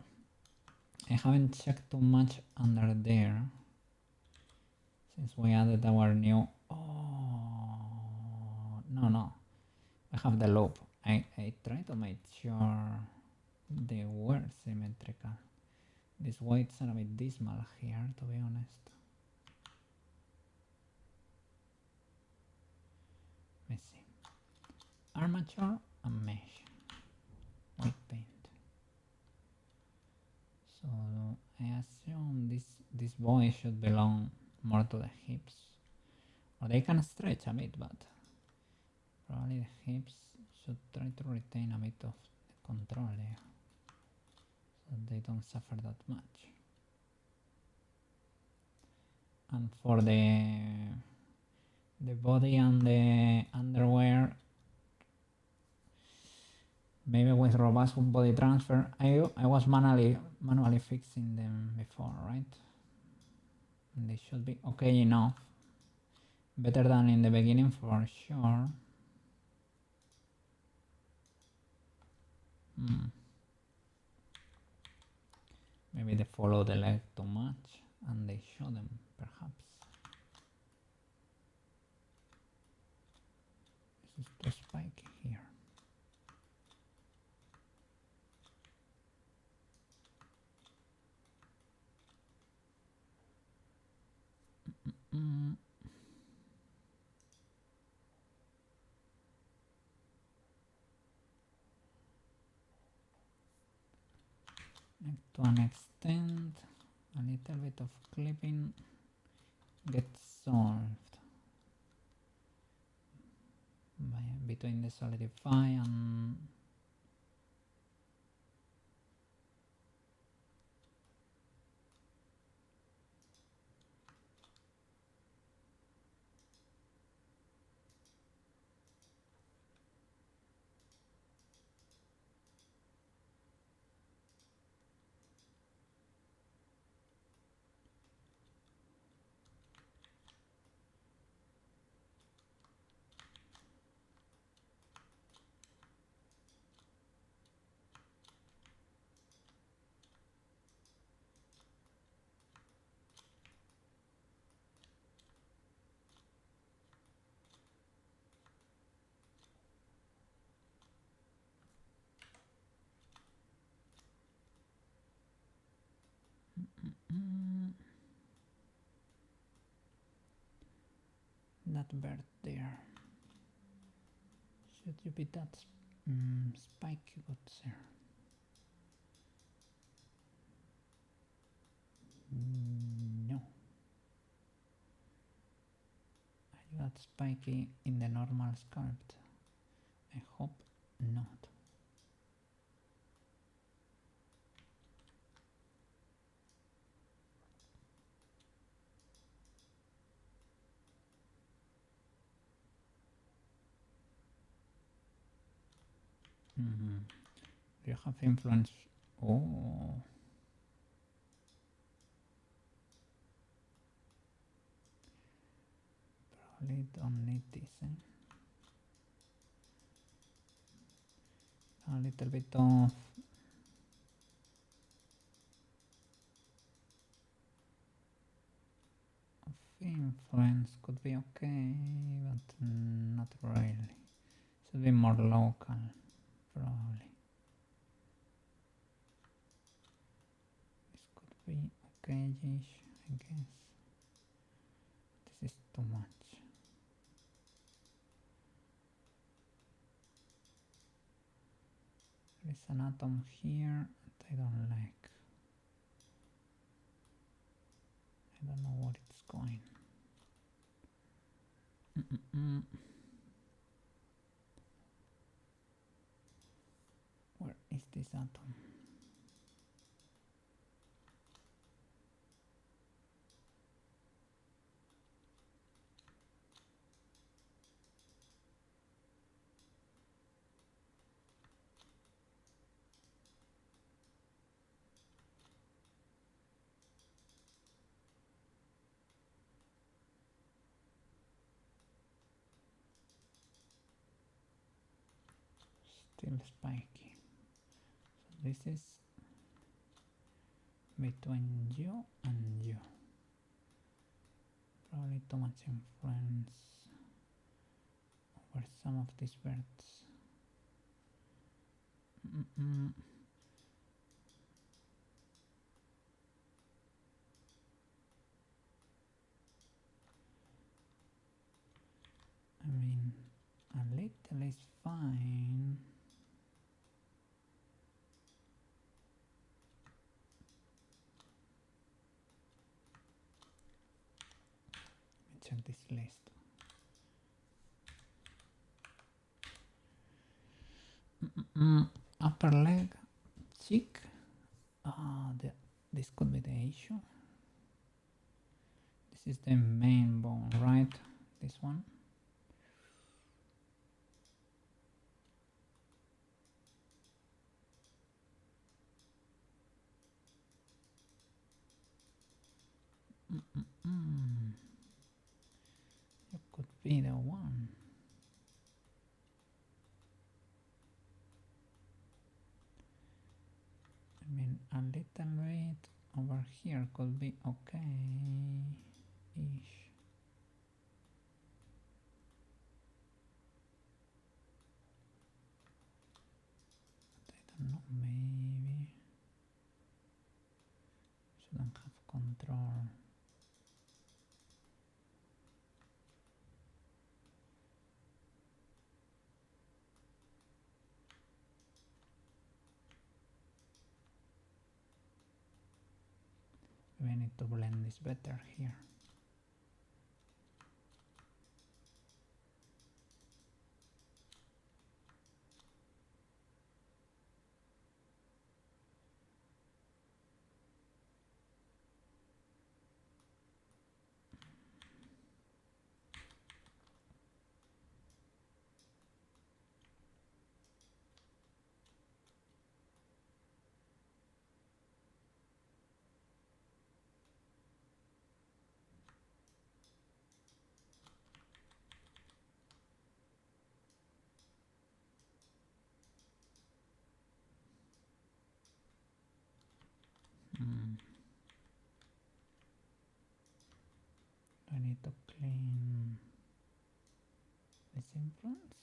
I haven't checked too much under there since we added our new. Oh no, I have the loop. I try to make sure they were symmetrical. These whites are a bit dismal here, to be honest. Let's see. Armature and mesh. White paint. So I assume this boy should belong more to the hips. Or they can stretch a bit, but probably the hips should try to retain a bit of the control there, so they don't suffer that much. And for the body and the underwear, maybe with robust body transfer, I was manually fixing them before, right? And they should be okay enough. Better than in the beginning for sure. Maybe they follow the leg too much and they show them, perhaps. This is too spiky here. Like to an extent, a little bit of clipping gets solved between the solidify and that bird there. Should you be that spiky good sir? No. Are you that spiky in the normal sculpt? I hope not. Do you have influence? Oh. Probably don't need this, eh? A little bit of influence could be okay, but not really. Should be more local, probably. This could be okay-ish, I guess. This is too much. There is an atom here that I don't like. I don't know what it's going. Where is this atom? Still spiky. So this is between you and you. Probably too much influence over some of these birds. I mean, a little is fine. Let me check this list. Upper leg, cheek. This could be the issue. This is the main bone, right? This one. You could be the one. I mean, a little bit over here could be okay-ish. But I don't know, maybe shouldn't have control. We need to blend this better here. I need to clean this influence.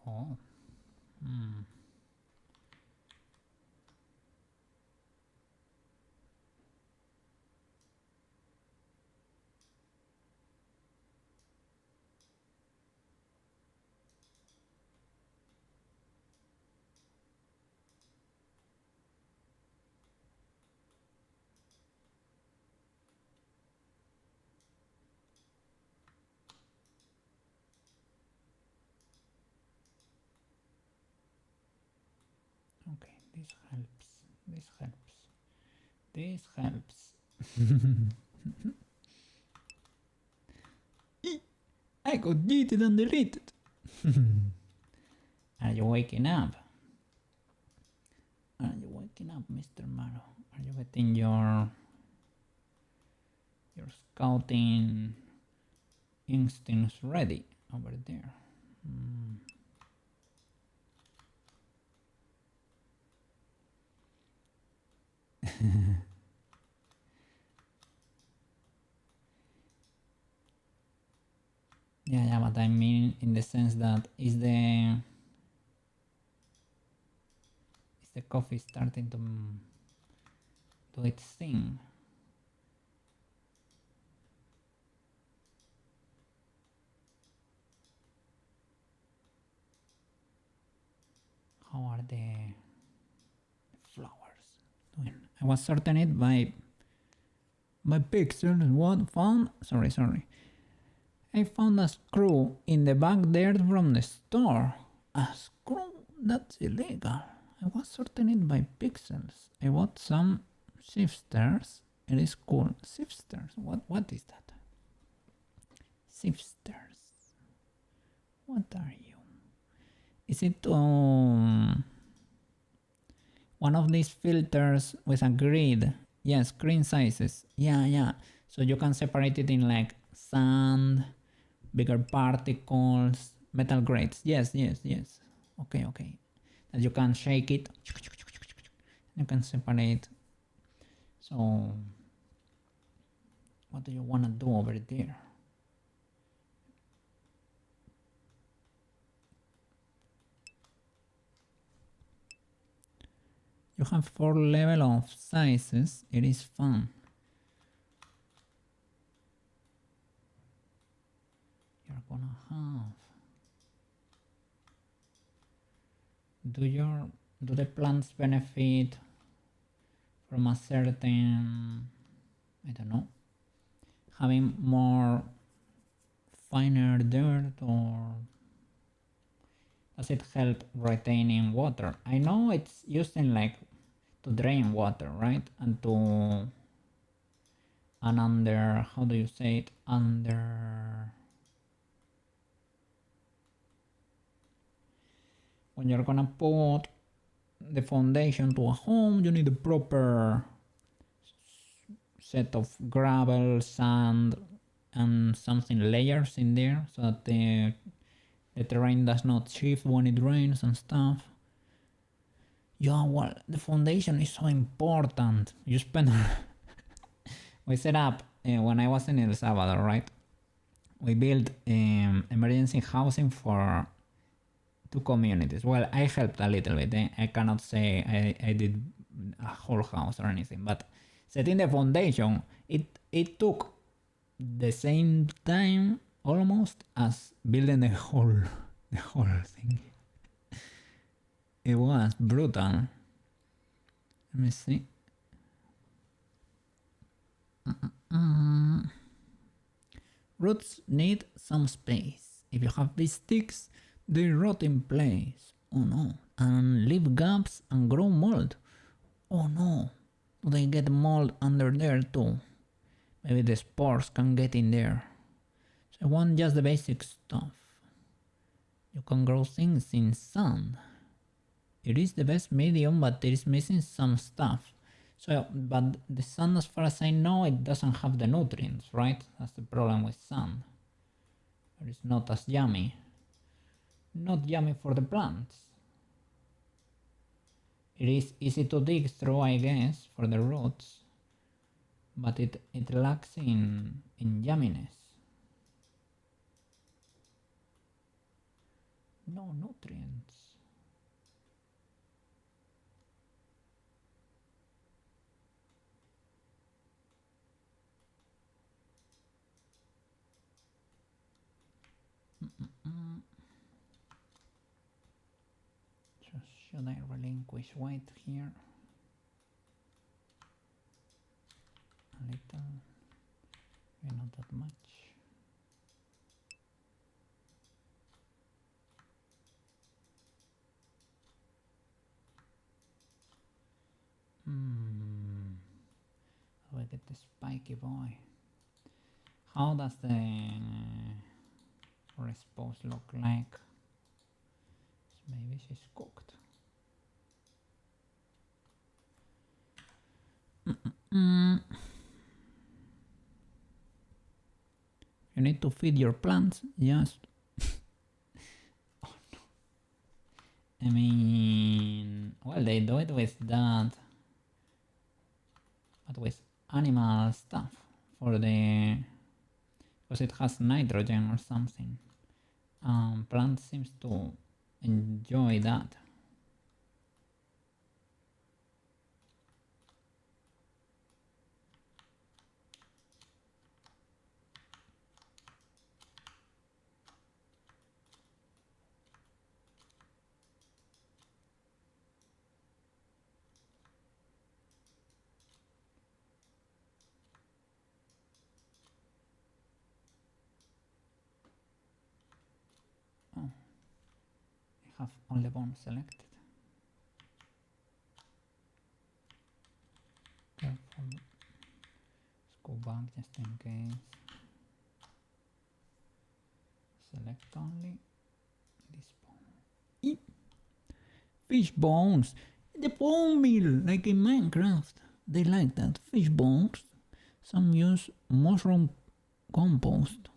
Oh. Okay, this helps. This helps. This helps. I got yeeted and deleted. Are you waking up? Are you waking up, Mr. Maro? Are you getting your scouting instincts ready over there? Yeah, but I mean in the sense that is the coffee starting to do its thing? How are the flowers doing? I was sorting it by pixels. What found? Sorry. I found a screw in the back there from the store. A screw? That's illegal. I was sorting it by pixels. I bought some shifters. It is cool. Shifters? What is that? Shifters. What are you? Is it one of these filters with a grid? Yes, screen sizes. Yeah. So you can separate it in like sand, bigger particles, metal grades. Yes. Okay. And you can shake it. You can separate. So what do you want to do over there? You have 4 levels of sizes. It is fun. You're gonna have. Do the plants benefit from a certain, I don't know, having more finer dirt, or does it help retaining water? I know it's used in like to drain water, right? And under, how do you say it? Under, when you're gonna put the foundation to a home, you need a proper set of gravel, sand, and something layers in there so that the terrain does not shift when it rains and stuff. Yeah, well, the foundation is so important. You spend. We set up when I was in El Salvador, right? We built emergency housing for 2 communities. Well, I helped a little bit. I cannot say I did a whole house or anything, but setting the foundation, it took the same time almost as building the whole thing. It was brutal. Let me see. Roots need some space. If you have these sticks, they rot in place. Oh no. And leave gaps and grow mold. Oh no. Do they get mold under there too? Maybe the spores can get in there. So I want just the basic stuff. You can grow things in sand. It is the best medium, but it is missing some stuff. So, but the sand, as far as I know, it doesn't have the nutrients, right? That's the problem with sand. It is not as yummy. Not yummy for the plants. It is easy to dig through, I guess, for the roots, but it lacks in yumminess. No nutrients. Should I relinquish weight here? A little, maybe not that much. How do I get the spiky boy? How does the response look like? Maybe she's cooked. You need to feed your plants, just oh, no. I mean, well, they do it with that, but with animal stuff for the, because it has nitrogen or something. Plant seems to enjoy that. Oh, I have all the bombs selected. Careful. Let's go back just in case. Select only this bone. Fish bones! The bone meal, like in Minecraft. They like that. Fish bones. Some use mushroom compost.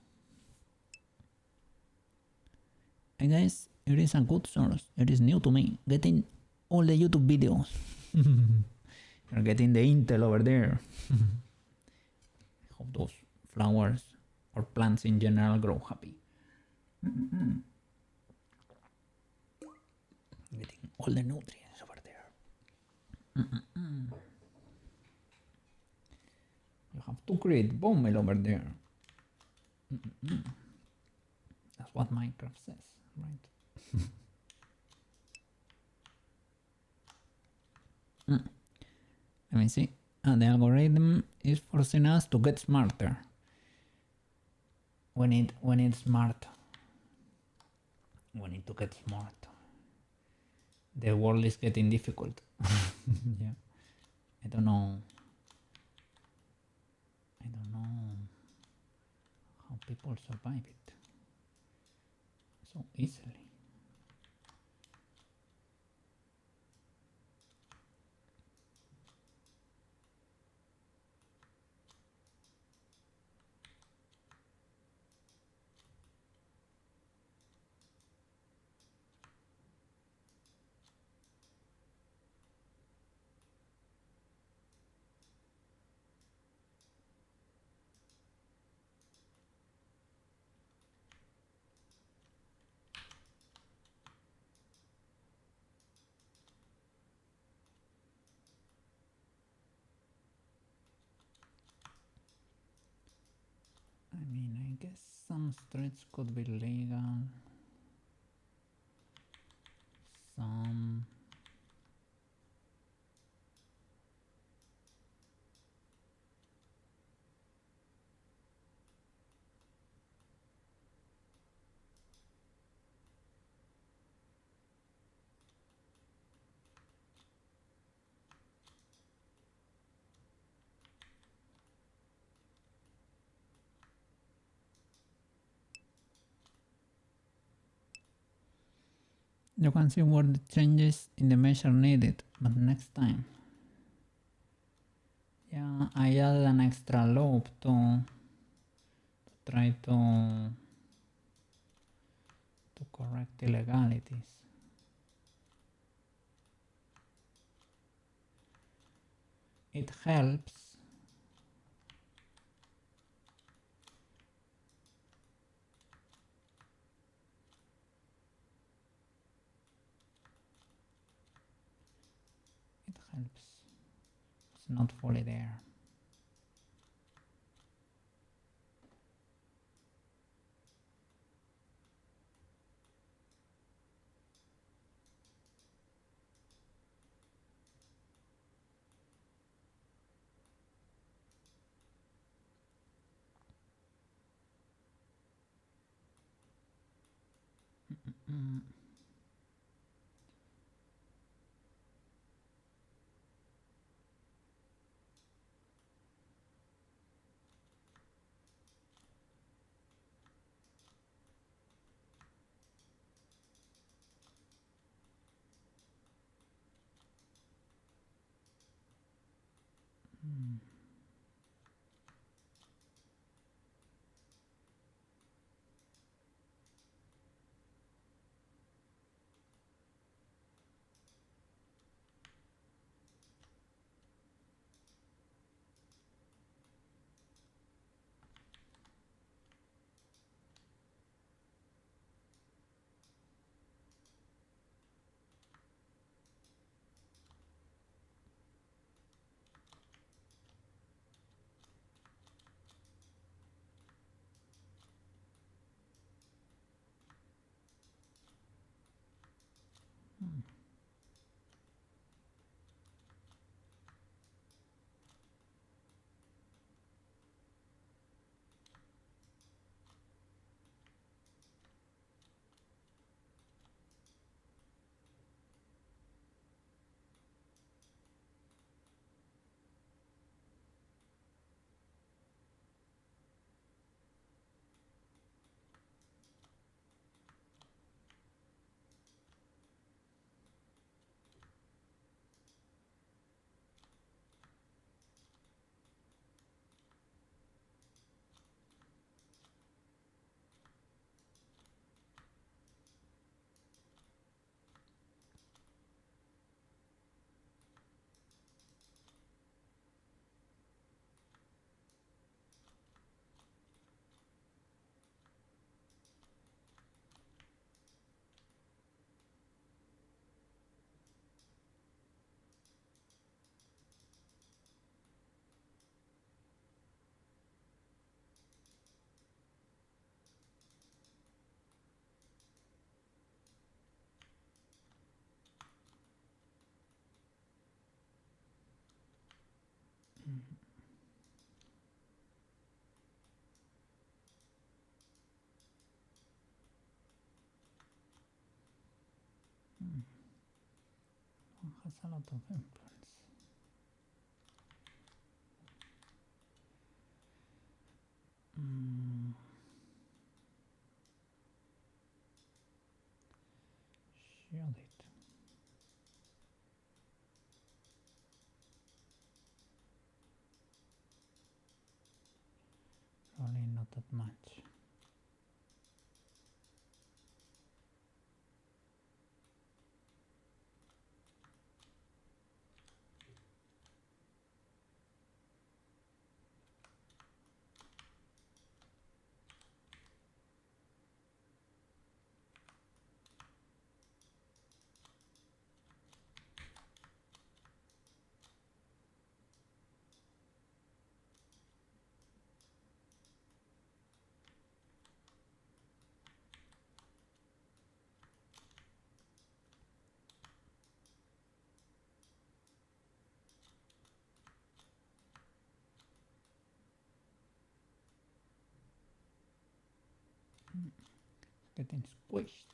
I guess it is a good source. It is new to me. Getting all the YouTube videos. You're getting the intel over there. I hope those flowers or plants in general grow happy. Getting all the nutrients over there. You have to create bone meal over there. That's what Minecraft says, right? Let me see. The algorithm is forcing us to get smarter. We need smart. We need to get smart. The world is getting difficult. Yeah. I don't know how people survive it so easily. I mean, I guess some streets could be legal. Some You can see where the changes in the measure needed, but next time. Yeah, I added an extra loop to try to correct illegalities. It helps. It helps. It's not fully there. Has a lot of influence. Shield it. Probably not that much. Getting squished.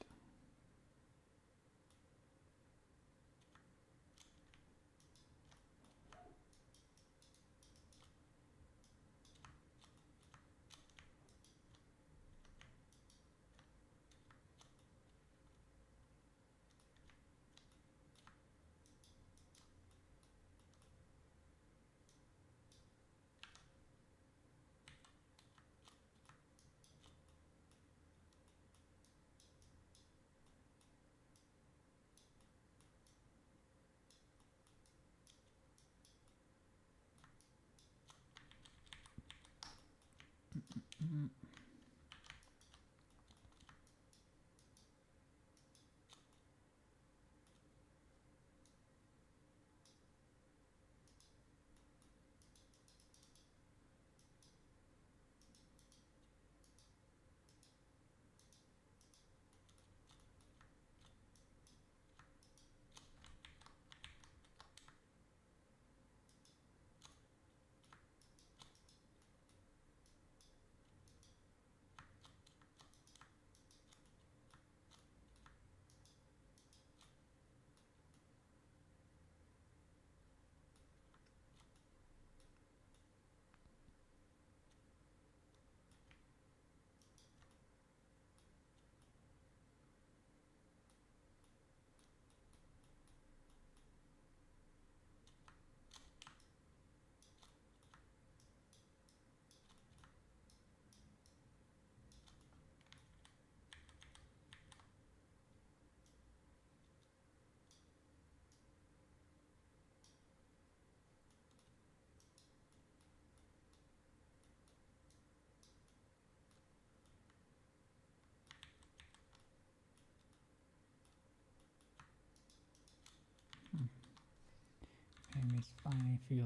Maybe it's fine if you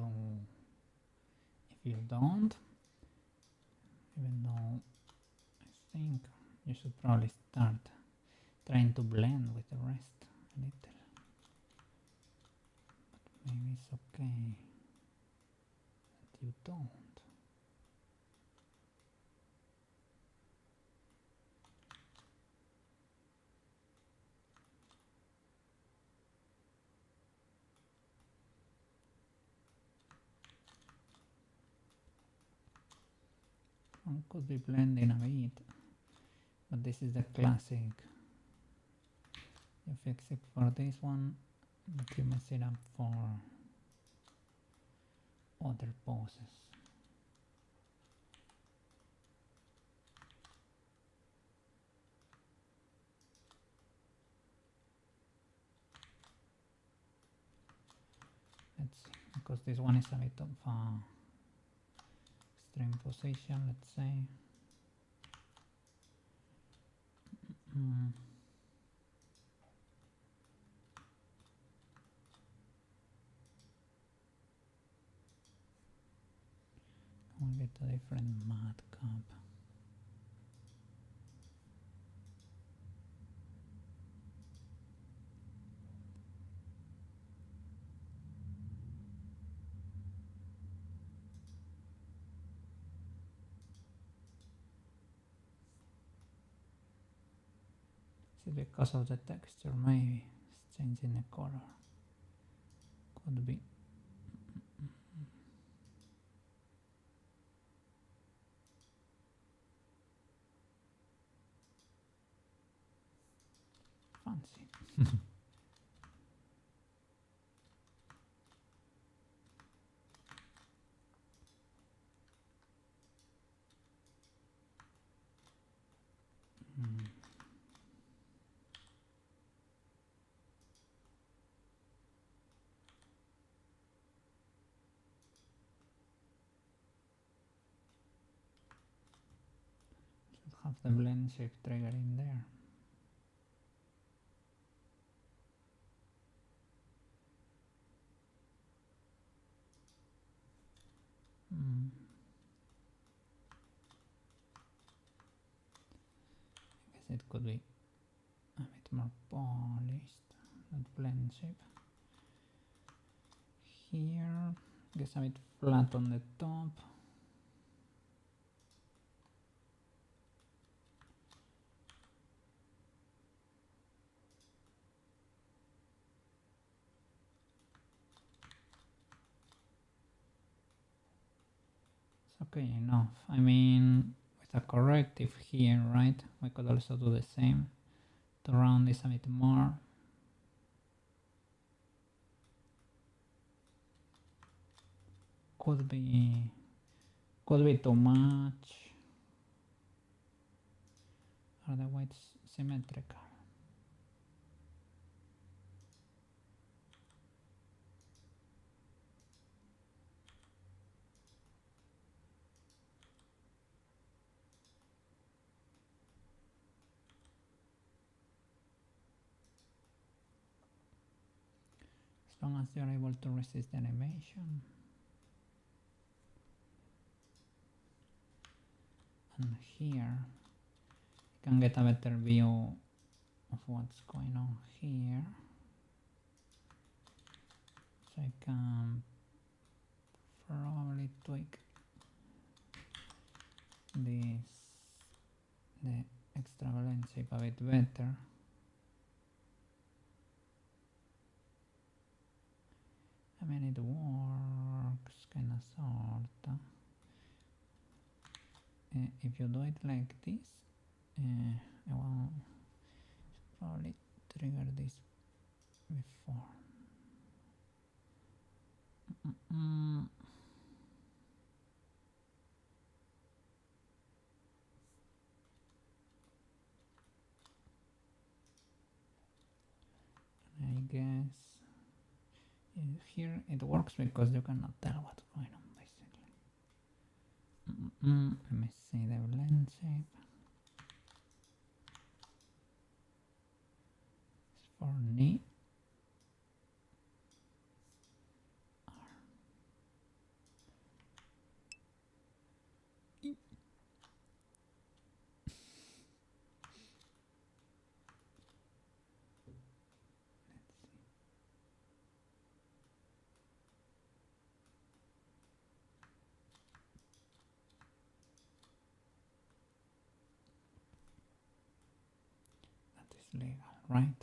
don't, even though I think you should probably start trying to blend with the rest a little, but maybe it's okay that you don't. One could be blending a bit, but this is the classic. You fix it for this one, but you mess it up for other poses. Let's see, because this one is a bit of extreme position, let's say. We'll get a different matte cup. Is it because of the texture? Maybe it's changing the color. Could be. Fancy. Should have the blend shape trigger in there. I guess it could be a bit more polished, that blend shape. Here, I guess a bit flat on the top. It's okay enough. I mean, with a corrective here, right? We could also do the same to round this a bit more. Could be too much. Are the whites symmetrical? long as you're able to resist the animation. And here you can get a better view of what's going on here. So I can probably tweak the extra blend shape a bit better. I mean, it works kinda sorta. If you do it like this, I will probably trigger this before. I guess here it works because you cannot tell what's going on basically. Let me see the blend shape. It's for knee. That is legal, right?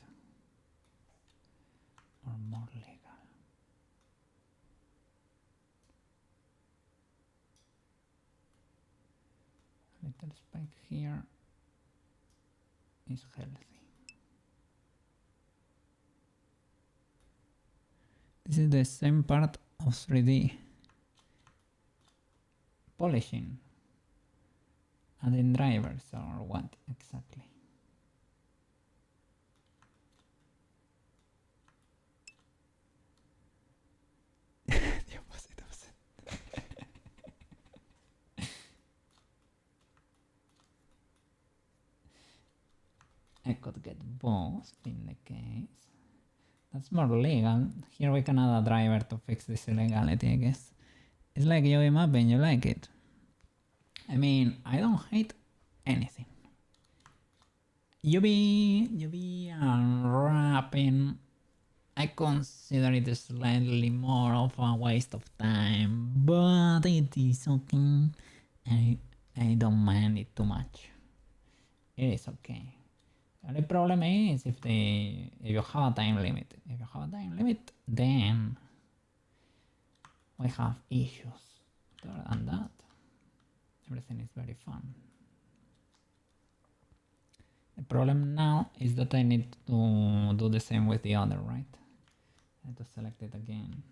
Or more legal. Little spike here is healthy. This is the same part of 3D polishing, adding drivers or what exactly? The opposite of it. I could get both in the case. That's more legal. Here we can add a driver to fix this illegality, I guess. It's like UV mapping, you like it? I mean, I don't hate anything. UV unwrapping, I consider it slightly more of a waste of time, but it is okay. I don't mind it too much. It is okay. The only problem is if you have a time limit. If you have a time limit, then we have issues. Other than that, everything is very fun. The problem now is that I need to do the same with the other, right? I have to select it again.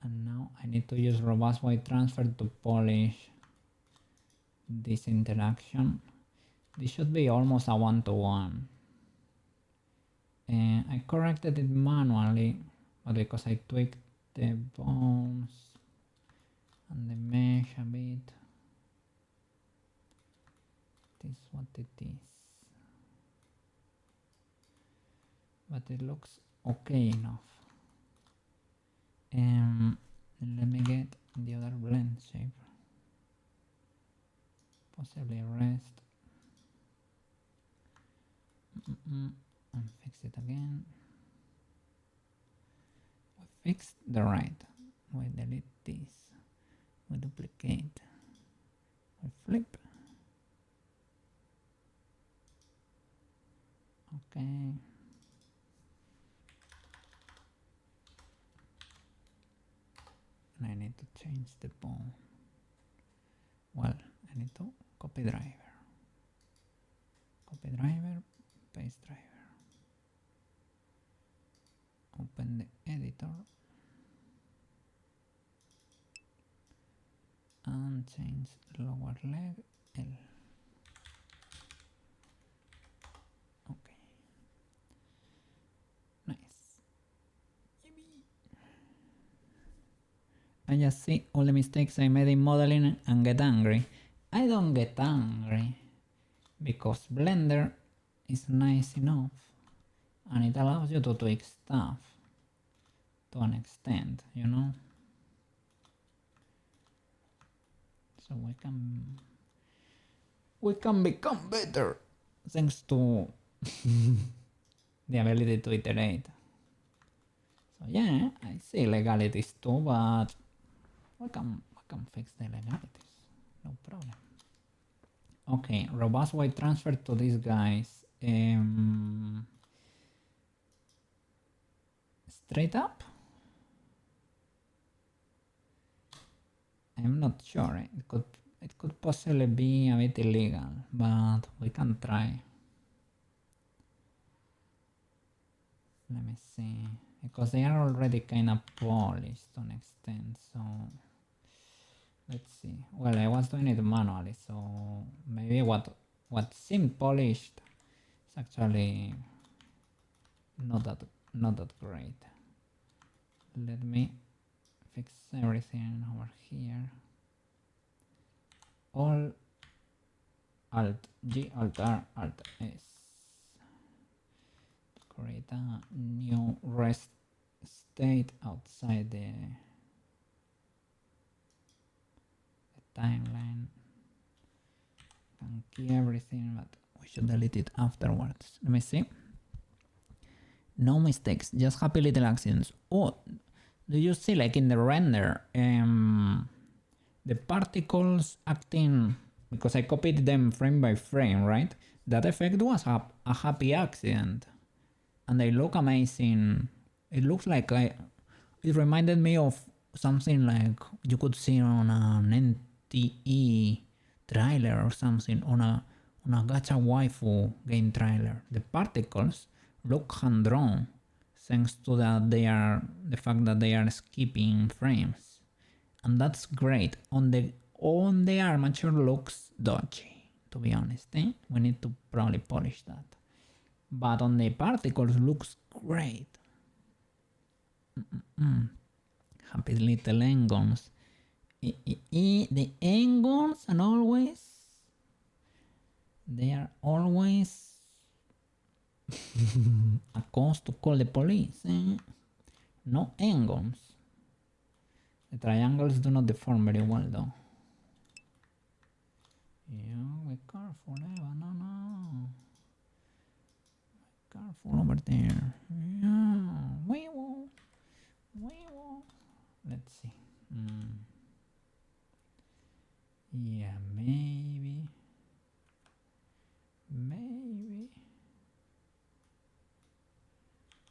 And now I need to use robust white transfer to polish this interaction. This should be almost a one-to-one. I corrected it manually, but because I tweaked the bones and the mesh a bit, it is what it is. But it looks okay enough. Let me get the other blend shape. Possibly rest. And fix it again. We fixed the right. We delete this. We duplicate. We flip. Okay. And I need to change the bone. Well, I need to copy driver. Copy driver, paste driver. Open the editor. And change lower leg L. Okay. Nice. I just see all the mistakes I made in modeling and get angry. I don't get angry because Blender is nice enough and it allows you to tweak stuff to an extent, you know? So we can become better thanks to the ability to iterate. So yeah, I see legalities too, but we can fix the legalities, no problem. Okay, robust weight transfer to these guys. Straight up? I'm not sure. It could possibly be a bit illegal, but we can try. Let me see, because they are already kind of polished to an extent, so let's see. Well, I was doing it manually, so maybe what seemed polished is actually not that great. Let me fix everything over here. All Alt G, Alt R, Alt S. Create a new rest state outside the timeline. Can key everything, but we should delete it afterwards. Let me see. No mistakes, just happy little accidents. Oh, do you see, like in the render, the particles acting, because I copied them frame by frame, right? That effect was a happy accident. And they look amazing. It looks like it reminded me of something like you could see on an NTE trailer or something, on a gacha waifu game trailer. The particles look hand drawn thanks to the fact that they are skipping frames, and that's great. On the armature looks dodgy, to be honest. We need to probably polish that. But on the particles looks great. Happy little engons. The engons and always, they are always a cause to call the police. No engons. The triangles do not deform very well though. Yeah, be careful, Eva, no. Careful over there. Yeah, we will. Let's see. Yeah, maybe.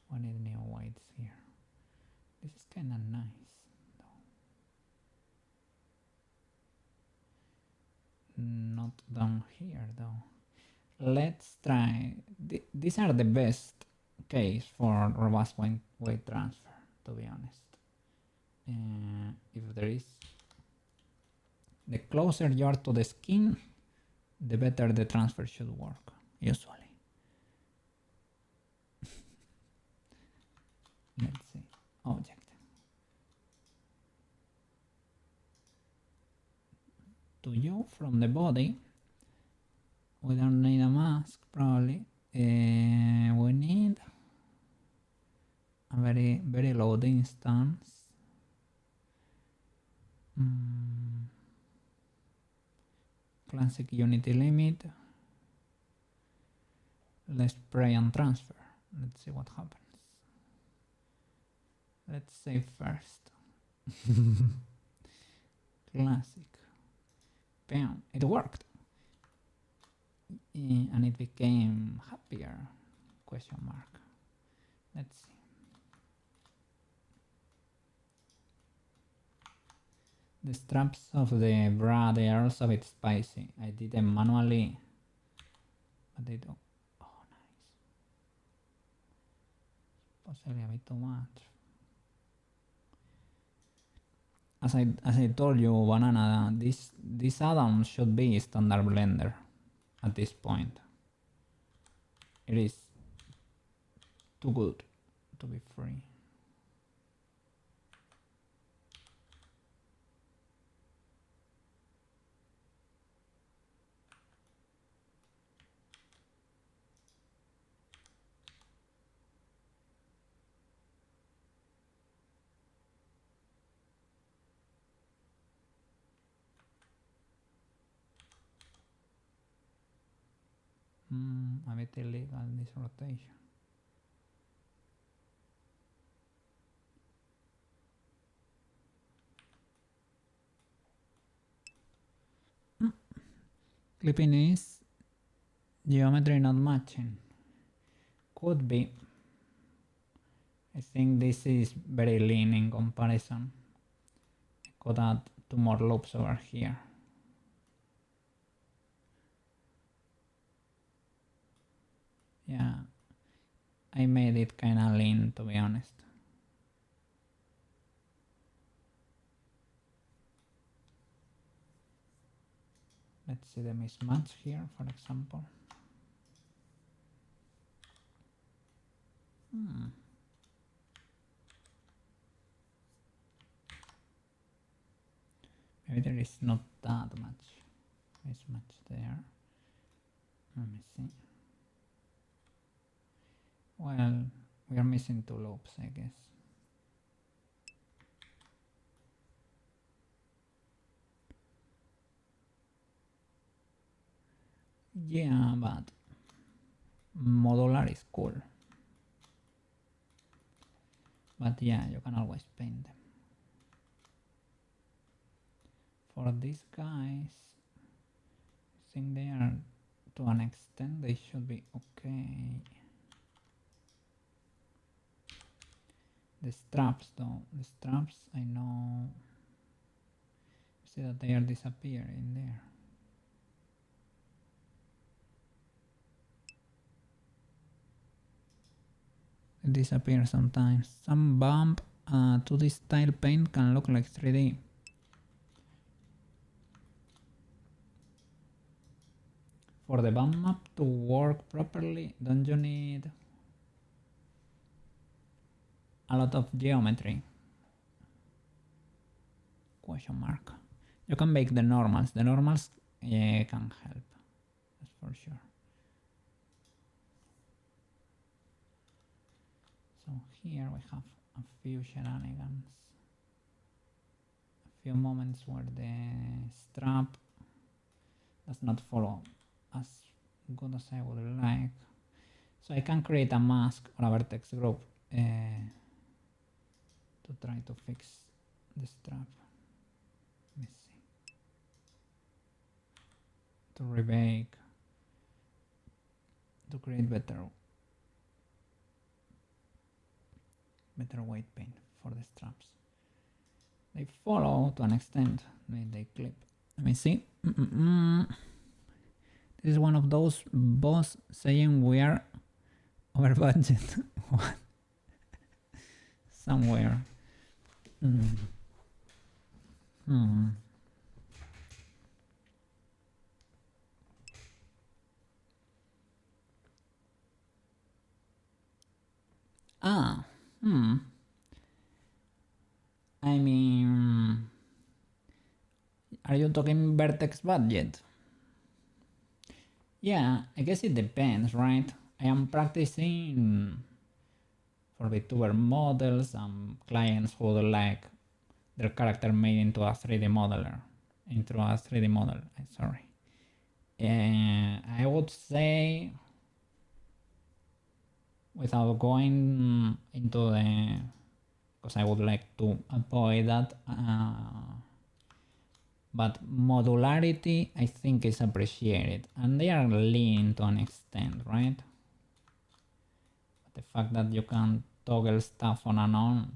What is new whites here? This is kind of nice, though. Not down here, though. Let's try. These are the best case for robust weight transfer, to be honest. If there is, the closer you are to the skin, the better the transfer should work, usually. Let's see. Object. To you from the body. We don't need a mask, probably. We need a very low distance. Classic unity limit. Let's spray and transfer. Let's see what happens. Let's save first. Classic. Bam, it worked. And it became happier, question mark. Let's see. The straps of the bra, they are also a bit spicy. I did them manually, but they don't. Oh, nice. Possibly a bit too much. As I told you, Banana, this add-on should be standard Blender at this point. It is too good to be free. A bit illegal this rotation. Clipping is geometry not matching. Could be. I think this is very lean in comparison. I could add 2 more loops over here. Yeah, I made it kinda lean, to be honest. Let's see the mismatch here, for example. Maybe there is not that much mismatch there. Let me see. Well, we are missing 2 loops, I guess. Yeah, but modular is cool. But yeah, you can always paint them. For these guys, I think they are, to an extent, they should be okay. The straps though, the straps, I know, see that they are disappearing there. They disappear sometimes. Some bump to this style paint can look like 3D. For the bump map to work properly, don't you need a lot of geometry? Question mark. You can make the normals. The normals can help, that's for sure. So here we have a few shenanigans. A few moments where the strap does not follow as good as I would like. So I can create a mask or a vertex group to try to fix the strap. Let me see. To rebake, to create better weight paint for the straps. They follow to an extent, they clip. Let me see. This is one of those boss saying we are over budget. What? Somewhere. I mean, are you talking vertex budget? Yeah, I guess it depends, right? I am practicing for VTuber models and clients who would like their character made into a 3D modeler, sorry. I would say, without going into the, because I would like to avoid that, but modularity I think is appreciated, and they are lean to an extent, right? But the fact that you can toggle stuff on and off,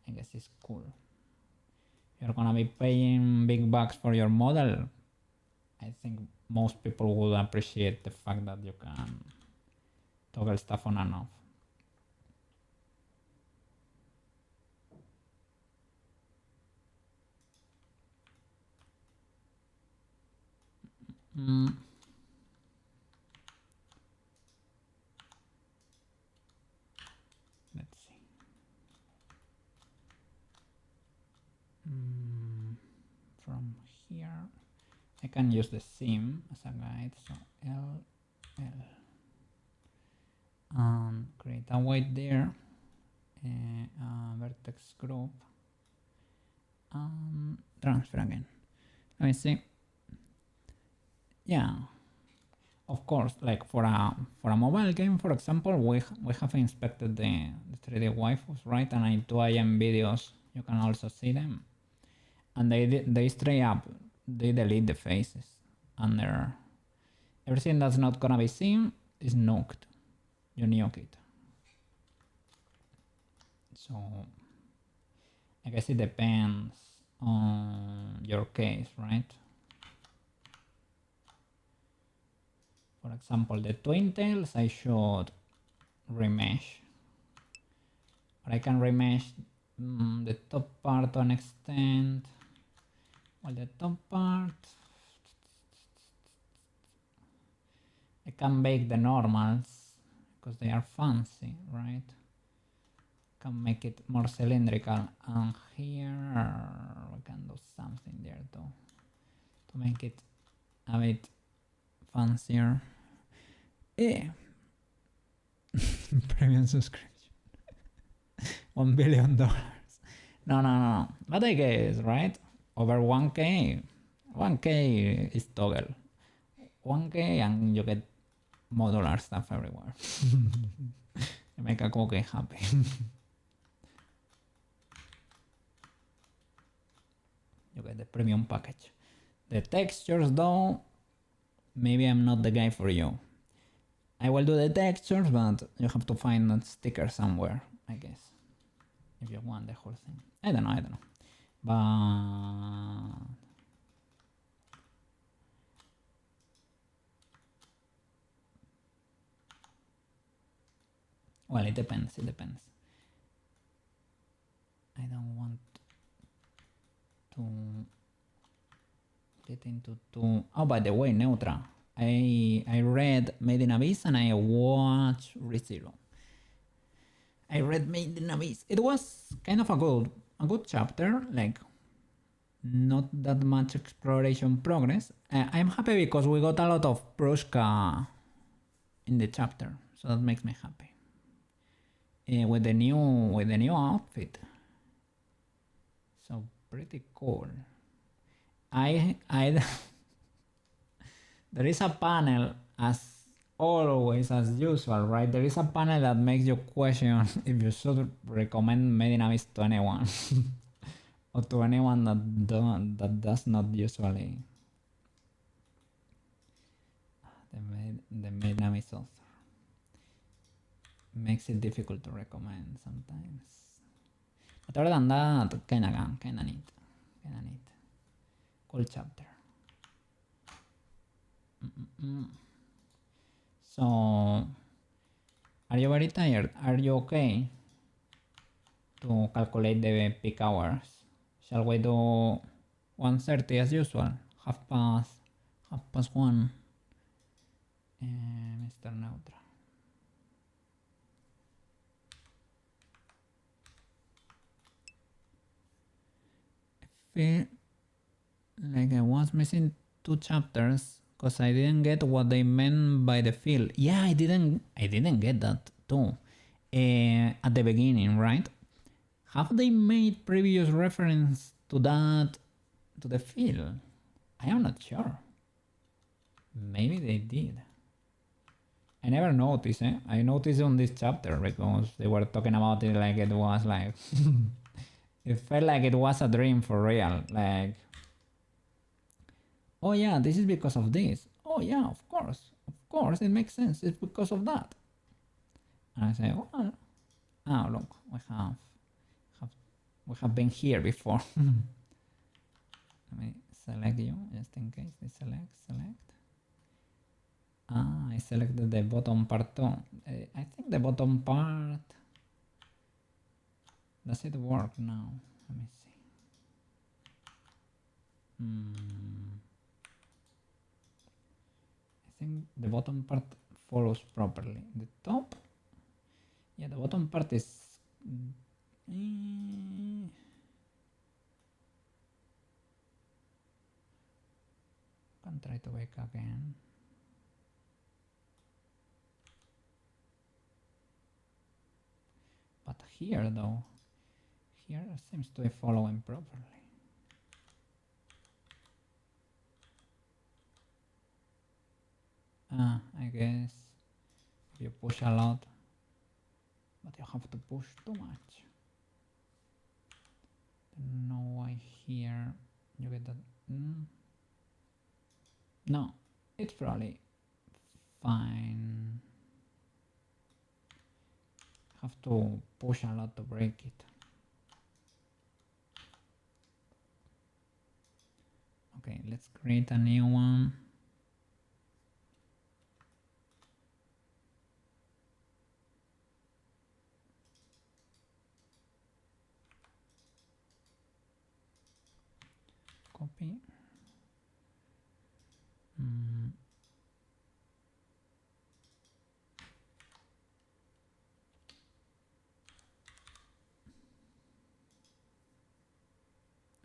I guess is cool. You're gonna be paying big bucks for your model. I think most people would appreciate the fact that you can toggle stuff on and off. Let's see. From here, I can use the seam as a guide. So L, create a weight there, vertex group, transfer again. Let me see. Yeah, Of course, like for a mobile game, for example, we have inspected the 3D waifus, right? And in 2am videos, you can also see them. And they straight up, they delete the faces, and everything that's not gonna be seen is nuked. You nuke it. So I guess it depends on your case, right? For example, the twin tails I should remesh. But I can remesh the top part to an extent. Well, the top part, I can make the normals because they are fancy, right? Can make it more cylindrical, and here we can do something there too to make it a bit fancier. Yeah. Premium subscription. $1 billion. No. But I guess, right? Over 1K. 1K is toggle. 1K and you get modular stuff everywhere. You make a cookie happy. You get the premium package. The textures though, maybe I'm not the guy for you. I will do the textures, but you have to find a sticker somewhere, I guess. If you want the whole thing. I don't know. But well, it depends. I don't want to get into too... Oh, by the way, Neutra. I read Made in Abyss and I watched ReZero. I read Made in Abyss. It was kind of a good chapter, like not that much exploration progress. I'm happy because we got a lot of Prushka in the chapter, so that makes me happy. With the new outfit, so pretty cool. I there is a panel, as always, as usual, right? There is a panel that makes you question if you should recommend Made in Abyss to anyone. Or to anyone that does not usually the Made in Abyss author. Makes it difficult to recommend sometimes. But other than that, kinda neat. Cool chapter. So, are you very tired? Are you okay to calculate the peak hours? Shall we do 1:30 as usual? Half past 1. Mr. Neutra. I feel like I was missing 2 chapters because I didn't get what they meant by the field. Yeah, I didn't get that too. At the beginning, right? Have they made previous reference to that, to the field? I am not sure. Maybe they did. I never noticed, eh? I noticed on this chapter because they were talking about it like it was like... it felt like it was a dream for real. Like, oh yeah, this is because of this. Oh yeah, of course, it makes sense. It's because of that. And I say, well, oh look, we have been here before. Let me select you just in case. They select. I selected the bottom part too. I think the bottom part. Does it work now? Let me see. I think the bottom part follows properly. The top, yeah, the bottom part is. Can try to wake again. But here though, here seems to be following properly. I guess if you push a lot, but you have to push too much. No way here. You get that? No, it's probably fine. Have to push a lot to break it. Okay, let's create a new one. Copy.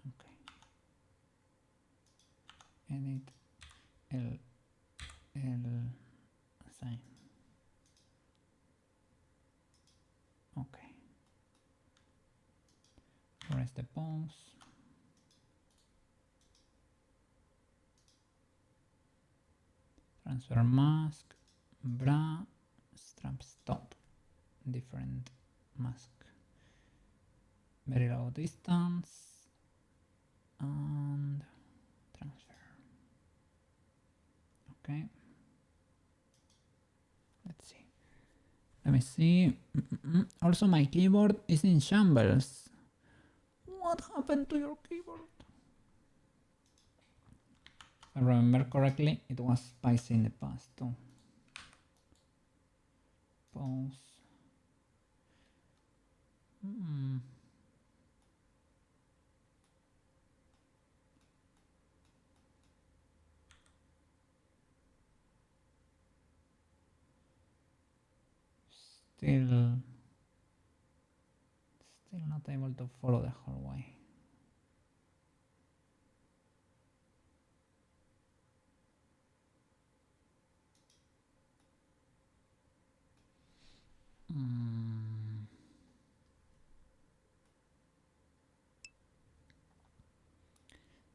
Okay. Edit L sign. Okay. Press the pause. Transfer mask, bra, strap stop, different mask, very low distance, and transfer. Okay. Let's see. Let me see. Also, my keyboard is in shambles. What happened to your keyboard? If I remember correctly, it was spicy in the past too. Pause. Still not able to follow the whole way.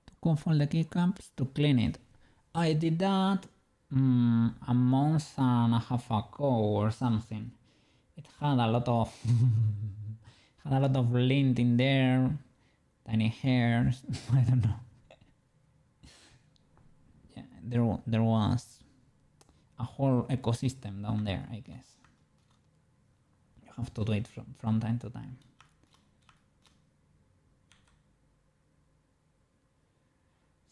To control the keycaps to clean it. I did that a month and a half ago or something. It had a lot of lint in there, tiny hairs. I don't know. Yeah, there was a whole ecosystem down there, I guess. You have to do it from time to time.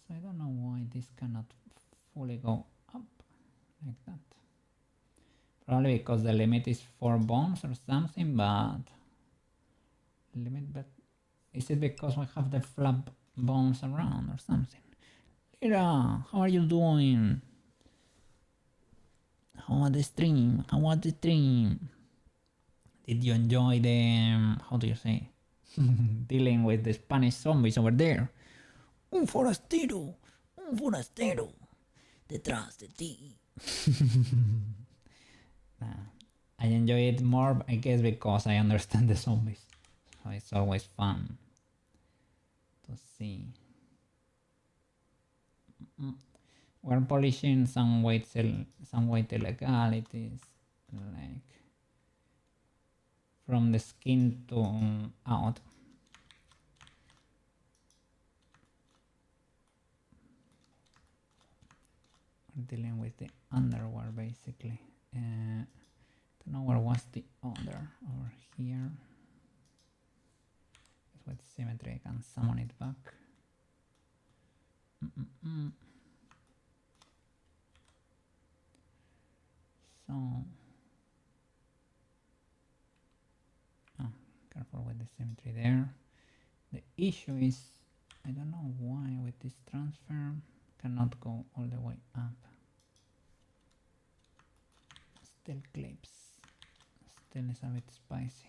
So I don't know why this cannot fully go up like that. Probably because the limit is 4 bones or something, but is it because we have the flap bones around or something? Lira, how are you doing? How was the stream? Did you enjoy the, how do you say, dealing with the Spanish zombies over there? Un forastero, detrás de ti. I enjoy it more, I guess, because I understand the zombies. So it's always fun to see. We're polishing some weight illegalities, like from the skin to out. We're dealing with the underwear basically. Don't know where was the other over here. With symmetry, I can summon it back. So, careful with the symmetry there. The issue is, I don't know why with this transfer cannot go all the way up. Still clips. Still is a bit spicy.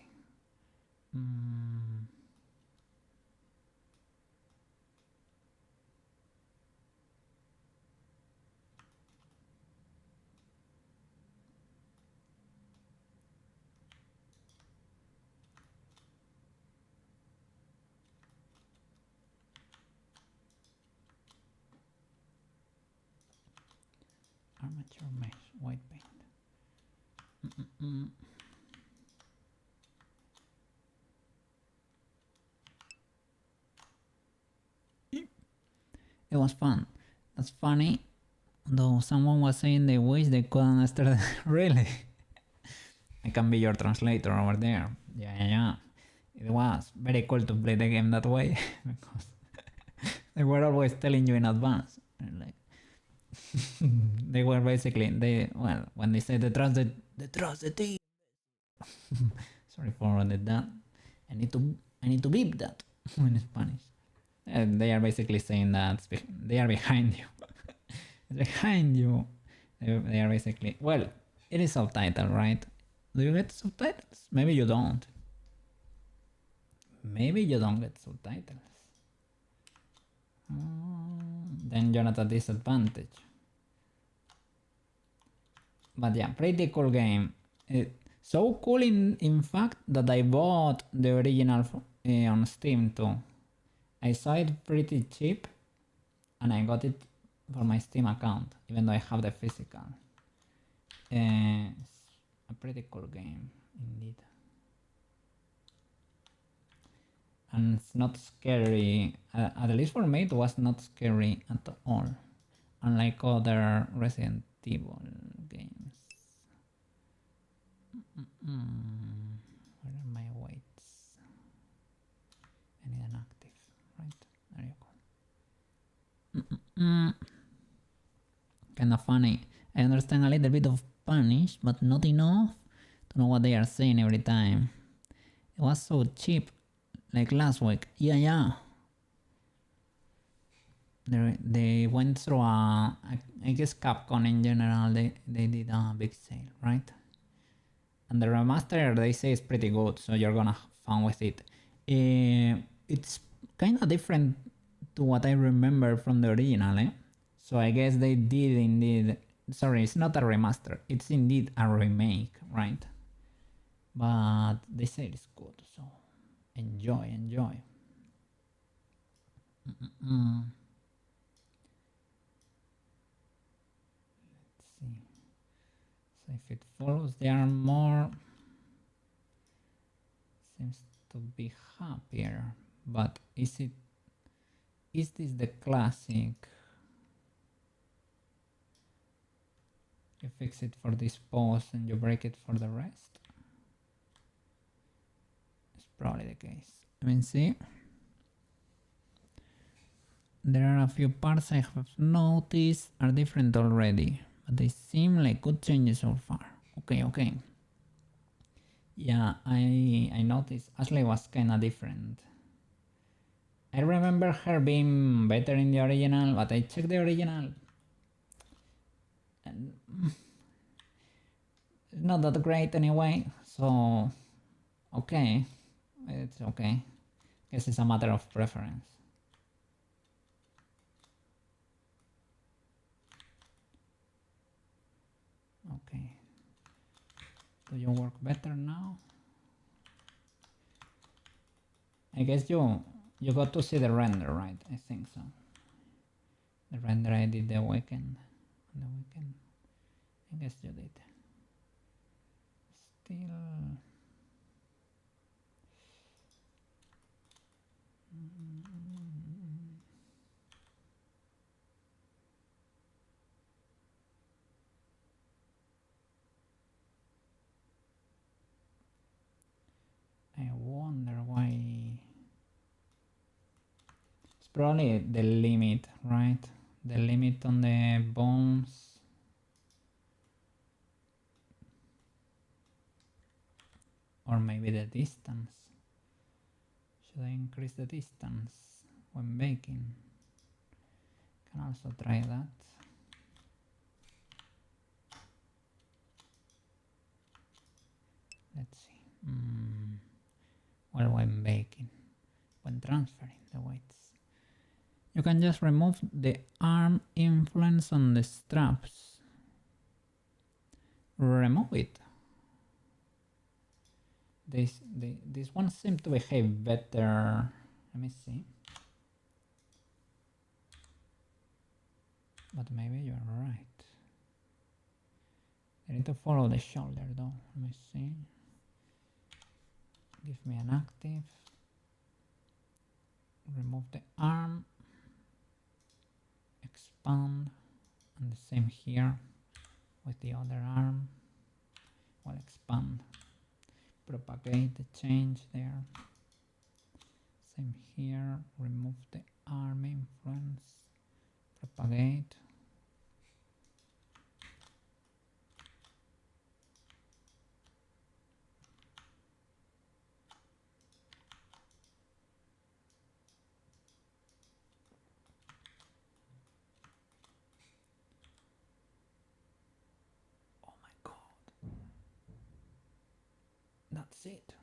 Amateur mesh, white paint. It was fun. That's funny. Though someone was saying they wish they could understand. Really? I can be your translator over there. Yeah. It was very cool to play the game that way because they were always telling you in advance. Like they were basically when they said the trust the team. Sorry for that. I need to beep that in Spanish. They are basically saying that they are behind you. Behind you. They are basically it is subtitle, right? Do you get subtitles? Maybe you don't. Maybe you don't get subtitles. Then you're at a disadvantage. But yeah, pretty cool game. So cool in fact that I bought the original on Steam too. I saw it pretty cheap and I got it for my Steam account, even though I have the physical. It's a pretty cool game indeed. And it's not scary, at least for me it was not scary at all, unlike other Resident Evil games. Where are my weights? I need an active, right? There you go. Kinda funny. I understand a little bit of Spanish, but not enough to know what they are saying every time. It was so cheap. Like last week, yeah. They went through I guess Capcom in general, they did a big sale, right? And the remaster they say is pretty good, so you're gonna have fun with it. It's kind of different to what I remember from the original, eh? So I guess they did indeed. Sorry, it's not a remaster. It's indeed a remake, right? But they say it's good, so enjoy. Let's see. So if it follows the arm more, seems to be happier. But is this the classic? You fix it for this pose and you break it for the rest? It's probably the case. I mean, see? There are a few parts I have noticed are different already, but they seem like good changes so far. Okay. Yeah, I noticed Ashley was kinda different. I remember her being better in the original, but I checked the original and it's not that great anyway, so okay, it's okay. Guess it's a matter of preference. Okay, do you work better now? I guess you got to see the render, right? I think so. The render I did the weekend. I guess you did. Still. I wonder why. It's probably the limit, right? The limit on the bones. Or maybe the distance. Should I increase the distance when baking? Can also try that. Let's see. Well, when baking, when transferring the weights, you can just remove the arm influence on the straps. Remove it. This one seems to behave better. Let me see. But maybe you're right. I need to follow the shoulder though. Let me see. Give me an active. Remove the arm. Expand. And the same here with the other arm. Well, expand. Propagate the change there. Same here. Remove the arm influence. Propagate. Oh my god. That's it.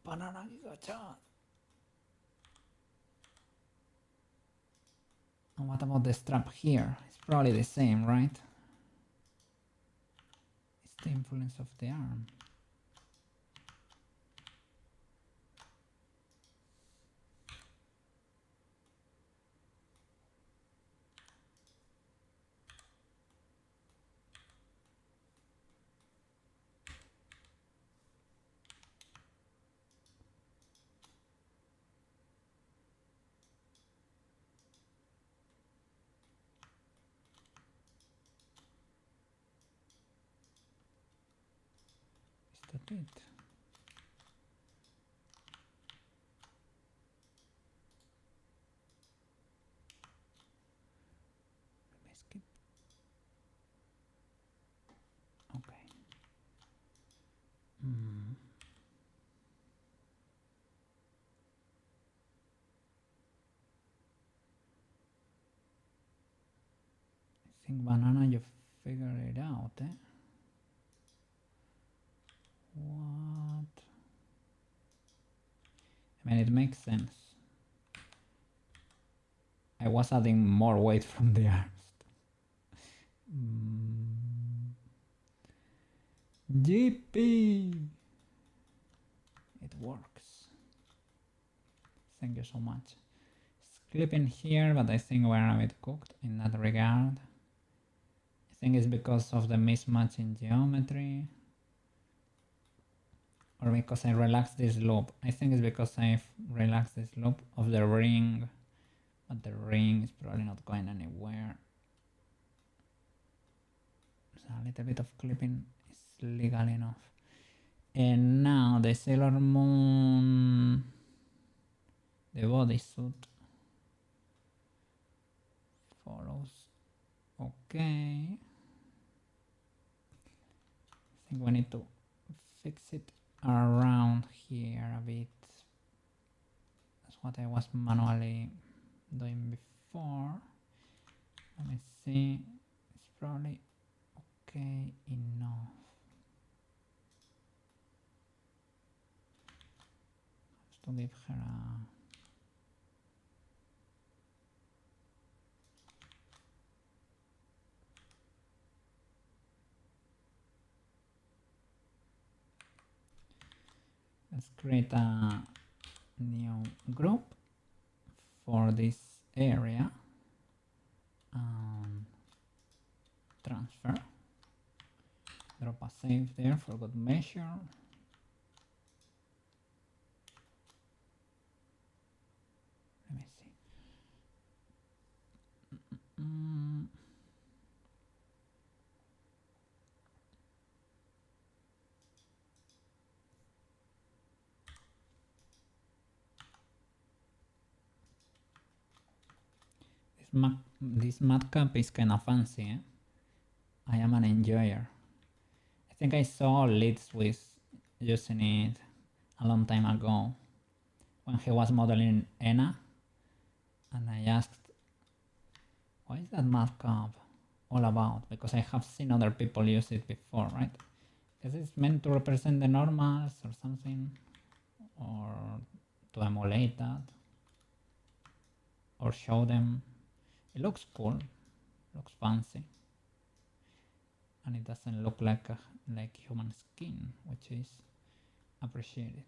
Banana Giga-chan. And what about the strap here? It's probably the same, right? It's the influence of the arm. Is that it? Let me skip. Okay. I think banana, you figure it out, eh? What? I mean, it makes sense. I was adding more weight from the arms. GP! It works. Thank you so much. It's clipping here, but I think we're a bit cooked in that regard. I think it's because of the mismatch in geometry. Or because I relaxed this loop. I think it's because I've relaxed this loop of the ring. But the ring is probably not going anywhere. So a little bit of clipping is legal enough. And now the Sailor Moon, the bodysuit follows. Okay. I think we need to fix it around here a bit. That's what I was manually doing before. Let me see. It's probably okay enough. Just to give her a let's create a new group for this area and transfer. Drop a save there for good measure. Let me see. This madcap is kind of fancy, eh? I am an enjoyer. I think I saw Leeds with using it a long time ago when he was modeling Ena, and I asked, what is that madcap all about? Because I have seen other people use it before, right? Because it's meant to represent the normals or something, or to emulate that, or show them. It looks cool, looks fancy, and it doesn't look like human skin, which is appreciated.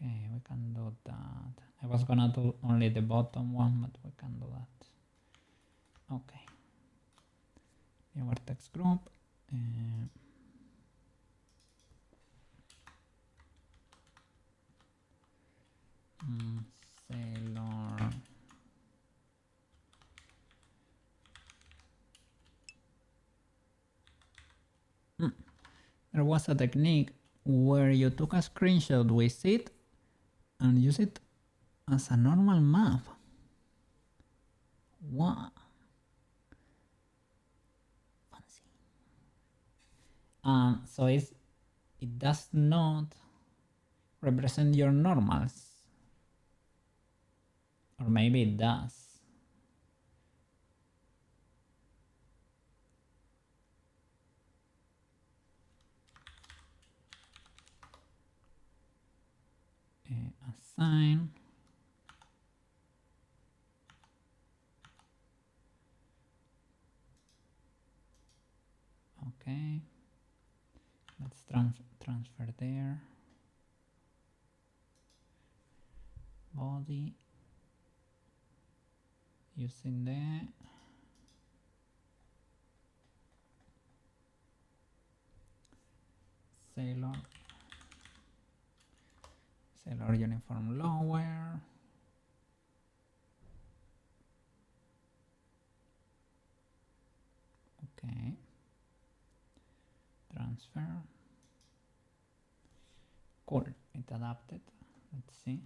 Okay, we can do that. I was gonna do only the bottom one, but we can do that. Okay. New vertex group. Sailor. There was a technique where you took a screenshot with it and use it as a normal map. Wow. Fancy. So it does not represent your normals. Or maybe it does. Assign. Okay. Let's transfer there. Body. Using the Sailor uniform lower. Okay. Transfer. Cool. It adapted. Let's see.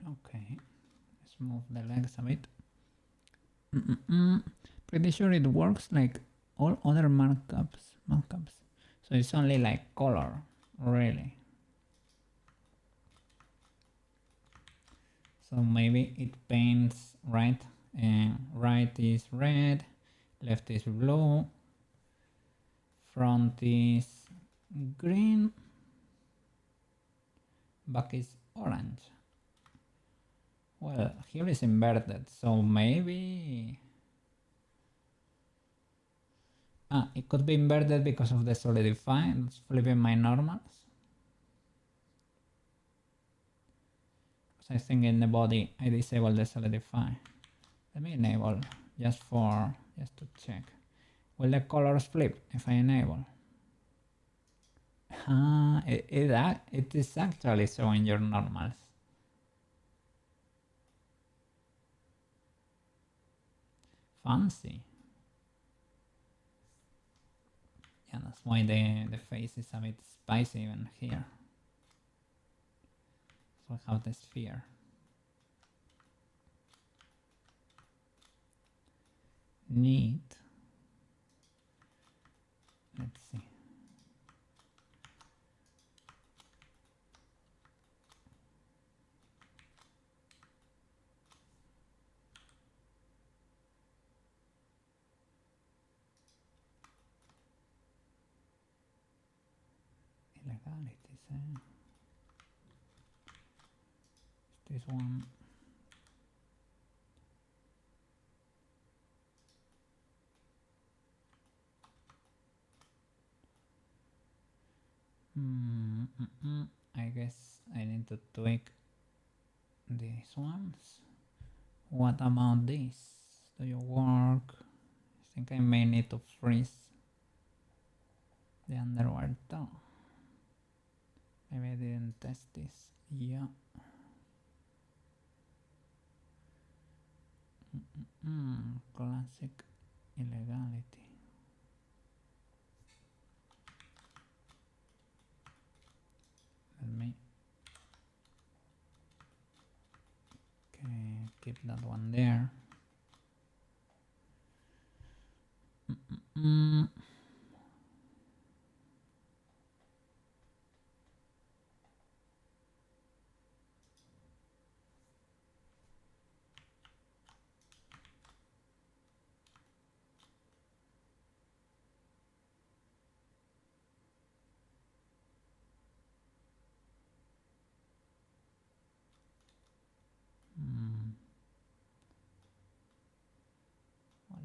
Okay. Let's move the legs a bit. Pretty sure it works like all other markups. So it's only like color, really. So maybe it paints right, and right is red, left is blue, front is green, back is orange. Well, here is inverted, so maybe it could be inverted because of the solidify. Let's flip in my normals. I think in the body I disable the solidify. Let me enable just to check. Will the colors flip if I enable? It is actually showing your normals. Fancy. Yeah, that's why the face is a bit spicy even here. So I have the sphere. Neat. Let's see. Illegalities, This one. I guess I need to tweak these ones. What about this? Do you work? I think I may need to freeze the underwear too. Maybe I didn't test this. Yeah. Classic illegality. that one there.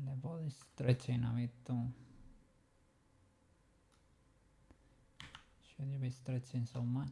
The body is stretching a bit too. Should you be stretching so much?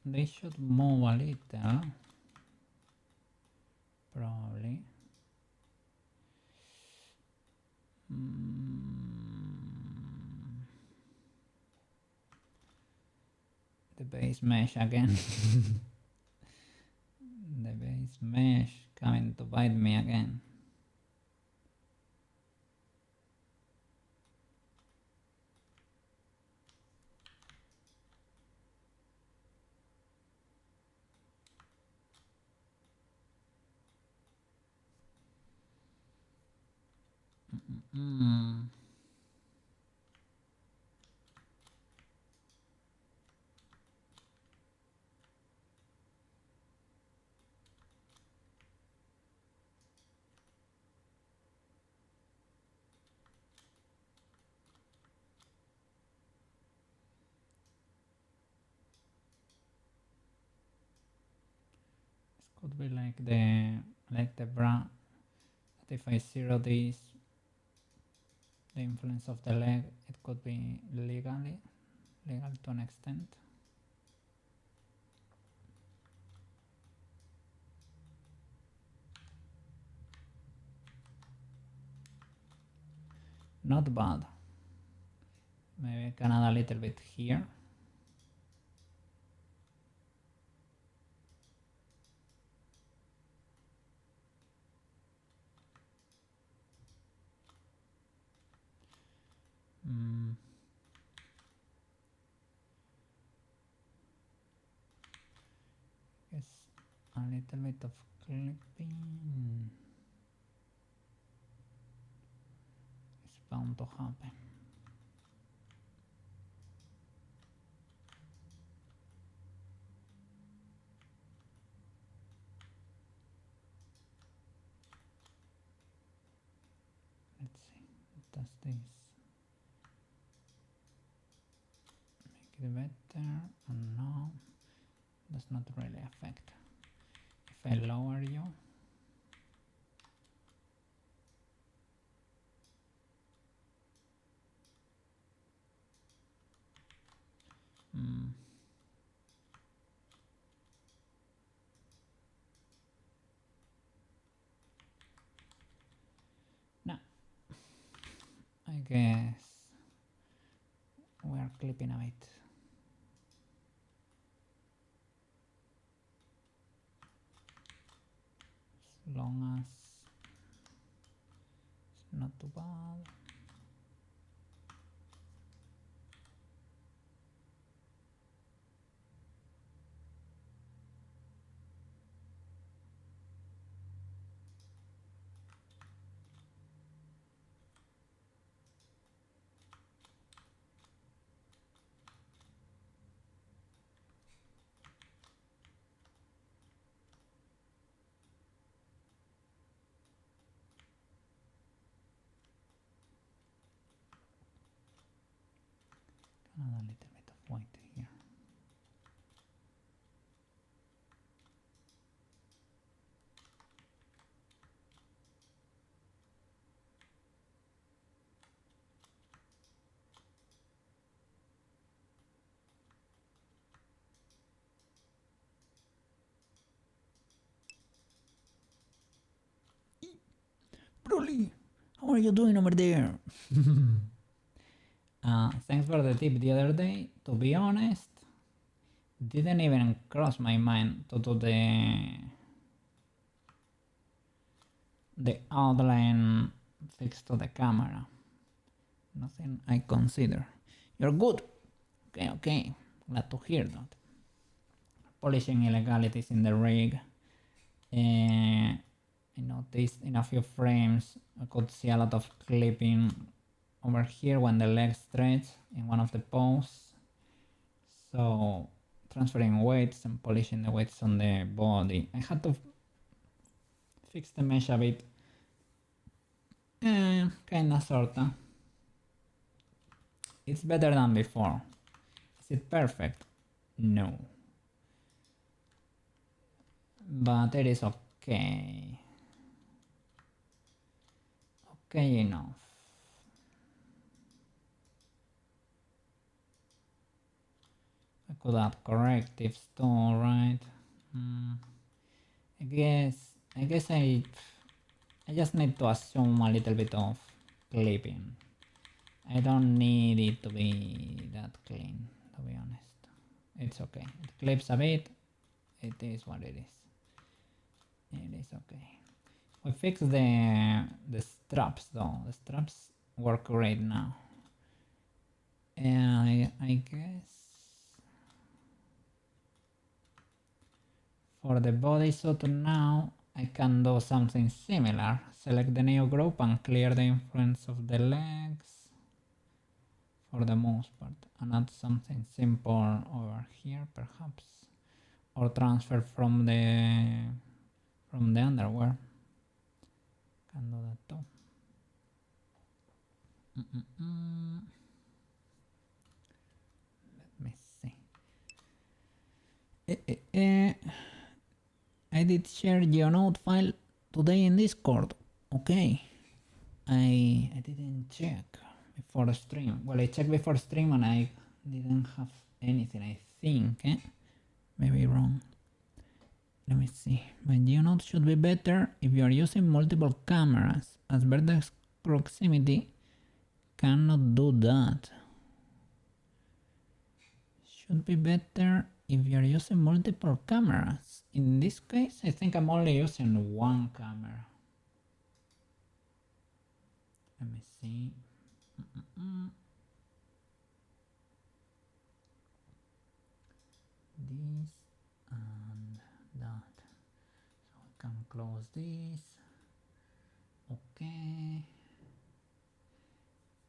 They should move a little, probably. The base mesh again. The base mesh coming to bite me again. Could be like the brown. But if I zero this, the influence of the leg, it could be legal to an extent. Not bad. Maybe I can add a little bit here. Guess a little bit of clipping is bound to happen. Let's see, does this make it better? No, does not really affect. If I lower you, no, I guess we are clipping a bit. As long as it's not too bad. Add a little bit of white here. Broly, how are you doing over there? Thanks for the tip the other day. To be honest, didn't even cross my mind to do the outline fixed to the camera. Nothing I consider. You're good. Okay, okay. Glad to hear that. Polishing illegalities in the rig. I noticed in a few frames I could see a lot of clipping over here when the legs stretch in one of the poses. So transferring weights and polishing the weights on the body. I had to fix the mesh a bit. Kinda sorta. It's better than before. Is it perfect? No. But it is okay. Okay enough. I could add correctives too, right? I guess I just need to assume a little bit of clipping. I don't need it to be that clean, to be honest. It's okay. It clips a bit. It is what it is. It is okay. We fixed the straps though. The straps work great now. And I guess for the bodysuit now I can do something similar. Select the new group and clear the influence of the legs for the most part, and add something simple over here perhaps, or transfer from the underwear. Can do that too. Let me see. I did share your note file today in Discord. Okay. I didn't check before the stream. Well, I checked before stream and I didn't have anything, I think. Maybe wrong. Let me see. My GeoNote should be better if you are using multiple cameras, as vertex proximity cannot do that. Should be better if you are using multiple cameras. In this case, I think I'm only using one camera. Let me see. This and that. So I can close this. Okay.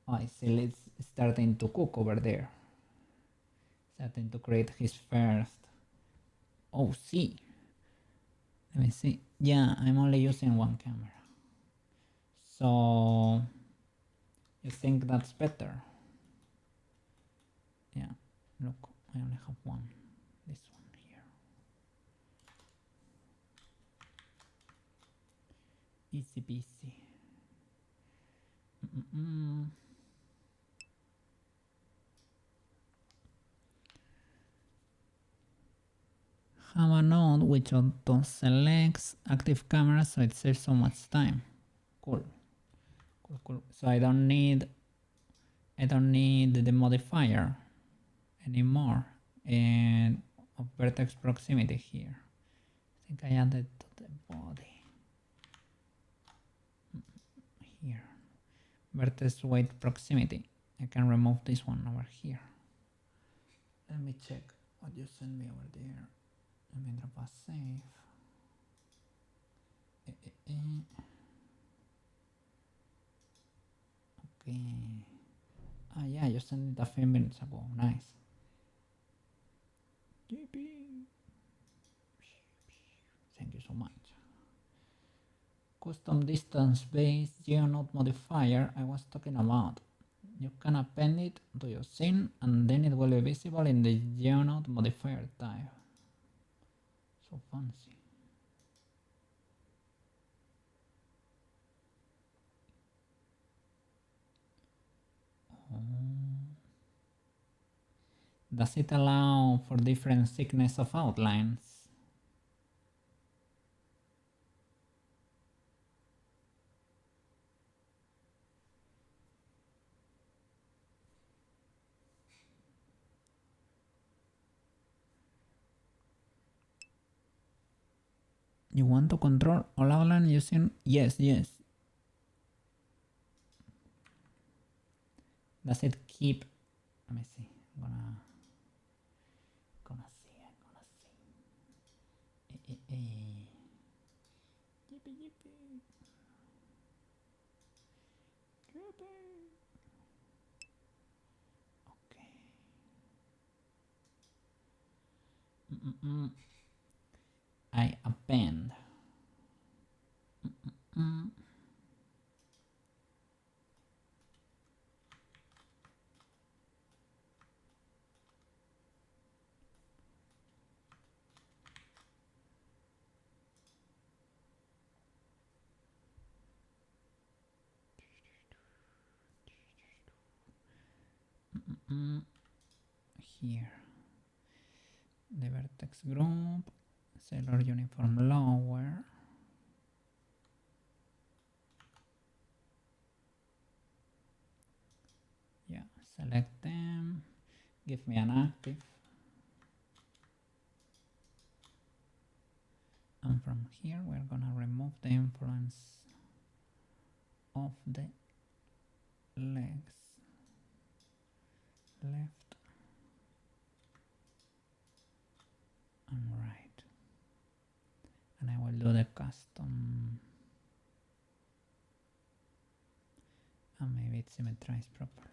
Oh, I see it's starting to cook over there. Starting to create his first. Oh, see. Let me see. Yeah, I'm only using one camera. So you think that's better? Yeah, look, I only have one. This one here. Easy peasy. Have a node which auto selects active cameras so it saves so much time. Cool. So I don't need the modifier anymore and of vertex proximity here. I think I added to the body here. Vertex weight proximity. I can remove this one over here. Let me check what you sent me over there. Let me drop a save. Okay. Ah, yeah, you sent it a few minutes ago. Nice. Thank you so much. Custom distance based geonode modifier I was talking about. you can append it to your scene and then it will be visible in the GeoNode modifier type. So fancy. Does it allow for different thickness of outlines? You want to control all outline using... Yes. Does it keep... Let me see. I'm gonna see. Yippee. Okay. I append. Here. The vertex group. Cellular uniform lower. Yeah, select them. Give me an active. And from here we're gonna remove the influence of the legs. Left and right. And I will do the custom. And maybe it symmetrized properly.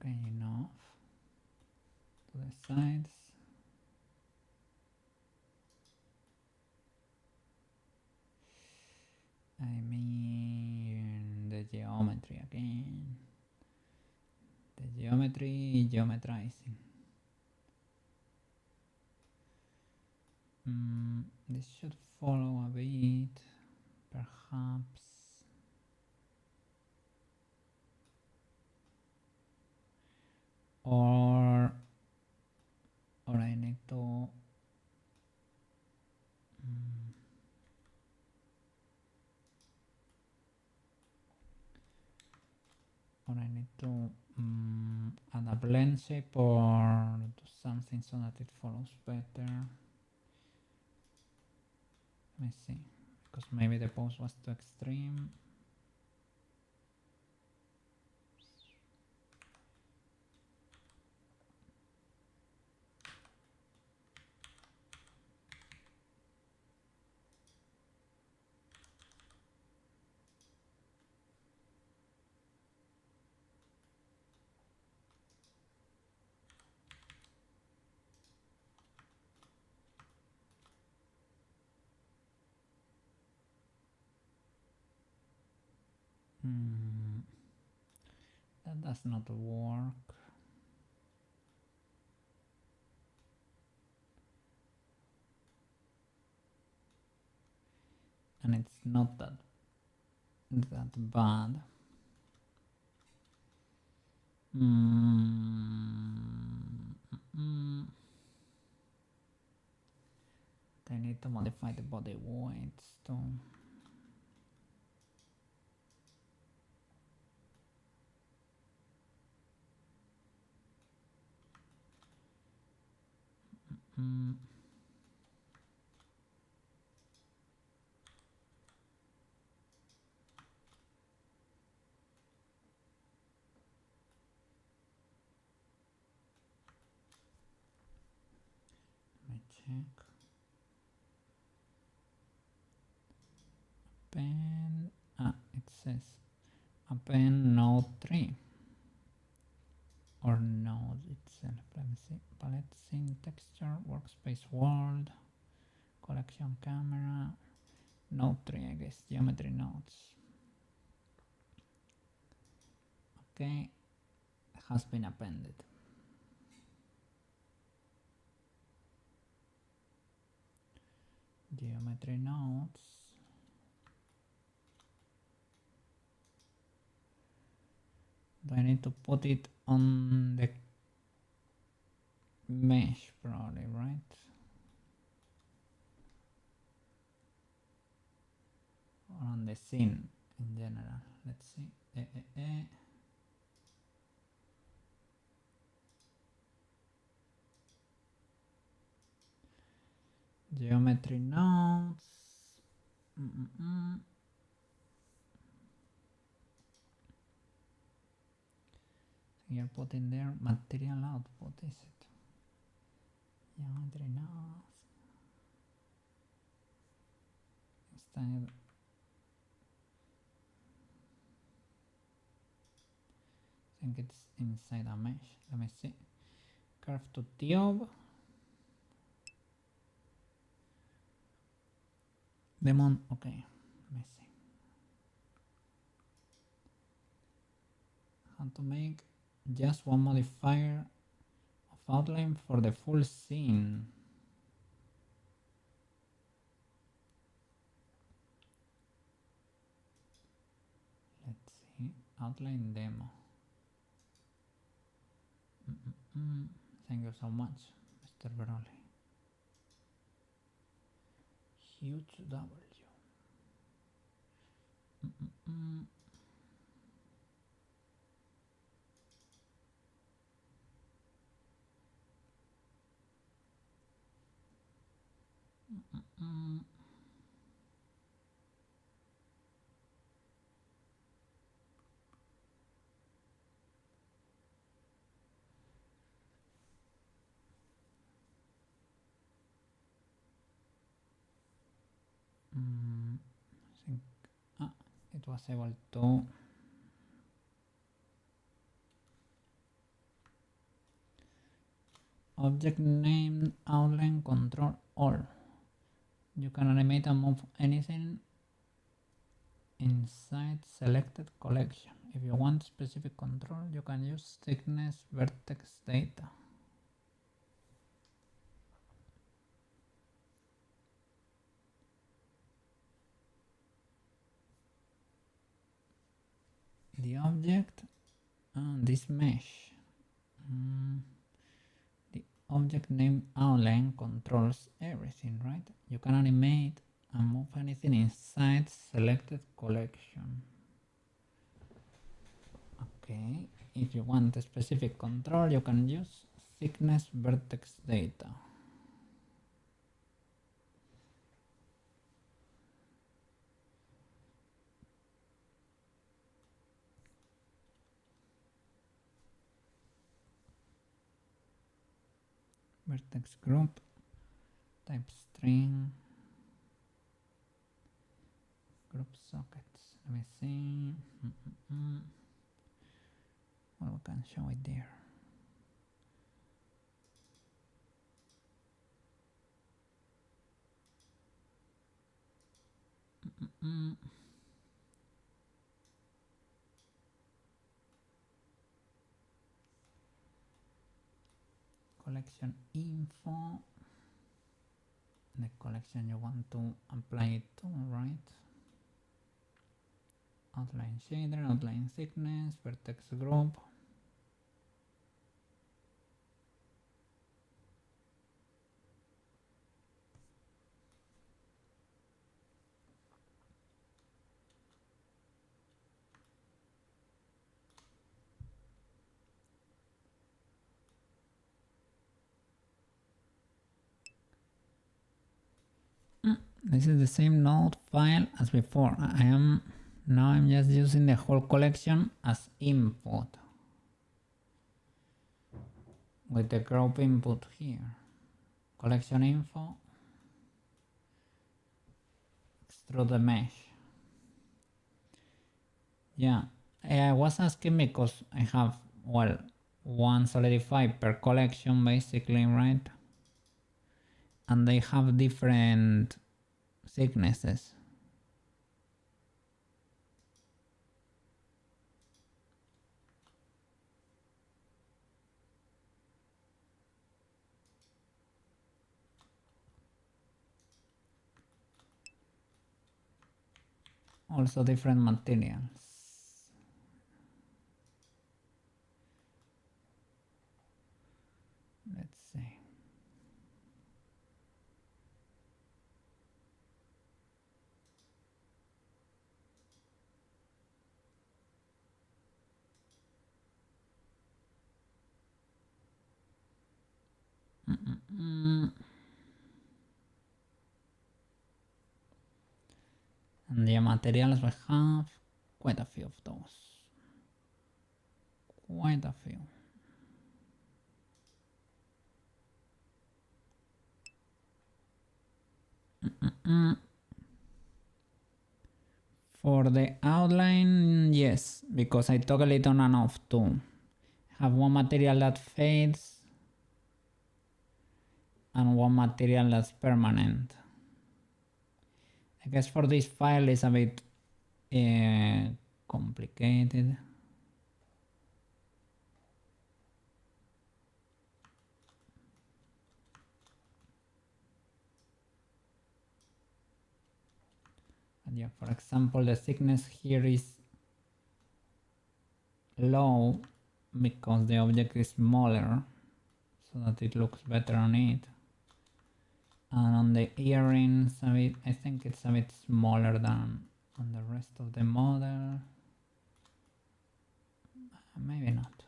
Okay, enough. To the sides. I mean the geometry again. The geometry, geometrizing. This should follow a bit, perhaps. Or I need to add a blend shape or do something so that it follows better. Let me see, because maybe the pose was too extreme. That does not work. And it's not that bad. I need to modify the body weights too. Let me check. it says append node 3 or node itself. Let me see. Palette scene texture, workspace world, collection camera, node 3, I guess, geometry nodes. Okay, has been appended. Geometry nodes. Do I need to put it on the mesh probably, right? Or on the scene in general. Let's see. Geometry nodes. You're putting there material output, is it? Geometry nodes. Instead, I think it's inside a mesh. Let me see. Curve to tube. Demon, okay. Let me see. How to make just one modifier of outline for the full scene. Let's see. Outline demo. Thank you so much, Mr. Broly. Huge W. I think it was able to object name outline control all. You can animate and move anything inside selected collection. If you want specific control, you can use thickness vertex data. The object and this mesh. The object name outline controls everything, right? You can animate and move anything inside selected collection. Okay, if you want a specific control, you can use thickness vertex data. Vertex group, type string, group sockets. Let me see. Well, we can show it there. Collection info, the collection you want to apply it to, right? Outline shader, outline thickness, vertex group. This is the same node file as before. I'm just using the whole collection as input with the group input here. Collection info, extrude the mesh. Yeah, I was asking because I have, well, one solidified per collection basically, right? And they have different thicknesses. Also different materials. Let's see. And the materials we have quite a few of those. Quite a few. For the outline, yes, because I toggle it on and off too. I have one material that fades and one material that's permanent. I guess for this file it's a bit complicated. But yeah, for example, the thickness here is low because the object is smaller, so that it looks better on it. And on the earrings, I think it's a bit smaller than on the rest of the model. Maybe not.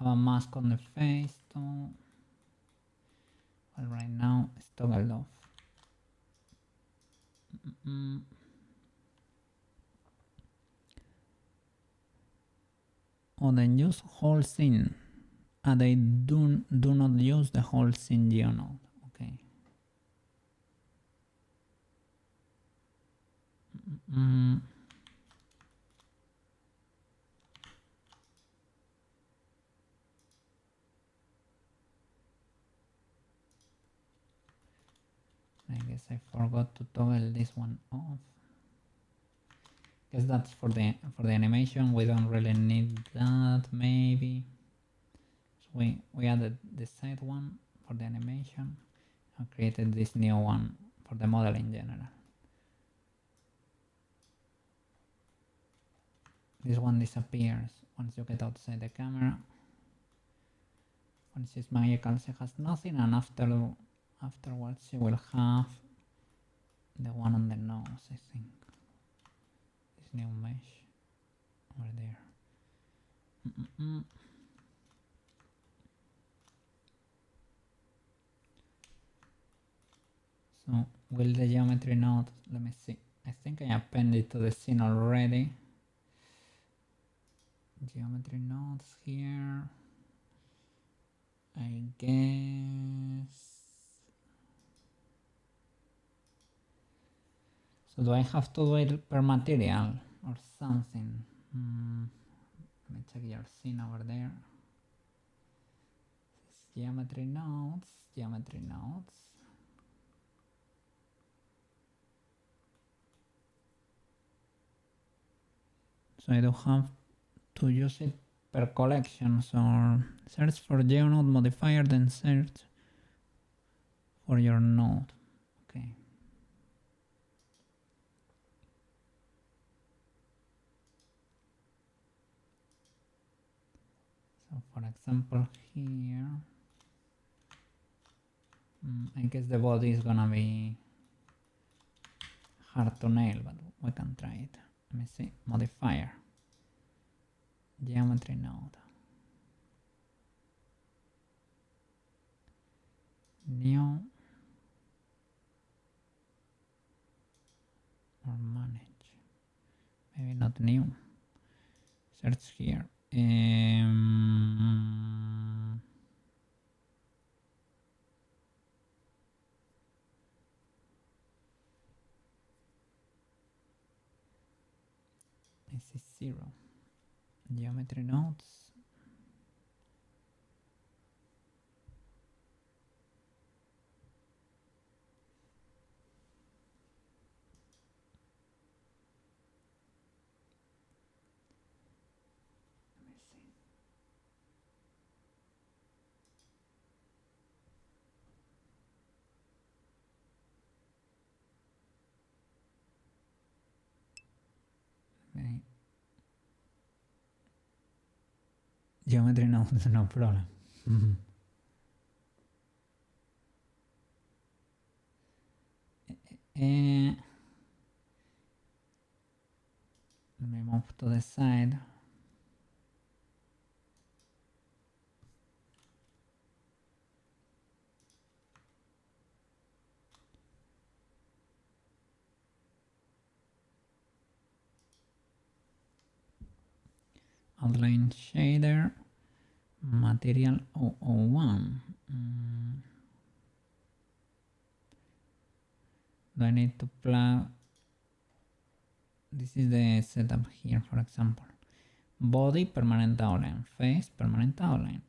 I have a mask on the face too. Well, right now it's toggled off. Oh, then use whole scene. They do not use the whole scene geonode. Okay. I guess I forgot to toggle this one off. Guess that's for the animation. We don't really need that, maybe. So we added the side one for the animation and created this new one for the model in general. This one disappears once you get outside the camera. When she's magical, she has nothing, and afterwards she will have the one on the nose, I think. This new mesh over there. So will the geometry node, let me see. I think I appended to the scene already. Geometry nodes here. I guess. So do I have to do it per material or something? Let me check your scene over there. Geometry nodes, geometry nodes. So I do have to use it per collection. So search for geonode modifier, then search for your node. Okay. So for example here, I guess the body is gonna be hard to nail, but we can try it. Let me see, modifier, geometry node, new or manage, maybe not new, search here. geometry nodes. Okay. Geometry nodes, no problem. Let me move to the side. Outline shader, material 001. Do I need to plug? This is the setup here, for example. Body, permanent outline. Face, permanent outline.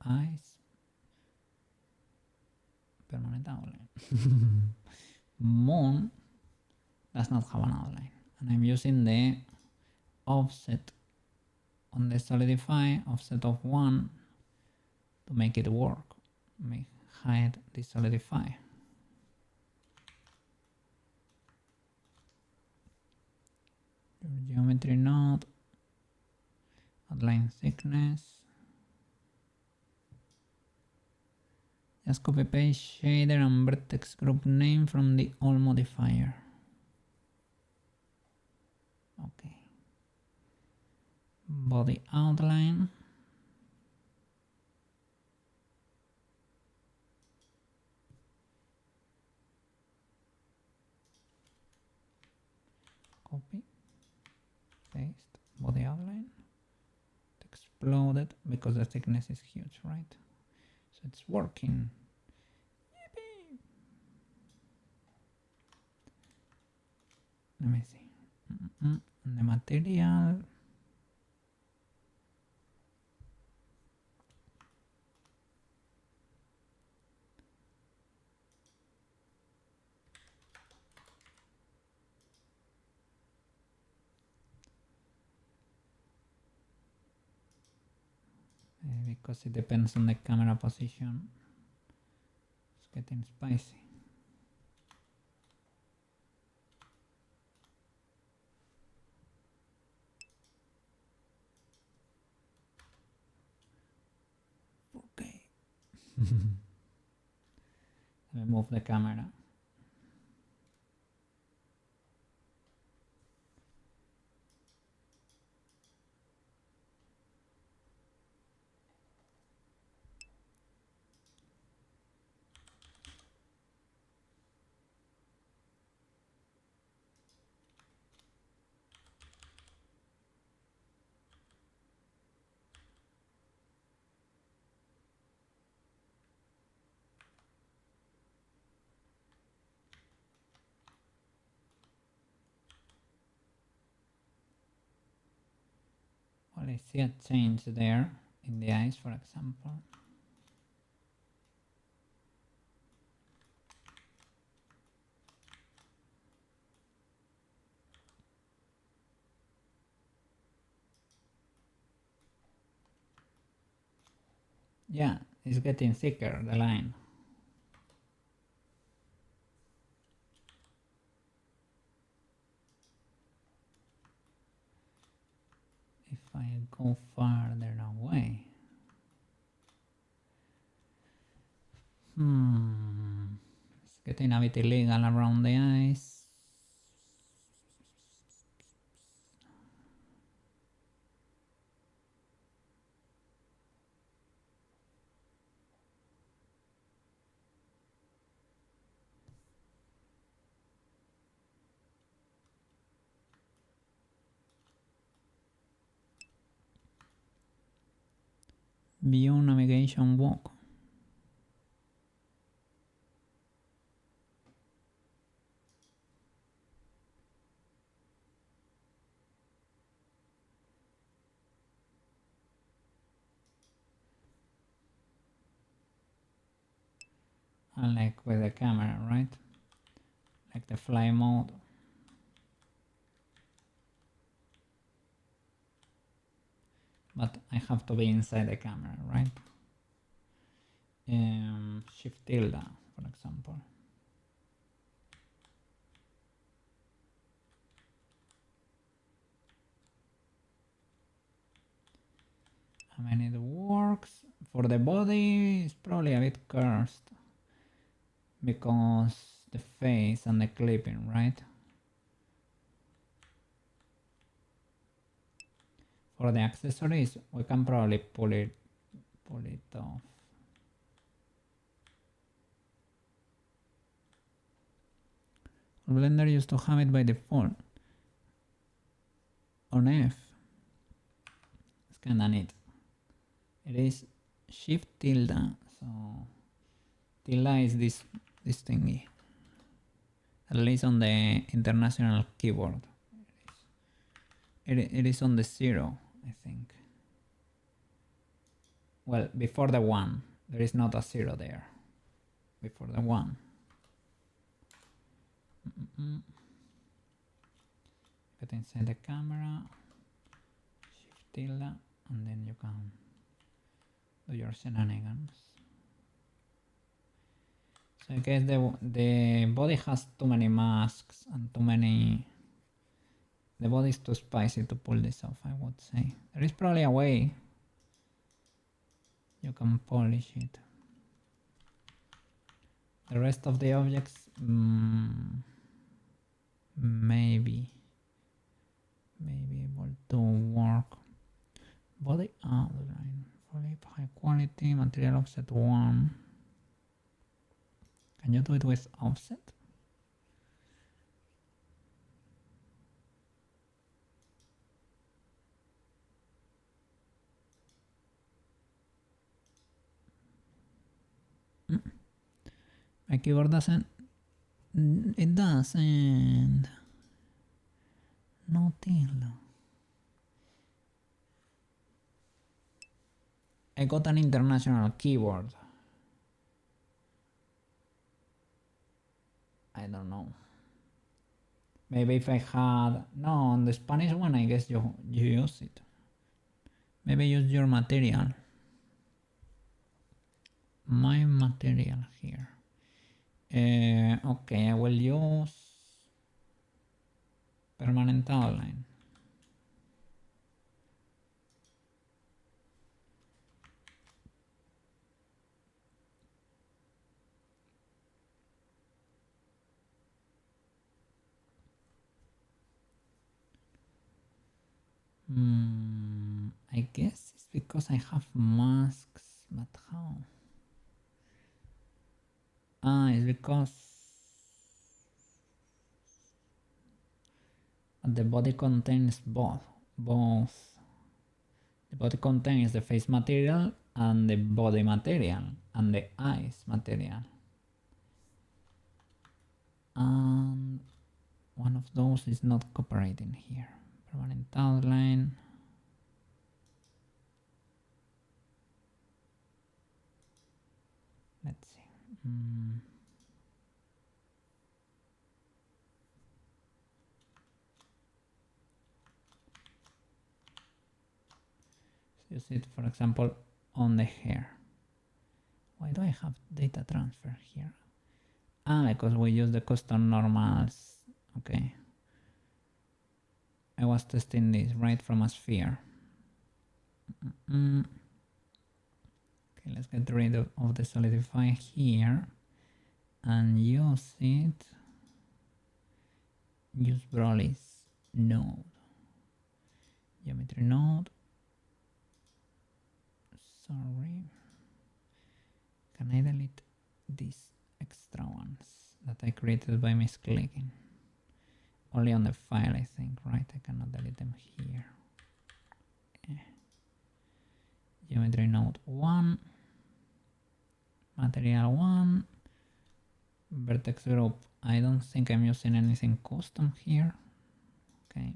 Eyes, permanent outline. Moon does not have an outline. And I'm using the offset on the solidify, offset of 1 to make it work. May hide the solidify. Your geometry node, outline thickness. Just copy paste shader and vertex group name from the all modifier. Okay. Body outline. Copy. Paste. Body outline. It exploded because the thickness is huge, right? So it's working. Yippee! Let me see. The material. Because it depends on the camera position. It's getting spicy. Okay. Let me move the camera. Well, I see a change there in the eyes, for example. Yeah, it's getting thicker, the line. If I go farther away. It's getting a bit illegal around the eyes. View navigation walk. like with the camera, right? Like the fly mode. But I have to be inside the camera, right? Shift tilde, for example. I mean, it works. For the body, it's probably a bit cursed because the face and the clipping, right? For the accessories, we can probably pull it off. Blender used to have it by default on F. It's kinda neat. It is shift tilde, so tilde is this thingy. At least on the international keyboard. It is on the 0, I think. Well, before the 1. There is not a 0 there. Before the 1. Get inside the camera. Shift tilde. And then you can do your shenanigans. So I guess the body has too many masks and too many... The body is too spicy to pull this off, I would say. There is probably a way you can polish it. The rest of the objects, maybe able to work. Body outline, flip, high quality, material offset 1. Can you do it with offset? My keyboard doesn't. It doesn't. No tilde. I got an international keyboard. I don't know. Maybe if I had... No, on the Spanish one, I guess you use it. Maybe use your material. My material here. Okay, I will use permanent outline. I guess it's because I have masks, but how? It's because the body contains both. The body contains the face material and the body material and the eyes material. And one of those is not cooperating here. Permanent outline. Let's see. So use it, for example, on the hair. Why do I have data transfer here? Because we use the custom normals. Okay. I was testing this right from a sphere. Okay, let's get rid of the solidify here and use it. Use Broly's node. Geometry node. Sorry. Can I delete these extra ones that I created by misclicking? Only on the file, I think, right? I cannot delete them here. Geometry node 1. Material 1. Vertex group. I don't think I'm using anything custom here. Okay.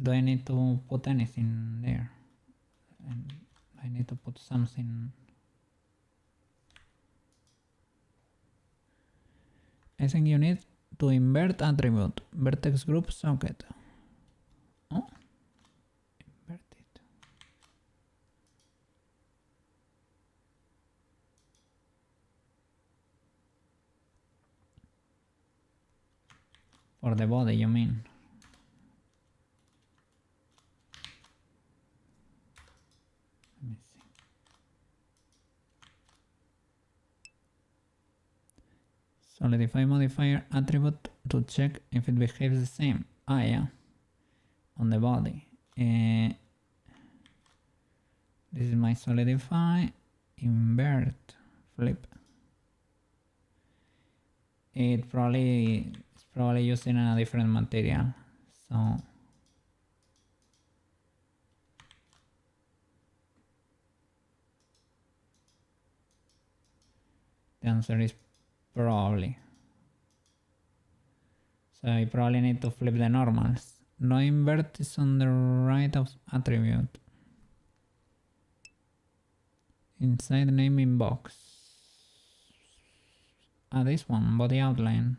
Do I need to put anything there? And I need to put something. I think you need to invert attribute, vertex group socket. Oh, invert it. For the body, you mean? Let me see. Solidify modifier attribute to check if it behaves the same. Ah, yeah. On the body. This is my solidify, invert, flip. It's probably using a different material. So the answer is probably. So I probably need to flip the normals. No invert is on the right of attribute. Inside naming box. Ah, this one, body outline.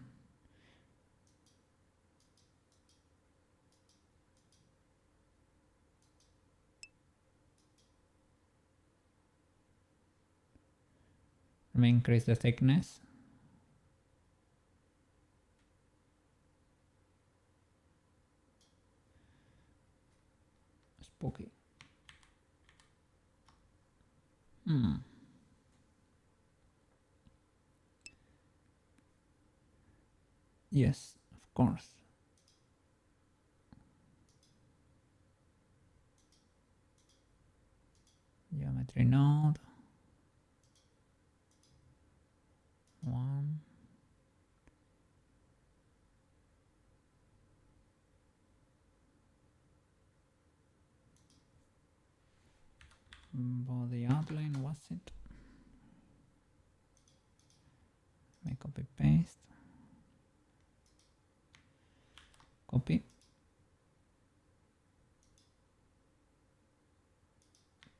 Let me increase the thickness. Spooky. Yes, of course. Geometry node. 1. Body outline, was it? Let me copy paste. Copy.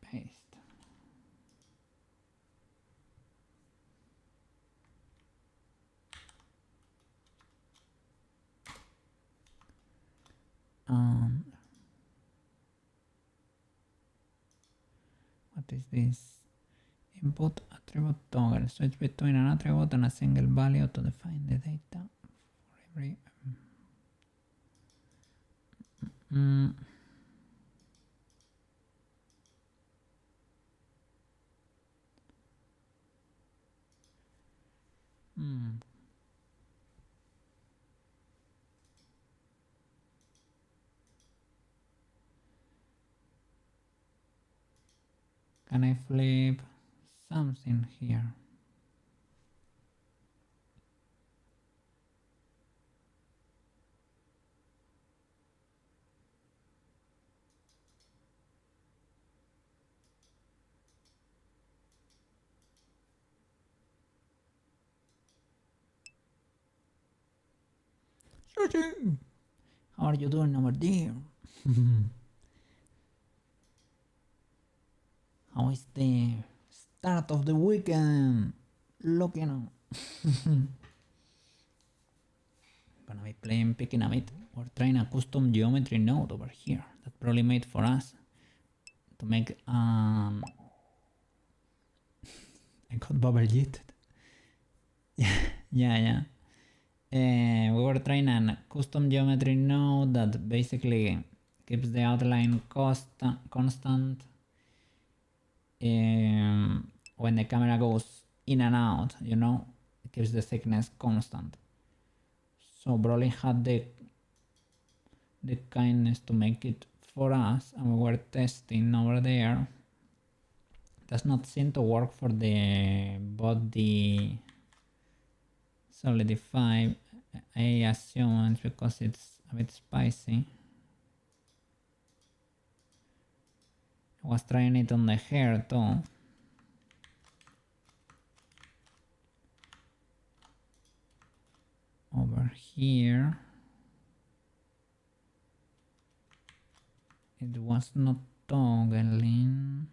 Paste. What is this? Input attribute toggle. Switch between an attribute and a single value to define the data for every. Can I flip something here? How are you doing over there? How is the start of the weekend looking? Gonna be playing picking a bit. We're trying a custom geometry node over here that probably made for us to make I got bubble jetted. yeah. We were trying a custom geometry node that basically keeps the outline constant when the camera goes in and out, you know, it keeps the thickness constant. So Broly had the kindness to make it for us, and we were testing over there. Does not seem to work for the body solidify. I assume it's because it's a bit spicy. I was trying it on the hair too. Over here. It was not toggling.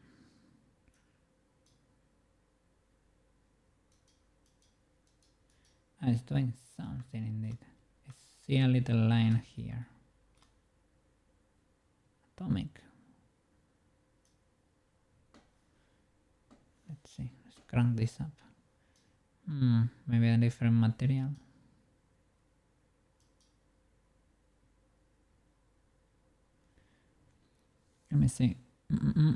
It's doing something indeed. I see a little line here. Atomic. Let's see. Let's crank this up. Maybe a different material. Let me see.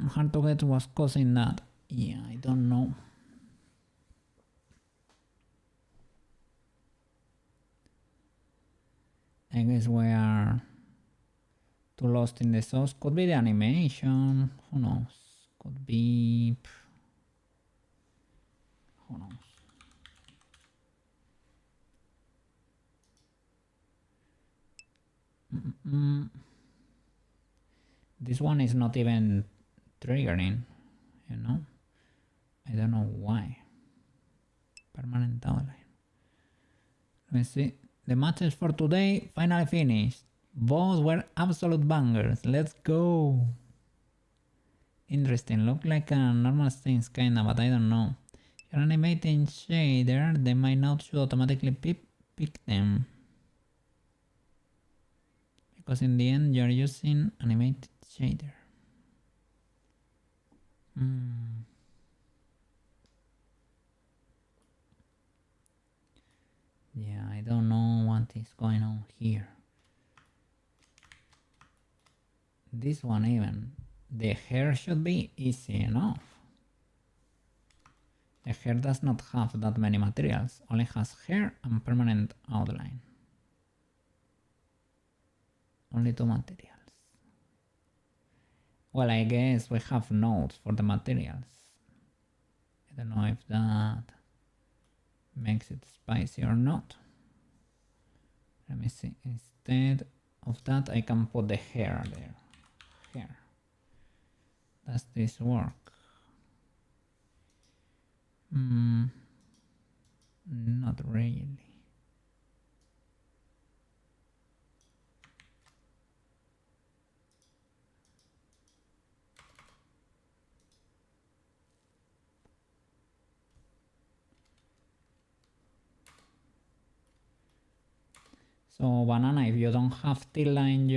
Hard to get was causing that. Yeah, I don't know. I guess we are too lost in the sauce. Could be the animation. Who knows? Could be. Who knows? This one is not even triggering, you know? I don't know why. Permanent outline. Let me see. The matches for today finally finished. Both were absolute bangers. Let's go. Interesting. Look like a normal things kinda, but I don't know. You're animating shader, they might not should automatically pick them. Because in the end you're using animated shader. Yeah, I don't know what is going on here. This one even. The hair should be easy enough. The hair does not have that many materials, only has hair and permanent outline. Only 2 materials. Well, I guess we have nodes for the materials. I don't know if that makes it spicy or not. Let me see. Instead of that, I can put the hair there. Hair. Does this work? Not really. So banana, if you don't have tilde in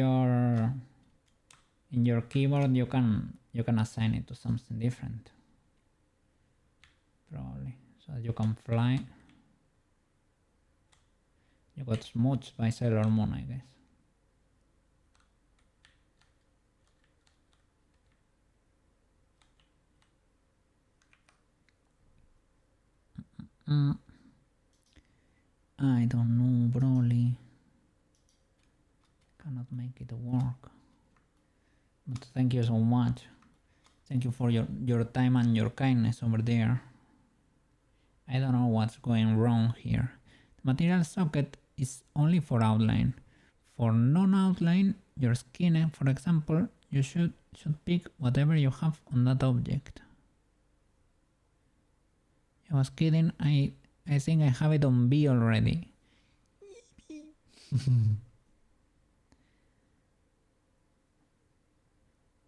your keyboard, you can assign it to something different. Probably. So that you can fly. You got smooched by Sailor Moon, I guess. I don't know, Broly. Cannot make it work. But thank you so much. Thank you for your time and your kindness over there. I don't know what's going wrong here. The material socket is only for outline. For non-outline, your skin, for example, you should pick whatever you have on that object. I was kidding. I think I have it on B already.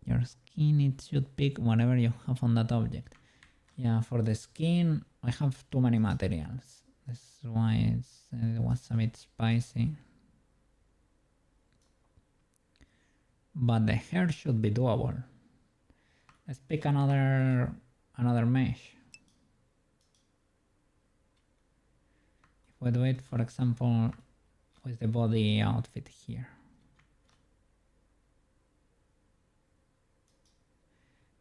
Your skin, it should pick whatever you have on that object. Yeah, for the skin, I have too many materials. That's why it was a bit spicy. But the hair should be doable. Let's pick another mesh. If we do it, for example, with the body outfit here.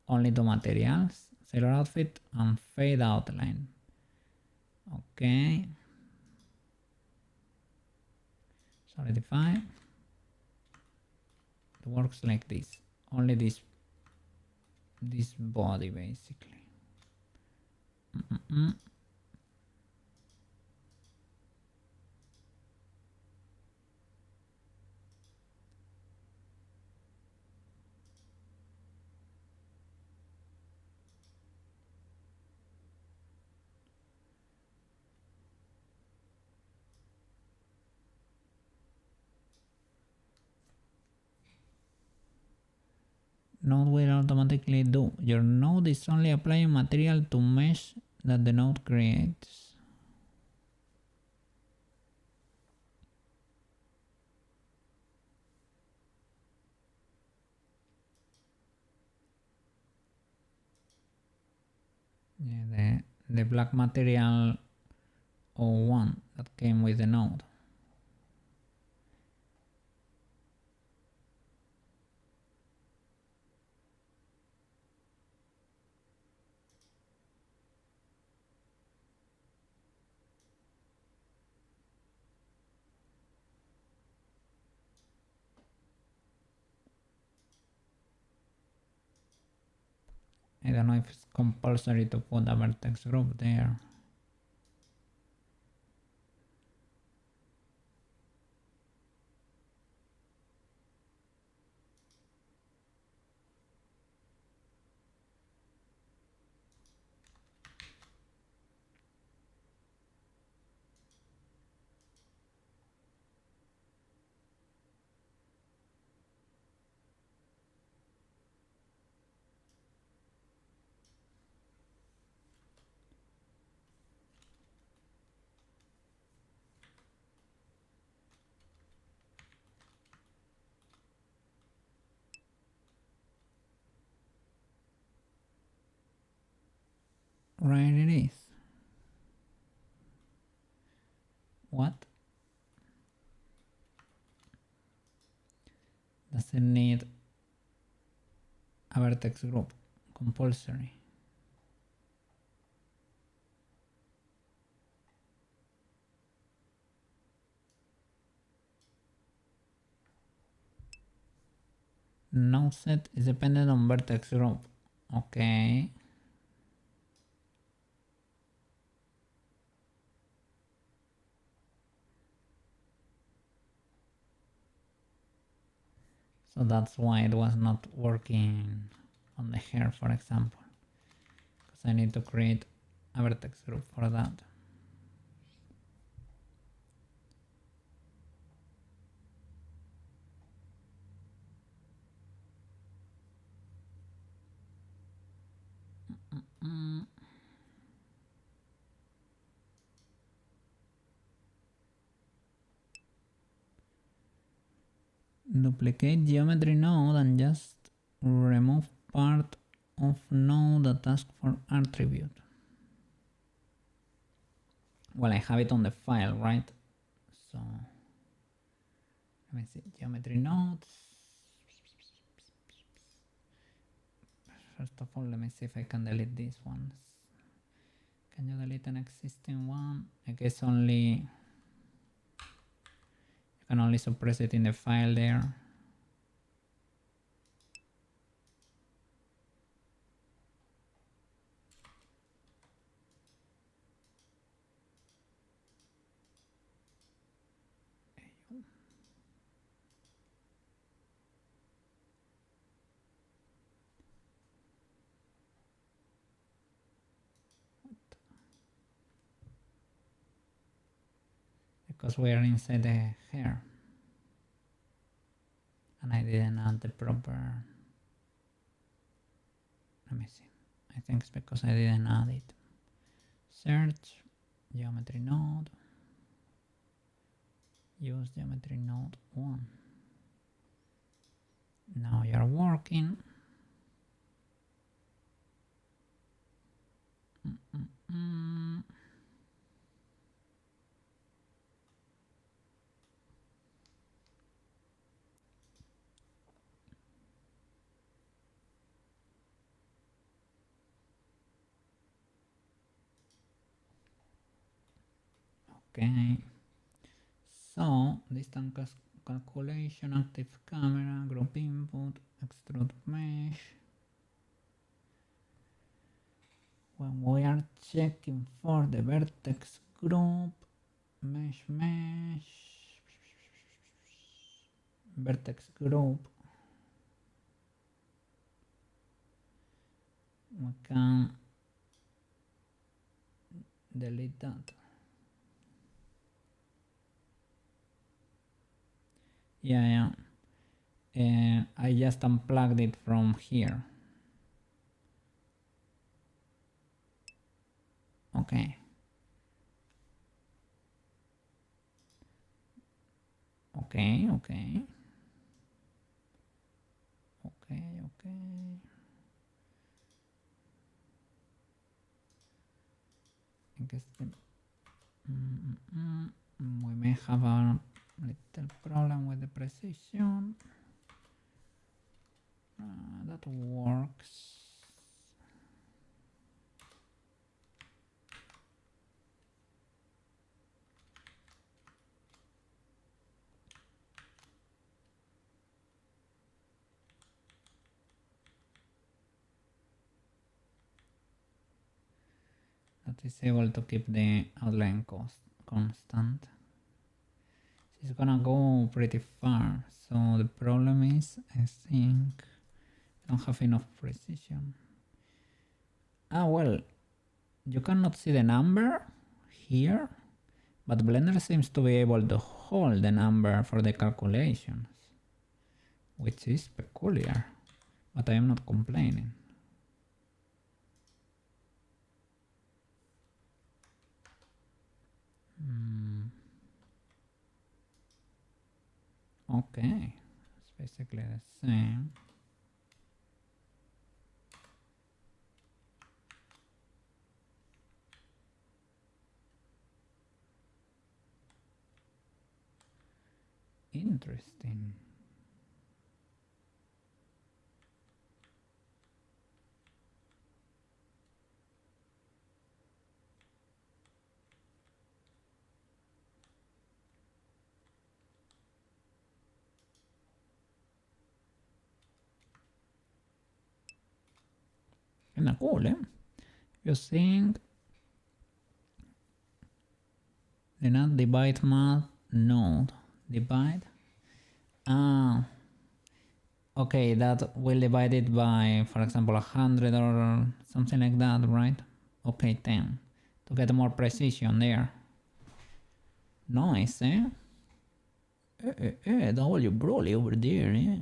Only 2 materials, Sailor outfit and fade outline. Okay. Solidify. It works like this. Only this body basically. node will automatically do. Your node is only applying material to mesh that the node creates. Yeah, the black material 01 that came with the node. I don't know if it's compulsory to put a vertex group there. Right, it is. What? Does it need a vertex group? Compulsory. Node set is dependent on vertex group. Okay. So that's why it was not working on the hair, for example. Because I need to create a vertex group for that. Duplicate geometry node and just remove part of node that asks for attribute. Well, I have it on the file, right? So let me see, geometry nodes. First of all, let me see if I can delete these ones. Can you delete an existing one? I guess only you can only suppress it in the file there. Because we are inside the hair. And I didn't add the proper... Let me see. I think it's because I didn't add it. Search, geometry node. Use geometry node 1. Now you're working. Okay. So distance calculation, active camera, group input, extrude mesh. When we are checking for the vertex group, mesh, vertex group, we can delete that. Yeah. I just unplugged it from here. Okay. Okay. Okay. Okay. Okay. I guess we may have a little problem with the precision. That works. That is able to keep the outline cost constant. It's gonna go pretty far. So the problem is, I think I don't have enough precision. Ah, well, you cannot see the number here, but Blender seems to be able to hold the number for the calculations, which is peculiar, but I am not complaining. Okay, it's basically the same. Interesting. Kinda cool, eh? Using the not divide math node. Divide. Ah, okay, that will divide it by, for example, 100 or something like that, right? Okay, 10 to get more precision there. Nice, eh? W Broly over there, eh?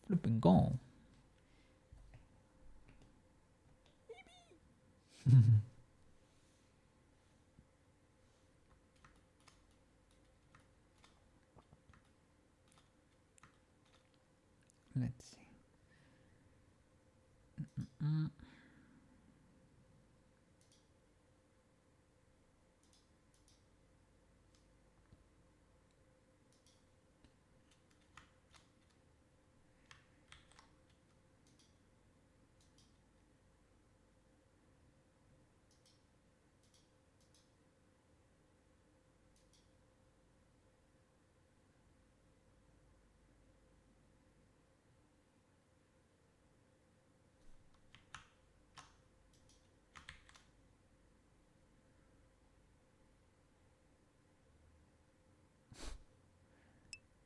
Flipping go. Let's see.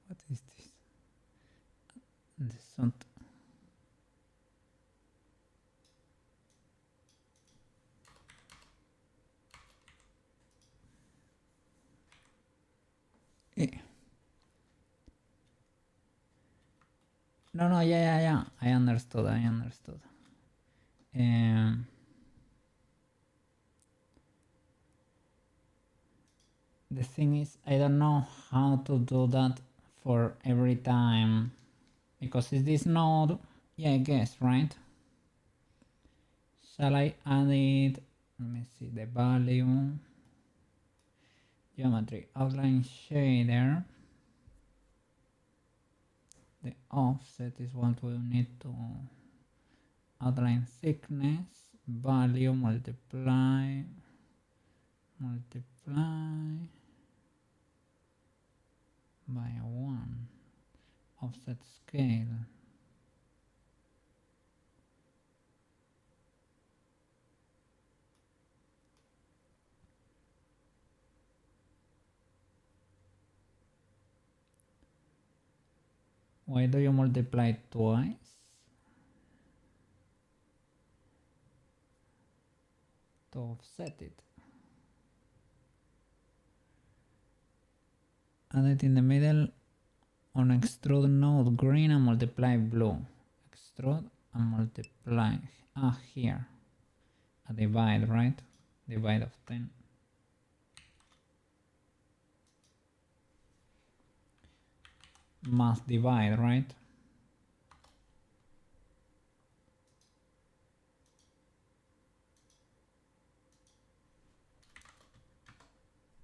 What is this? This not. No, yeah. I understood. The thing is, I don't know how to do that for every time. Because is this node? Yeah, I guess, right? Shall I add it? Let me see the value. Geometry, outline shader. The offset is what we need to outline thickness, value, multiply by 1, offset scale. Why do you multiply twice? To offset it. Add it in the middle on extrude node green and multiply blue. Extrude and multiply. Here. A divide, right? Divide of 10. Must divide, right?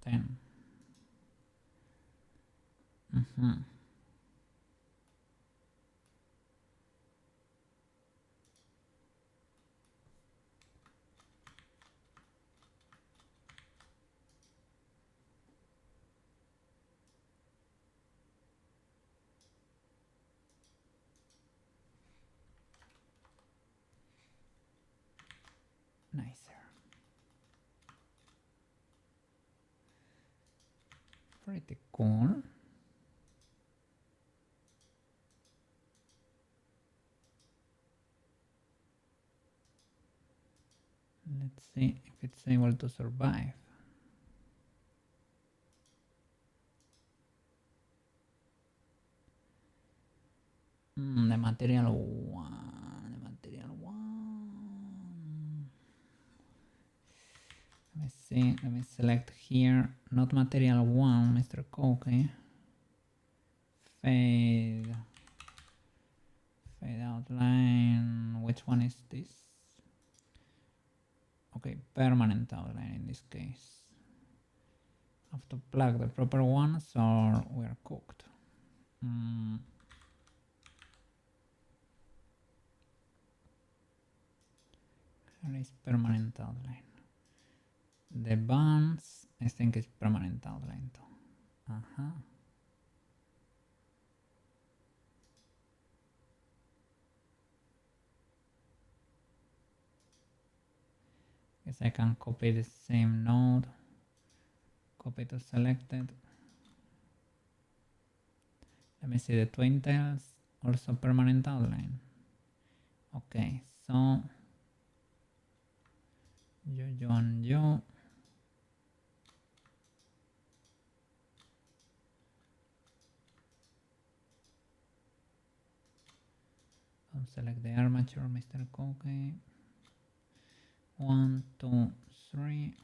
Ten. Nicer. Pretty cool. Let's see if it's able to survive. The material one. The material one. Let me see. Let me select here. Not material one, Mr. Koke. Fade. Fade outline. Which one is this? Okay, permanent outline in this case. Have to plug the proper ones or we're cooked. Here is permanent outline. The bands, I think it's permanent outline too. Guess I can copy the same node. Copy to selected. Let me see the twin tails, also permanent outline. Okay, so you and you. I'll select the armature, Mr. Koke. 1, 2, 3.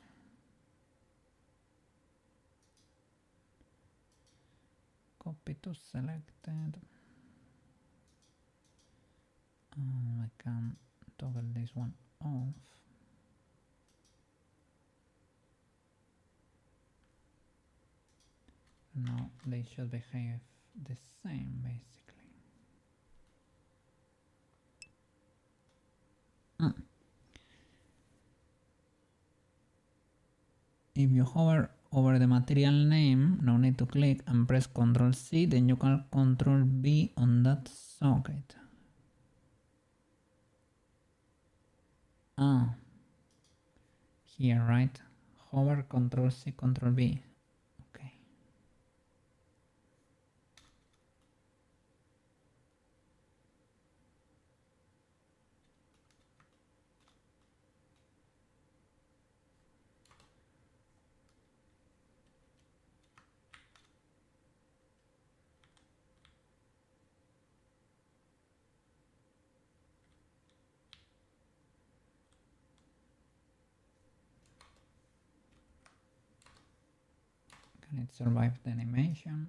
Copy to selected. I can toggle this one off. Now they should behave the same basically. If you hover over the material name, no need to click and press Ctrl C, then you can Ctrl V on that socket. Here, right? Hover, Ctrl C, Ctrl V. Okay. Can it survive the animation?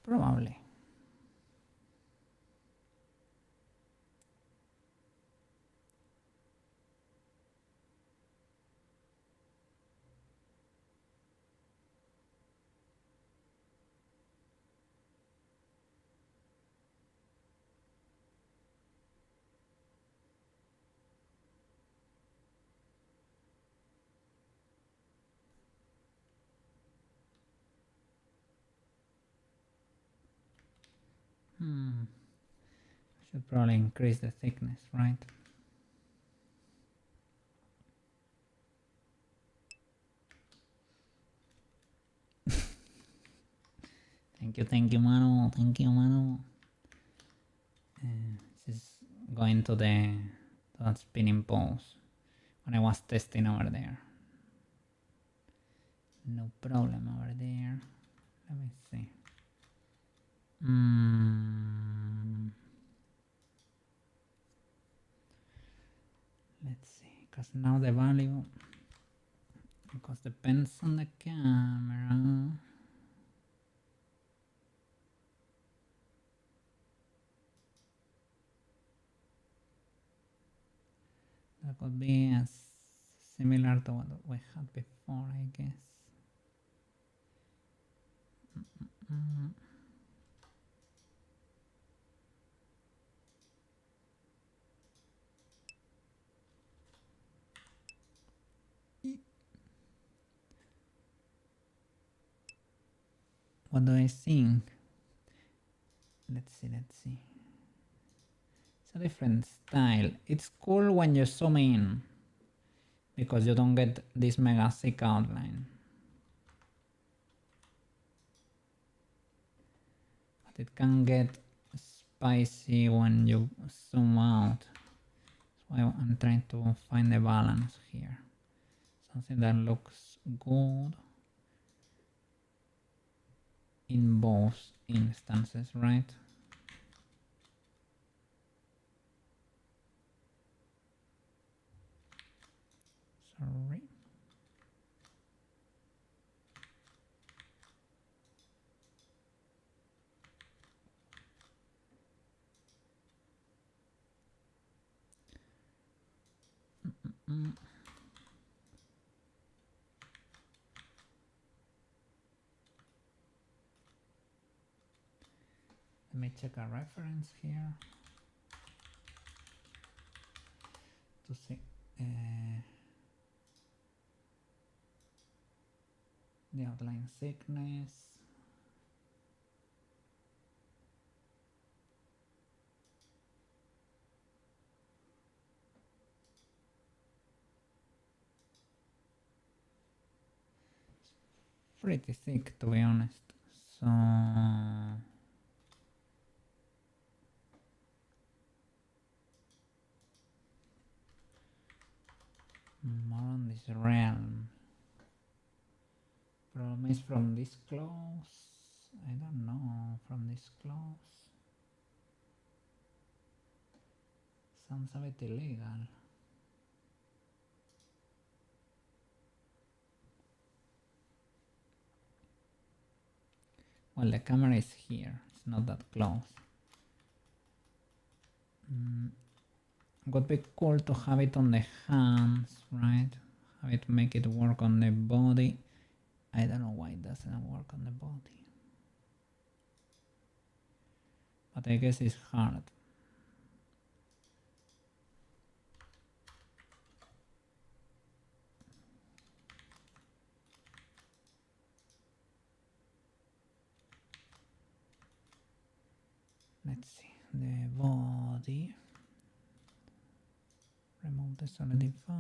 Probably. Should probably increase the thickness, right? Thank you, Manu. Thank you, Manu. This is going to that spinning pose when I was testing over there. No problem over there. Let me see. Let's see, because now the value, because depends on the camera. That could be as similar to what we had before, I guess. What do I think? Let's see. It's a different style. It's cool when you zoom in because you don't get this mega thick outline. But it can get spicy when you zoom out. That's why I'm trying to find the balance here. Something that looks good in both instances, right? Sorry. Let me check a reference here to see the outline thickness. Pretty thick, to be honest. So more on this realm. Problem is from this close. I don't know, from this close. Sounds a bit illegal. Well, the camera is here, it's not that close. Would be cool to have it on the hands, right? Have it make it work on the body. I don't know why it doesn't work on the body. But I guess it's hard. Let's see, the body. Remove the solidify.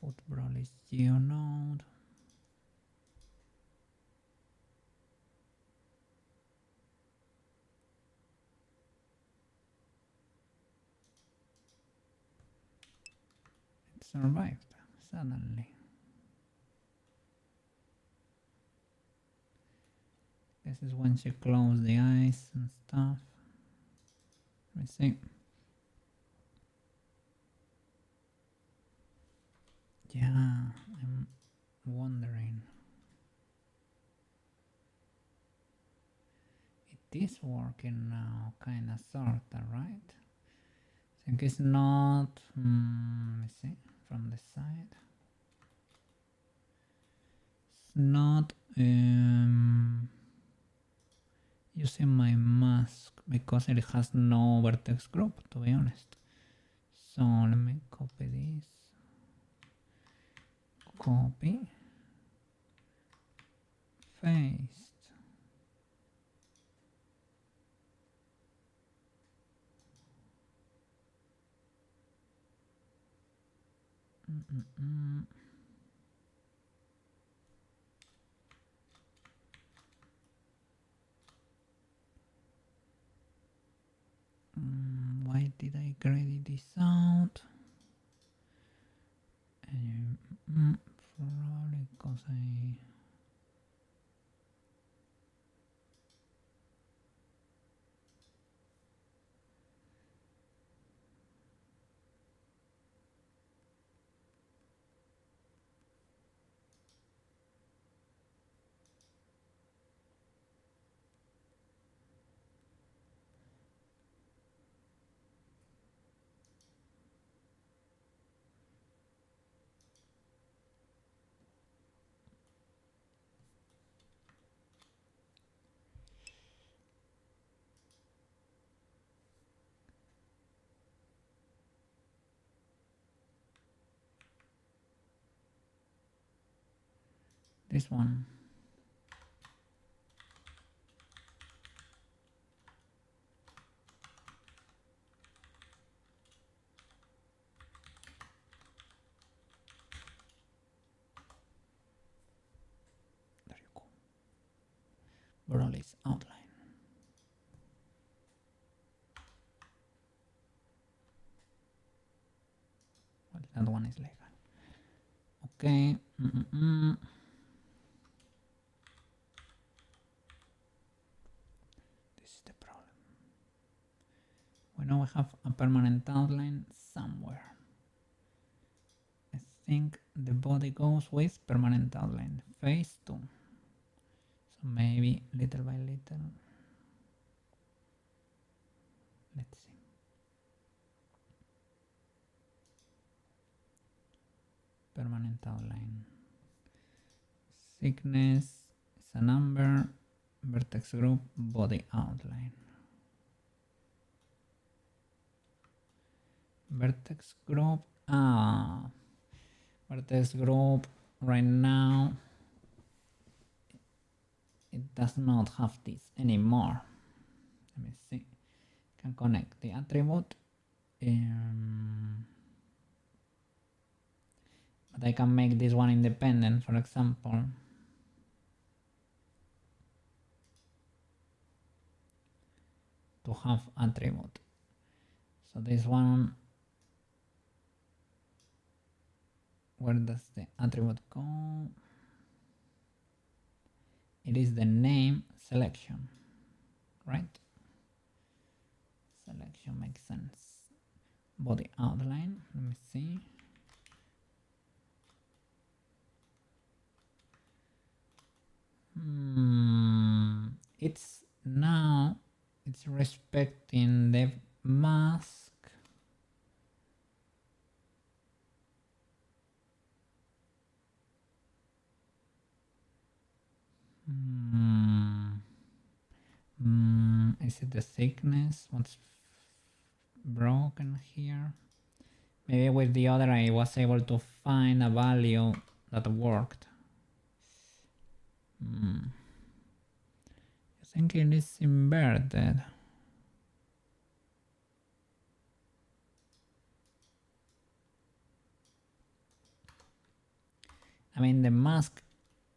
Put Broly's geonode. It survived suddenly. This is when she closed the eyes and stuff. Let me see. Yeah, I'm wondering. It is working now, kinda sorta, right? I think it's not. Let me see from the side. It's not using my mask because it has no vertex group, to be honest. So let me copy this. Copy. faced. Why did I credit this out? Probably because I... This one. There you go. Broly's outline. Well, that one is legal. Okay. This is the problem. We now have a permanent outline somewhere. I think the body goes with permanent outline. Phase 2. So maybe little by little. Let's see. Permanent outline. Thickness is a number. Vertex group, body outline. Vertex group. Vertex group right now. It does not have this anymore. Let me see. Can connect the attribute. But I can make this one independent, for example. To have attribute. So this one, where does the attribute go? It is the name selection, right? Selection makes sense. Body outline, let me see. It's now, it's respecting the mask. Is it the thickness? What's broken here? Maybe with the other I was able to find a value that worked. I think it is inverted. I mean, the mask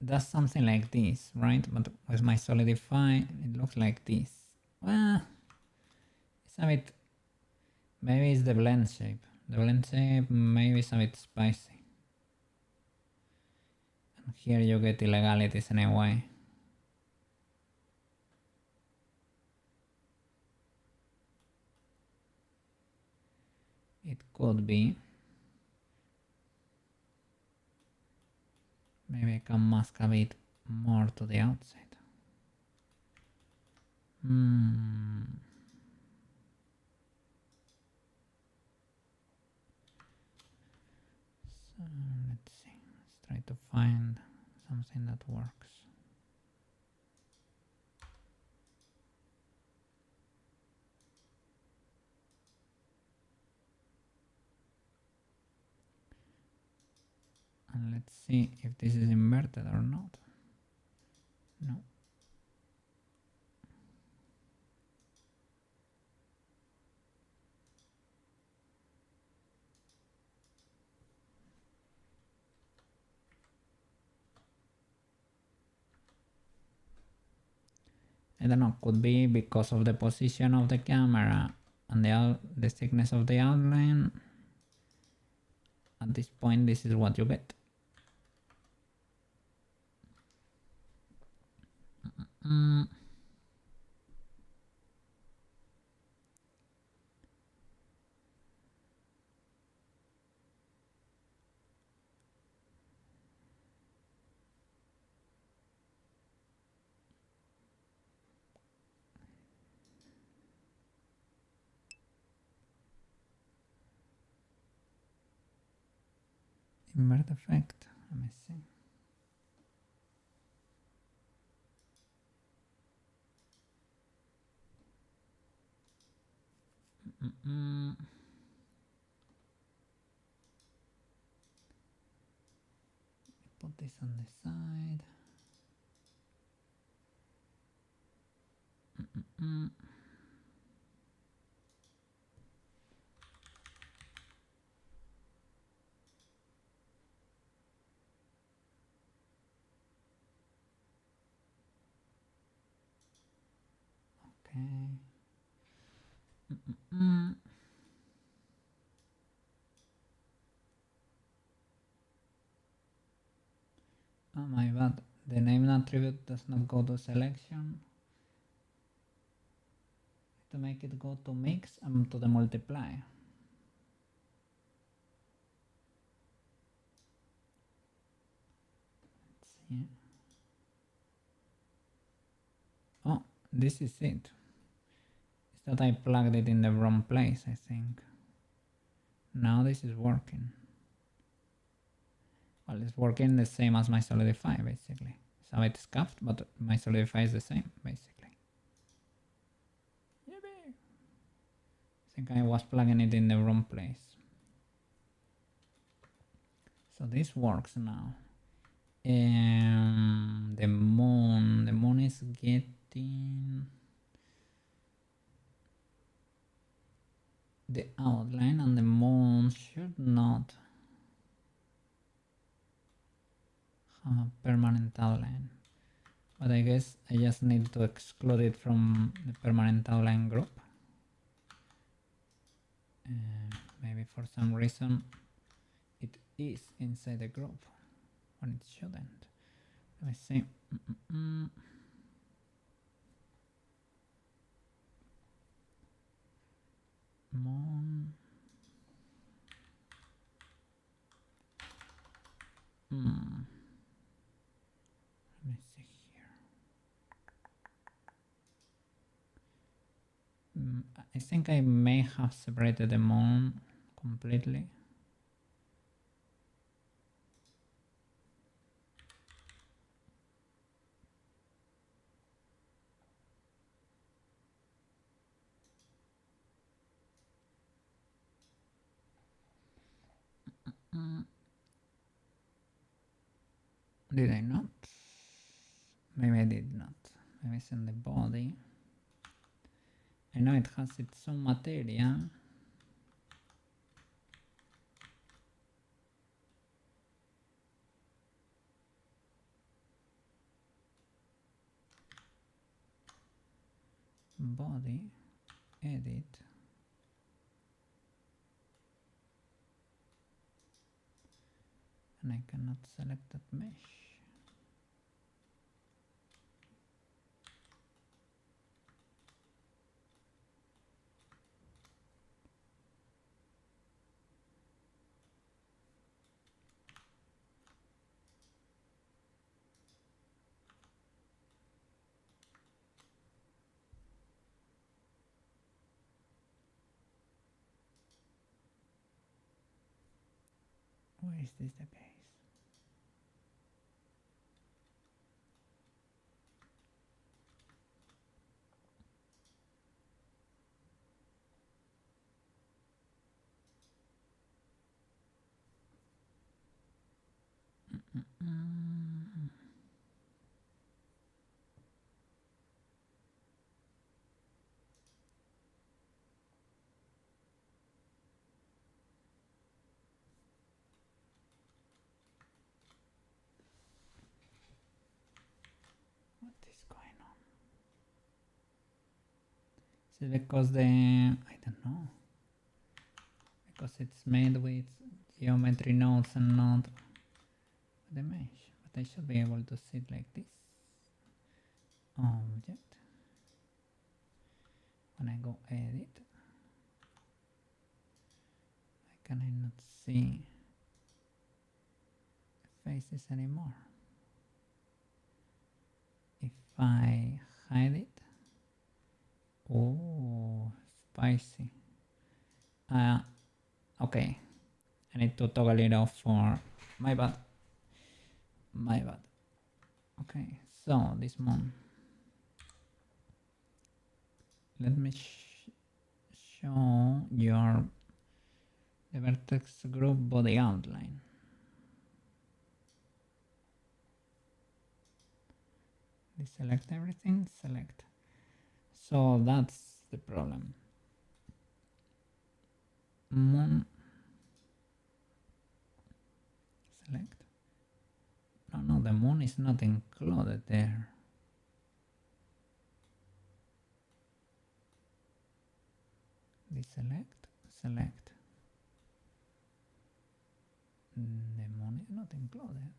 does something like this, right? But with my solidify, it looks like this. Well, it's a bit... Maybe it's the blend shape. The blend shape maybe is a bit spicy. And here you get illegalities anyway. It could be. Maybe I can mask a bit more to the outside. So let's see. Let's try to find something that works. And let's see if this is inverted or not. No. I don't know, could be because of the position of the camera and the thickness of the outline. At this point, this is what you get. Invert effect. Let me see. Put this on the side. Okay. Oh my bad. The name attribute does not go to selection. To make it go to mix and to the multiply. Let's see. Oh, this is it. It's that I plugged it in the wrong place, I think. Now this is working. Well, it's working the same as my Solidify, basically. So it's scuffed, but my Solidify is the same, basically. Yippee! I think I was plugging it in the wrong place. So this works now. The moon is getting the outline, and the moon should not have a permanent outline, but I guess I just need to exclude it from the permanent outline group. Maybe for some reason it is inside the group when it shouldn't. Let me see. Moon. Let me see here. I think I may have separated the moon completely. Did I not? Maybe I did not. Maybe it's in the body. I know it has its own material. Body, edit. And I cannot select that mesh. Why is this the case? Is it because I don't know, because it's made with geometry nodes and not the mesh, but I should be able to see it like this. Object. When I go edit, why can I not see faces anymore? If I hide it, oh, spicy. Okay, I need to toggle it off for my bad. Okay, so this one. Let me show the vertex group body outline. Deselect everything, select. So that's the problem. Moon. Select. No, the moon is not included there. Deselect, select. The moon is not included.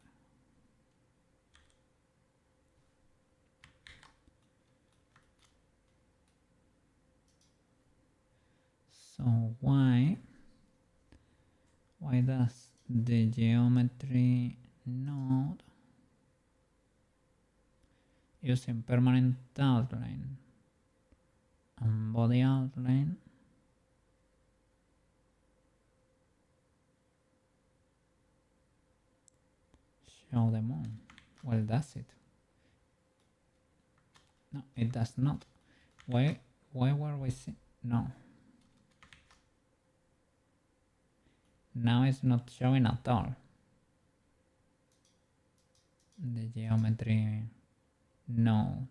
So why does the geometry node using permanent outline and body outline show the moon? Well, does it? No, it does not. Why were we see? No. Now it's not showing at all. The geometry node.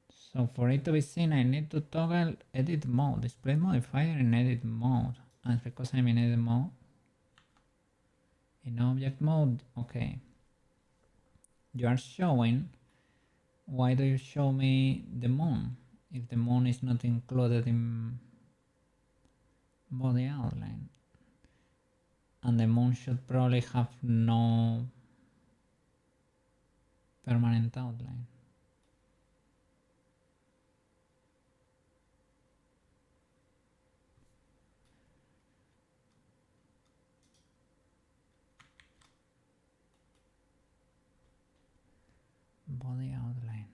So for it to be seen, I need to toggle edit mode, display modifier in edit mode. And because I'm in edit mode, in object mode, okay. You are showing, why do you show me the moon if the moon is not included in body outline? And the moon should probably have no permanent outline. Body outline.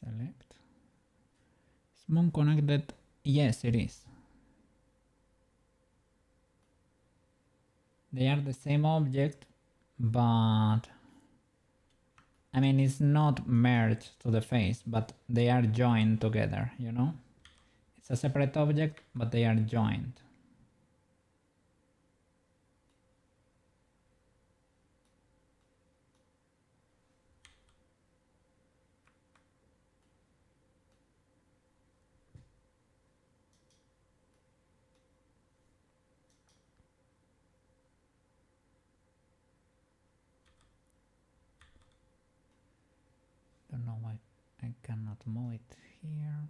Select. Is moon connected? Yes, it is. They are the same object, but I mean, it's not merged to the face, but they are joined together, you know? It's a separate object, but they are joined. Don't know why I cannot move it here.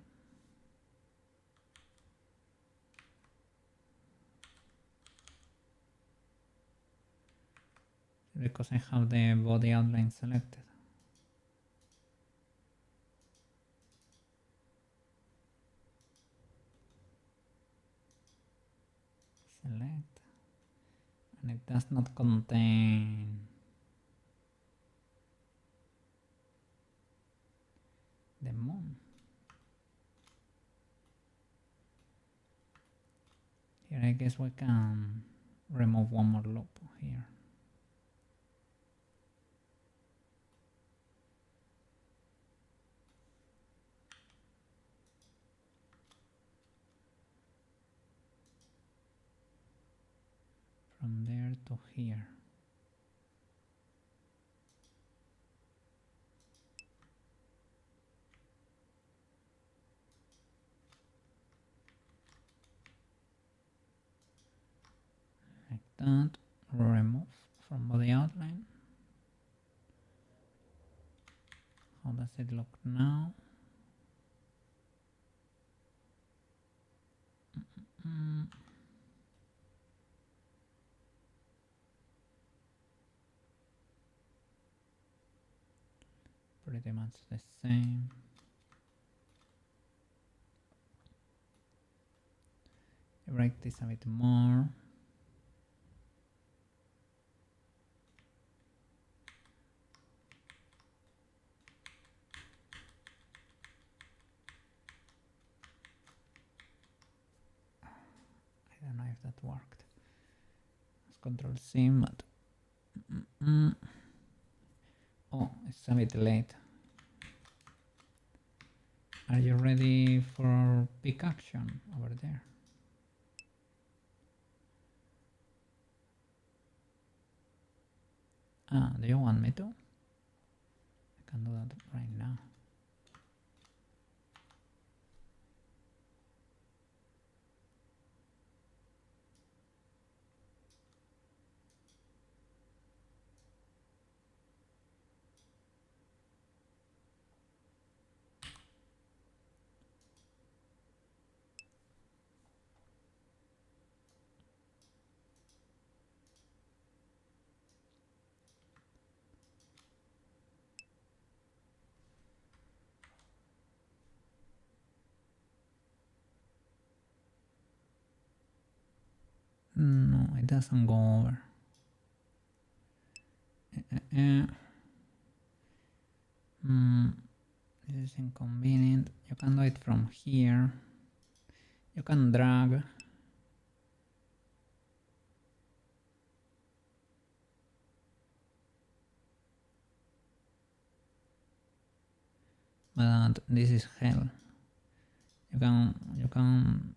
Because I have the body outline selected. Select. And it does not contain the moon. Here I guess we can remove one more loop here. from there to here. Like that. Remove from body outline. How does it look now? Pretty much the same. Break this a bit more. I don't know if that worked. Let's Control C, but oh, it's a bit late. Are you ready for pick action over there? Ah, do you want me to? I can do that right now. No, it doesn't go over. This is inconvenient. You can do it from here. You can drag. But this is hell. You can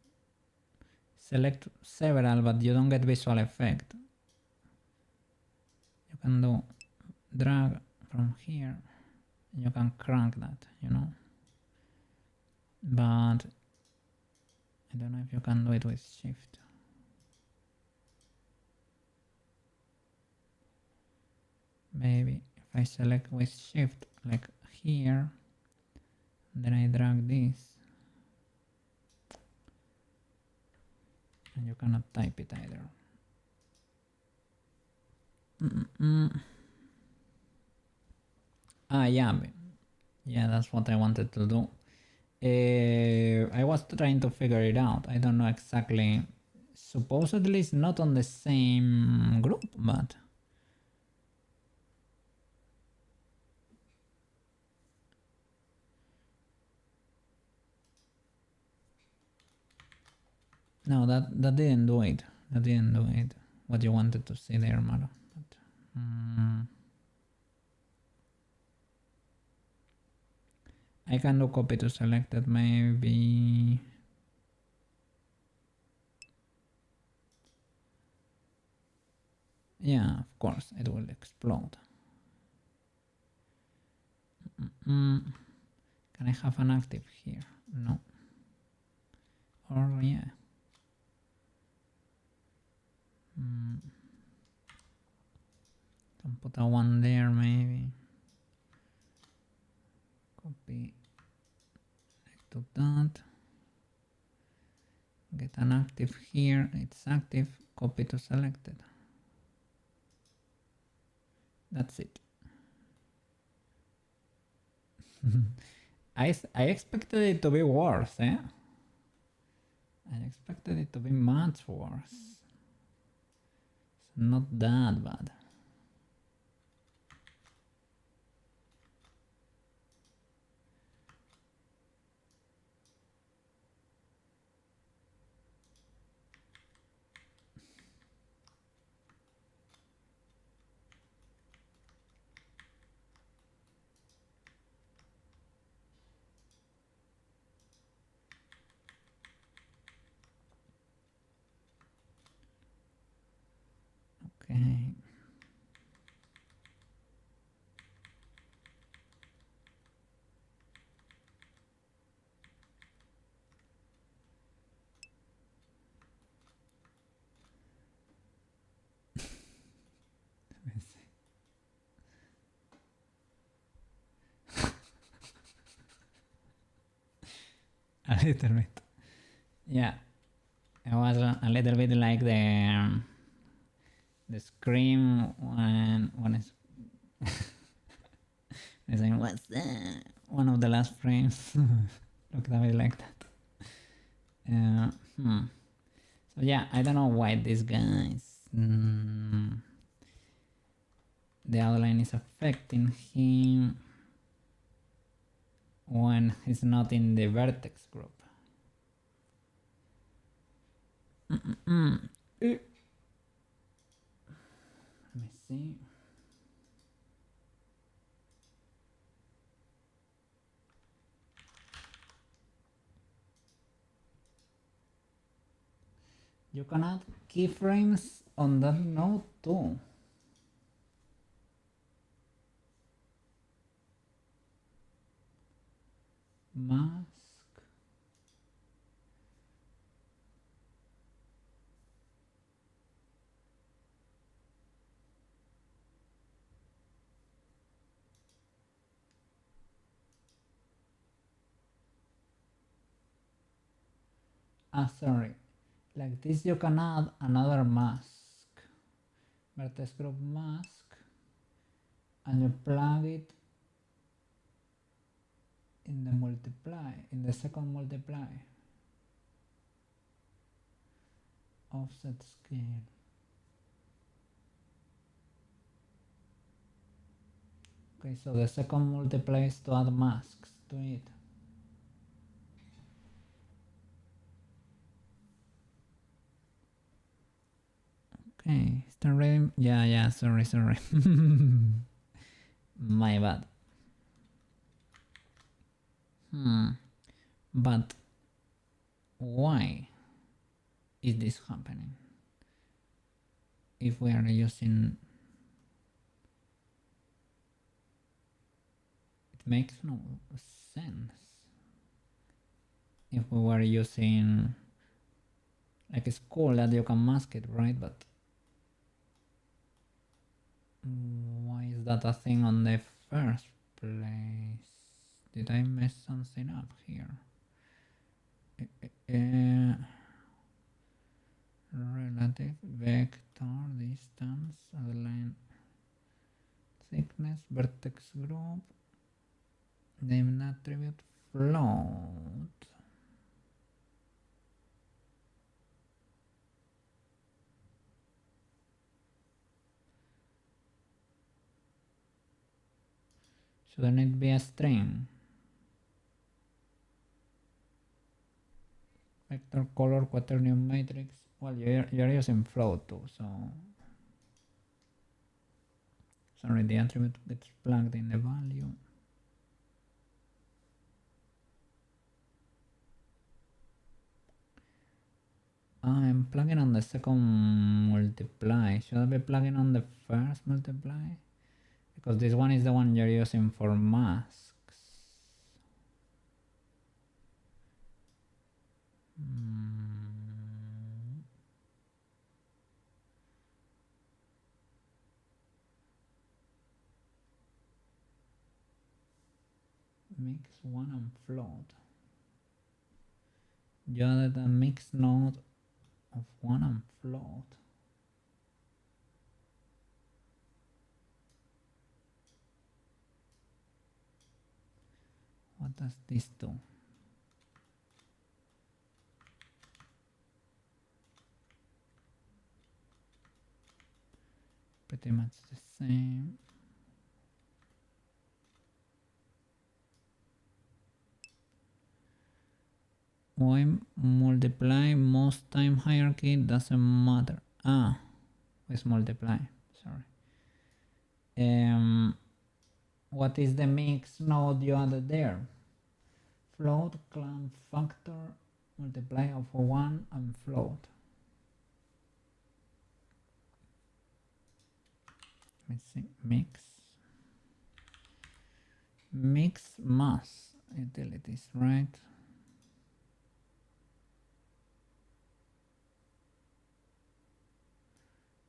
select several, but you don't get visual effect. You can do drag from here. You can crank that, you know. But I don't know if you can do it with shift. Maybe if I select with shift like here, then I drag this, and you cannot type it either. Ah, yeah, that's what I wanted to do. I was trying to figure it out. I don't know exactly. Supposedly it's not on the same group, but no, that didn't do it. That didn't do it. What you wanted to see there, Maro. But, I can do copy to selected, maybe. Yeah, of course, it will explode. Can I have an active here? No. Or yeah. Can put a one there maybe. Copy to that. Get an active here. It's active. Copy to selected. That's it. I expected it to be worse, eh? I expected it to be much worse. It's not that bad. Okay. A little bit. Yeah. It was a little bit like the scream when it's saying what's that? One of the last frames looked a bit like that. So yeah, I don't know why these guys the outline is affecting him when he's not in the vertex group. Let me see. You can add keyframes on that node too. Mask. Sorry. Like this you can add another mask. Vertex group mask. And you plug it in the multiply, in the second multiply. Offset scale. Okay, so the second multiply is to add masks to it. Okay, start reading. Yeah, sorry. My bad. But why is this happening? If we are using, it makes no sense. If we were using, like, it's cool that you can mask it, right? But why is that a thing on the first place? Did I mess something up here? Relative vector distance, align thickness, vertex group, name attribute, float. Shouldn't it be a string? Vector color quaternion matrix. Well, you're using float too, so sorry, the attribute gets plugged in the value. I'm plugging on the second multiply. Should I be plugging on the first multiply? Because this one is the one you're using for masks. Mix one and float. You added a mixed node of one and float. What does this do? Pretty much the same. Why multiply most time hierarchy doesn't matter. It's multiply, sorry. What is the mix node you added there? Float, clamp factor, multiply of one and float. me see, mix mass utilities, right?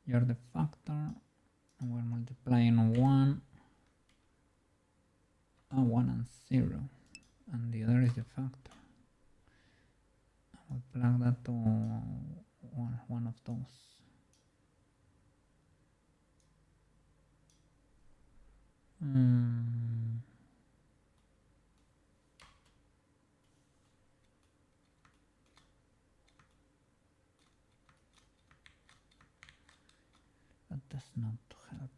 You're the factor, and we're multiplying 1, 1 and 0, and the other is the factor. I will plug that to one of those. That does not help.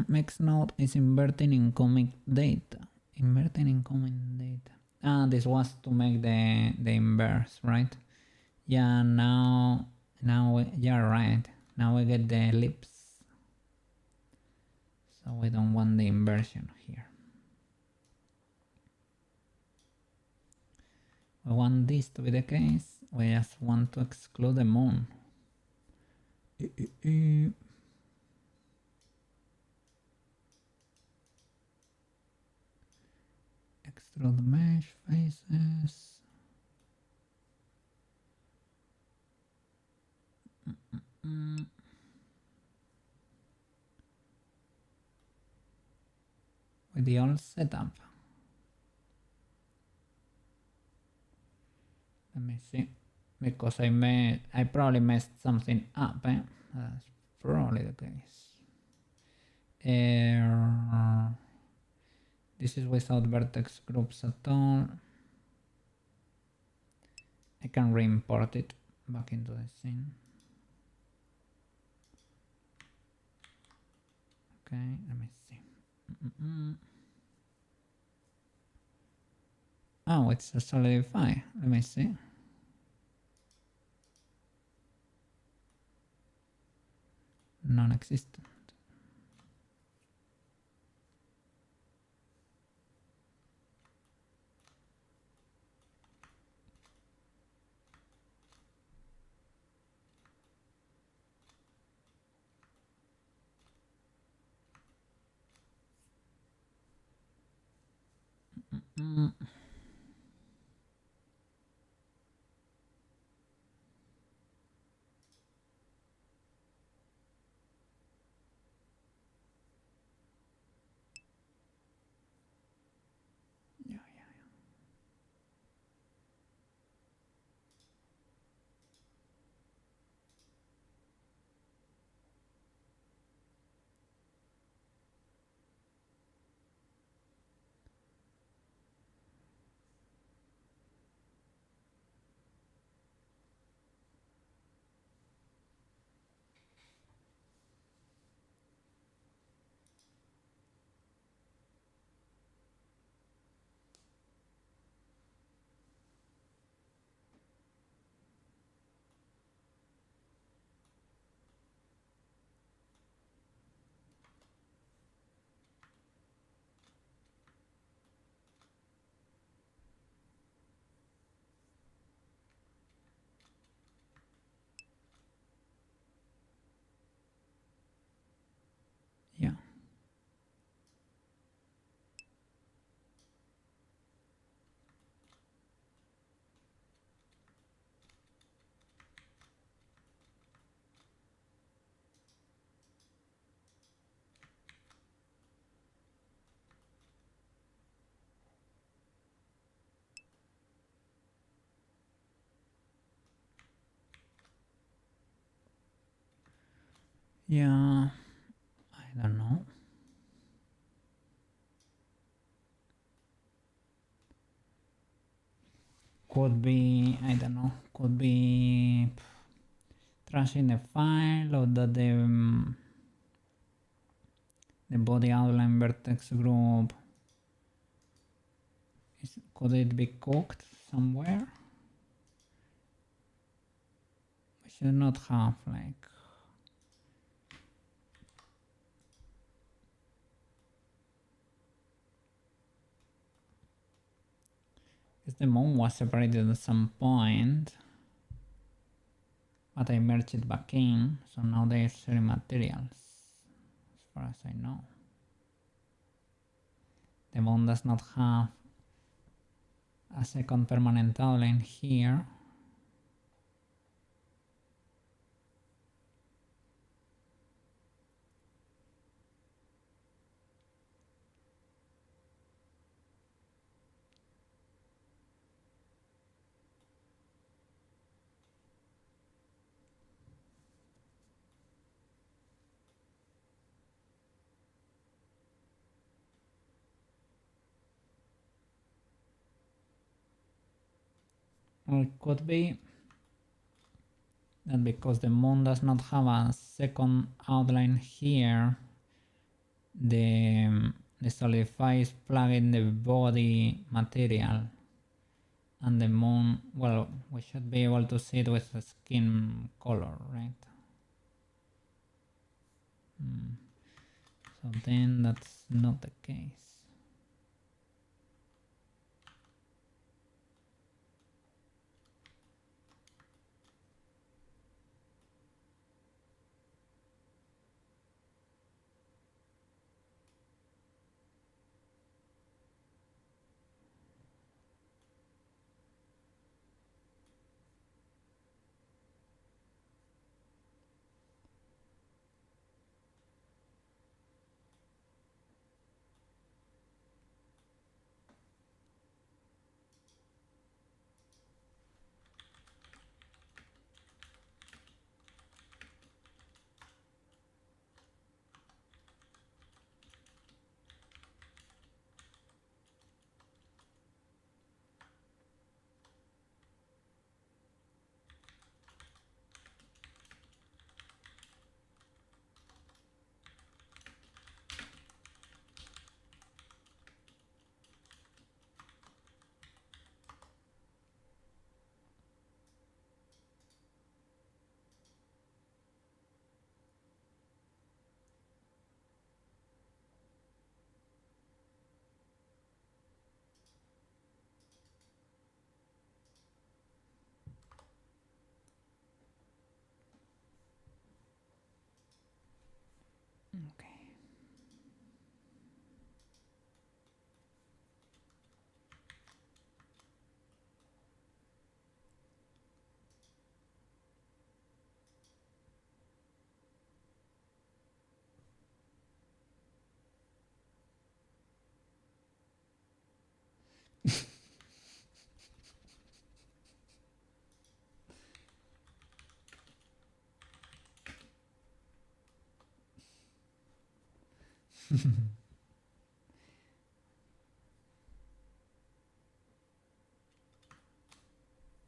Next node is inverting incoming data. Inverting incoming data. Ah, this was to make the inverse, right? Yeah, now you're right. Now we get the ellipse. So we don't want the inversion here. We want this to be the case. We just want to exclude the moon. Extrude mesh faces. With the old setup. Let me see, because I probably messed something up. That's probably the case. This is without vertex groups at all. I can re-import it back into the scene. Okay, let me see. Oh, it's a solidify. Let me see. Non-existent. Yeah. Yeah, I don't know. Could be, I don't know, could be trashing the file, or that the body outline vertex group could it be cooked somewhere? We should not have like because the moon was separated at some point, but I merged it back in, so now they're sharing materials. far as I know. The moon does not have a second permanent outline here. Or it could be that because the moon does not have a second outline here, the solidify is plugging the body material, and the moon, well, we should be able to see it with the skin color, right? So then that's not the case. Okay.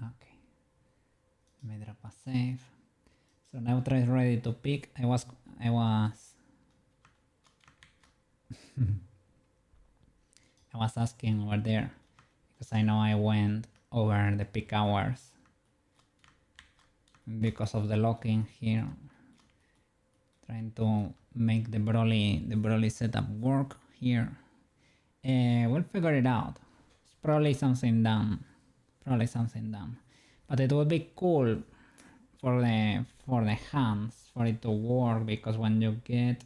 Okay. Let me drop a save. So Neutra is ready to pick. I was I was asking over there because I know I went over the peak hours because of the locking here, trying to make the Broly setup work here. We'll figure it out. It's probably something dumb. But it would be cool for the hands for it to work, because when you get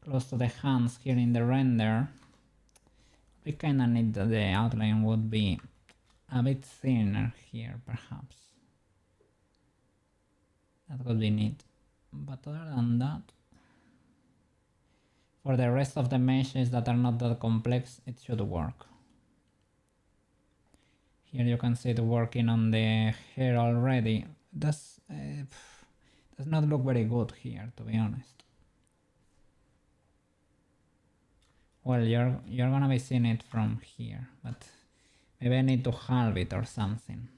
close to the hands here in the render, we kinda need that the outline would be a bit thinner here, perhaps. That would be neat. But other than that, for the rest of the meshes that are not that complex, it should work. Here you can see it working on the hair already. Does not look very good here, to be honest. Well, you're gonna be seeing it from here, but maybe I need to halve it or something.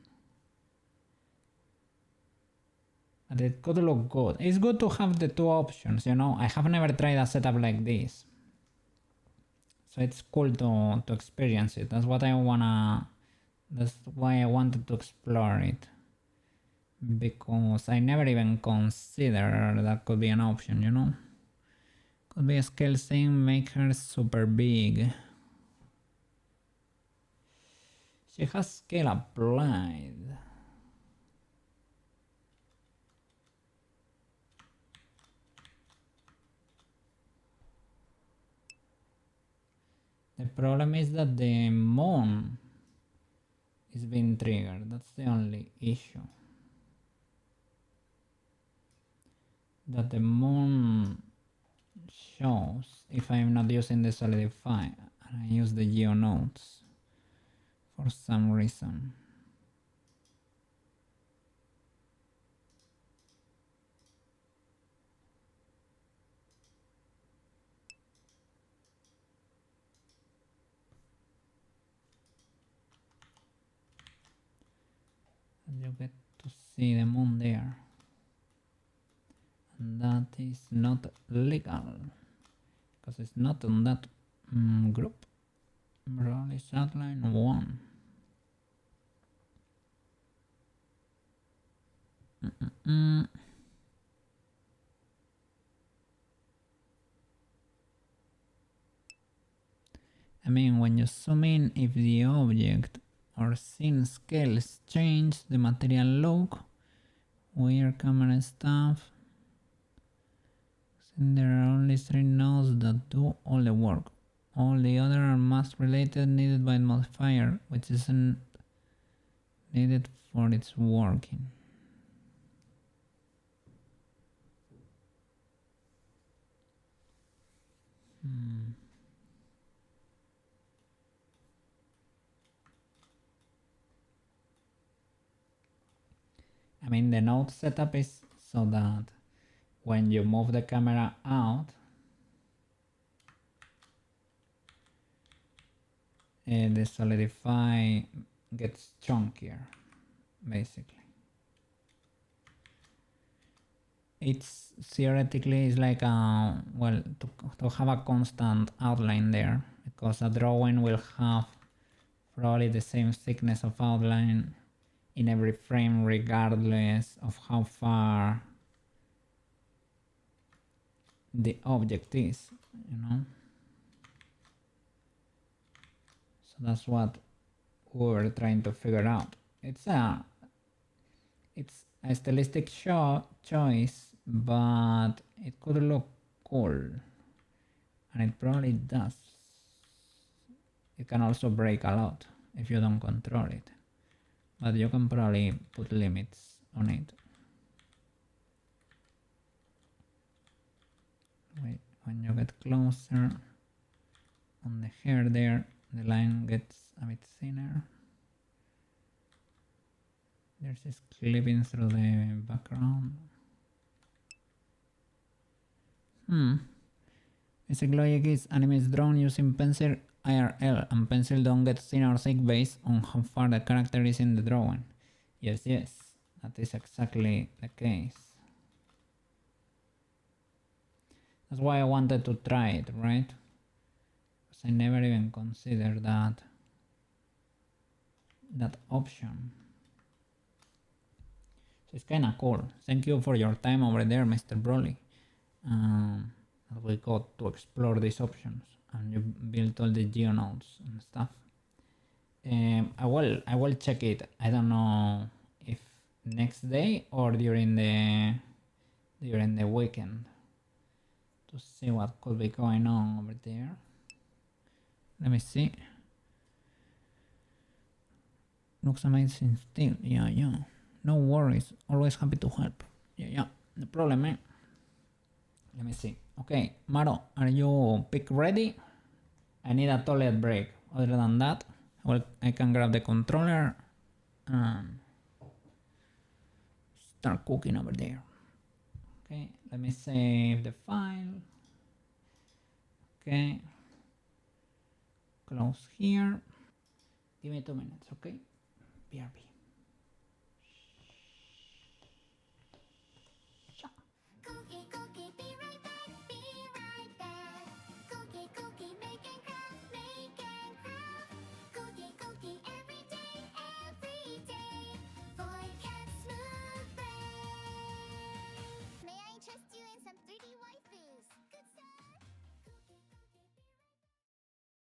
But it could look good. It's good to have the two options, you know. I have never tried a setup like this, so it's cool to experience it. That's why I wanted to explore it, because I never even considered that could be an option, you know. Could be a scale thing, make her super big. She has scale applied. The problem is that the moon is being triggered. That's the only issue. That the moon shows if I'm not using the solidify and I use the geonodes for some reason. You get to see the moon there, and that is not legal because it's not on that group. Broly's outline 1. I mean, when you zoom in, if the object or scene scales change, the material look, weird camera stuff, and there are only 3 nodes that do all the work. All the other are mask related, needed by the modifier, which isn't needed for its working. I mean, the node setup is so that when you move the camera out, the solidify gets chunkier, basically. It's theoretically is like well, to have a constant outline there, because a drawing will have probably the same thickness of outline in every frame regardless of how far the object is, you know. So that's what we're trying to figure out. It's a stylistic choice, but it could look cool, and it probably does. It can also break a lot if you don't control it, but you can probably put limits on it. Wait, when you get closer on the hair there, the line gets a bit thinner. There's this clipping through the background. Basic logic is anime is drawn using pencil IRL, and pencil don't get thin or thick based on how far the character is in the drawing. Yes, that is exactly the case. That's why I wanted to try it, right? Because I never even considered that option. So it's kinda cool. Thank you for your time over there, Mr. Broly. We got to explore these options, and you built all the geonodes and stuff. I will check it. I don't know if next day or during the weekend to see what could be going on over there. Let me see. Looks amazing still. Yeah. No worries. Always happy to help. Yeah. No problem, man. Let me see. Okay, Maro, are you pick ready? I need a toilet break. Other than that, I can grab the controller and start cooking over there. Okay, let me save the file. Okay, close here. Give me 2 minutes, okay? BRB.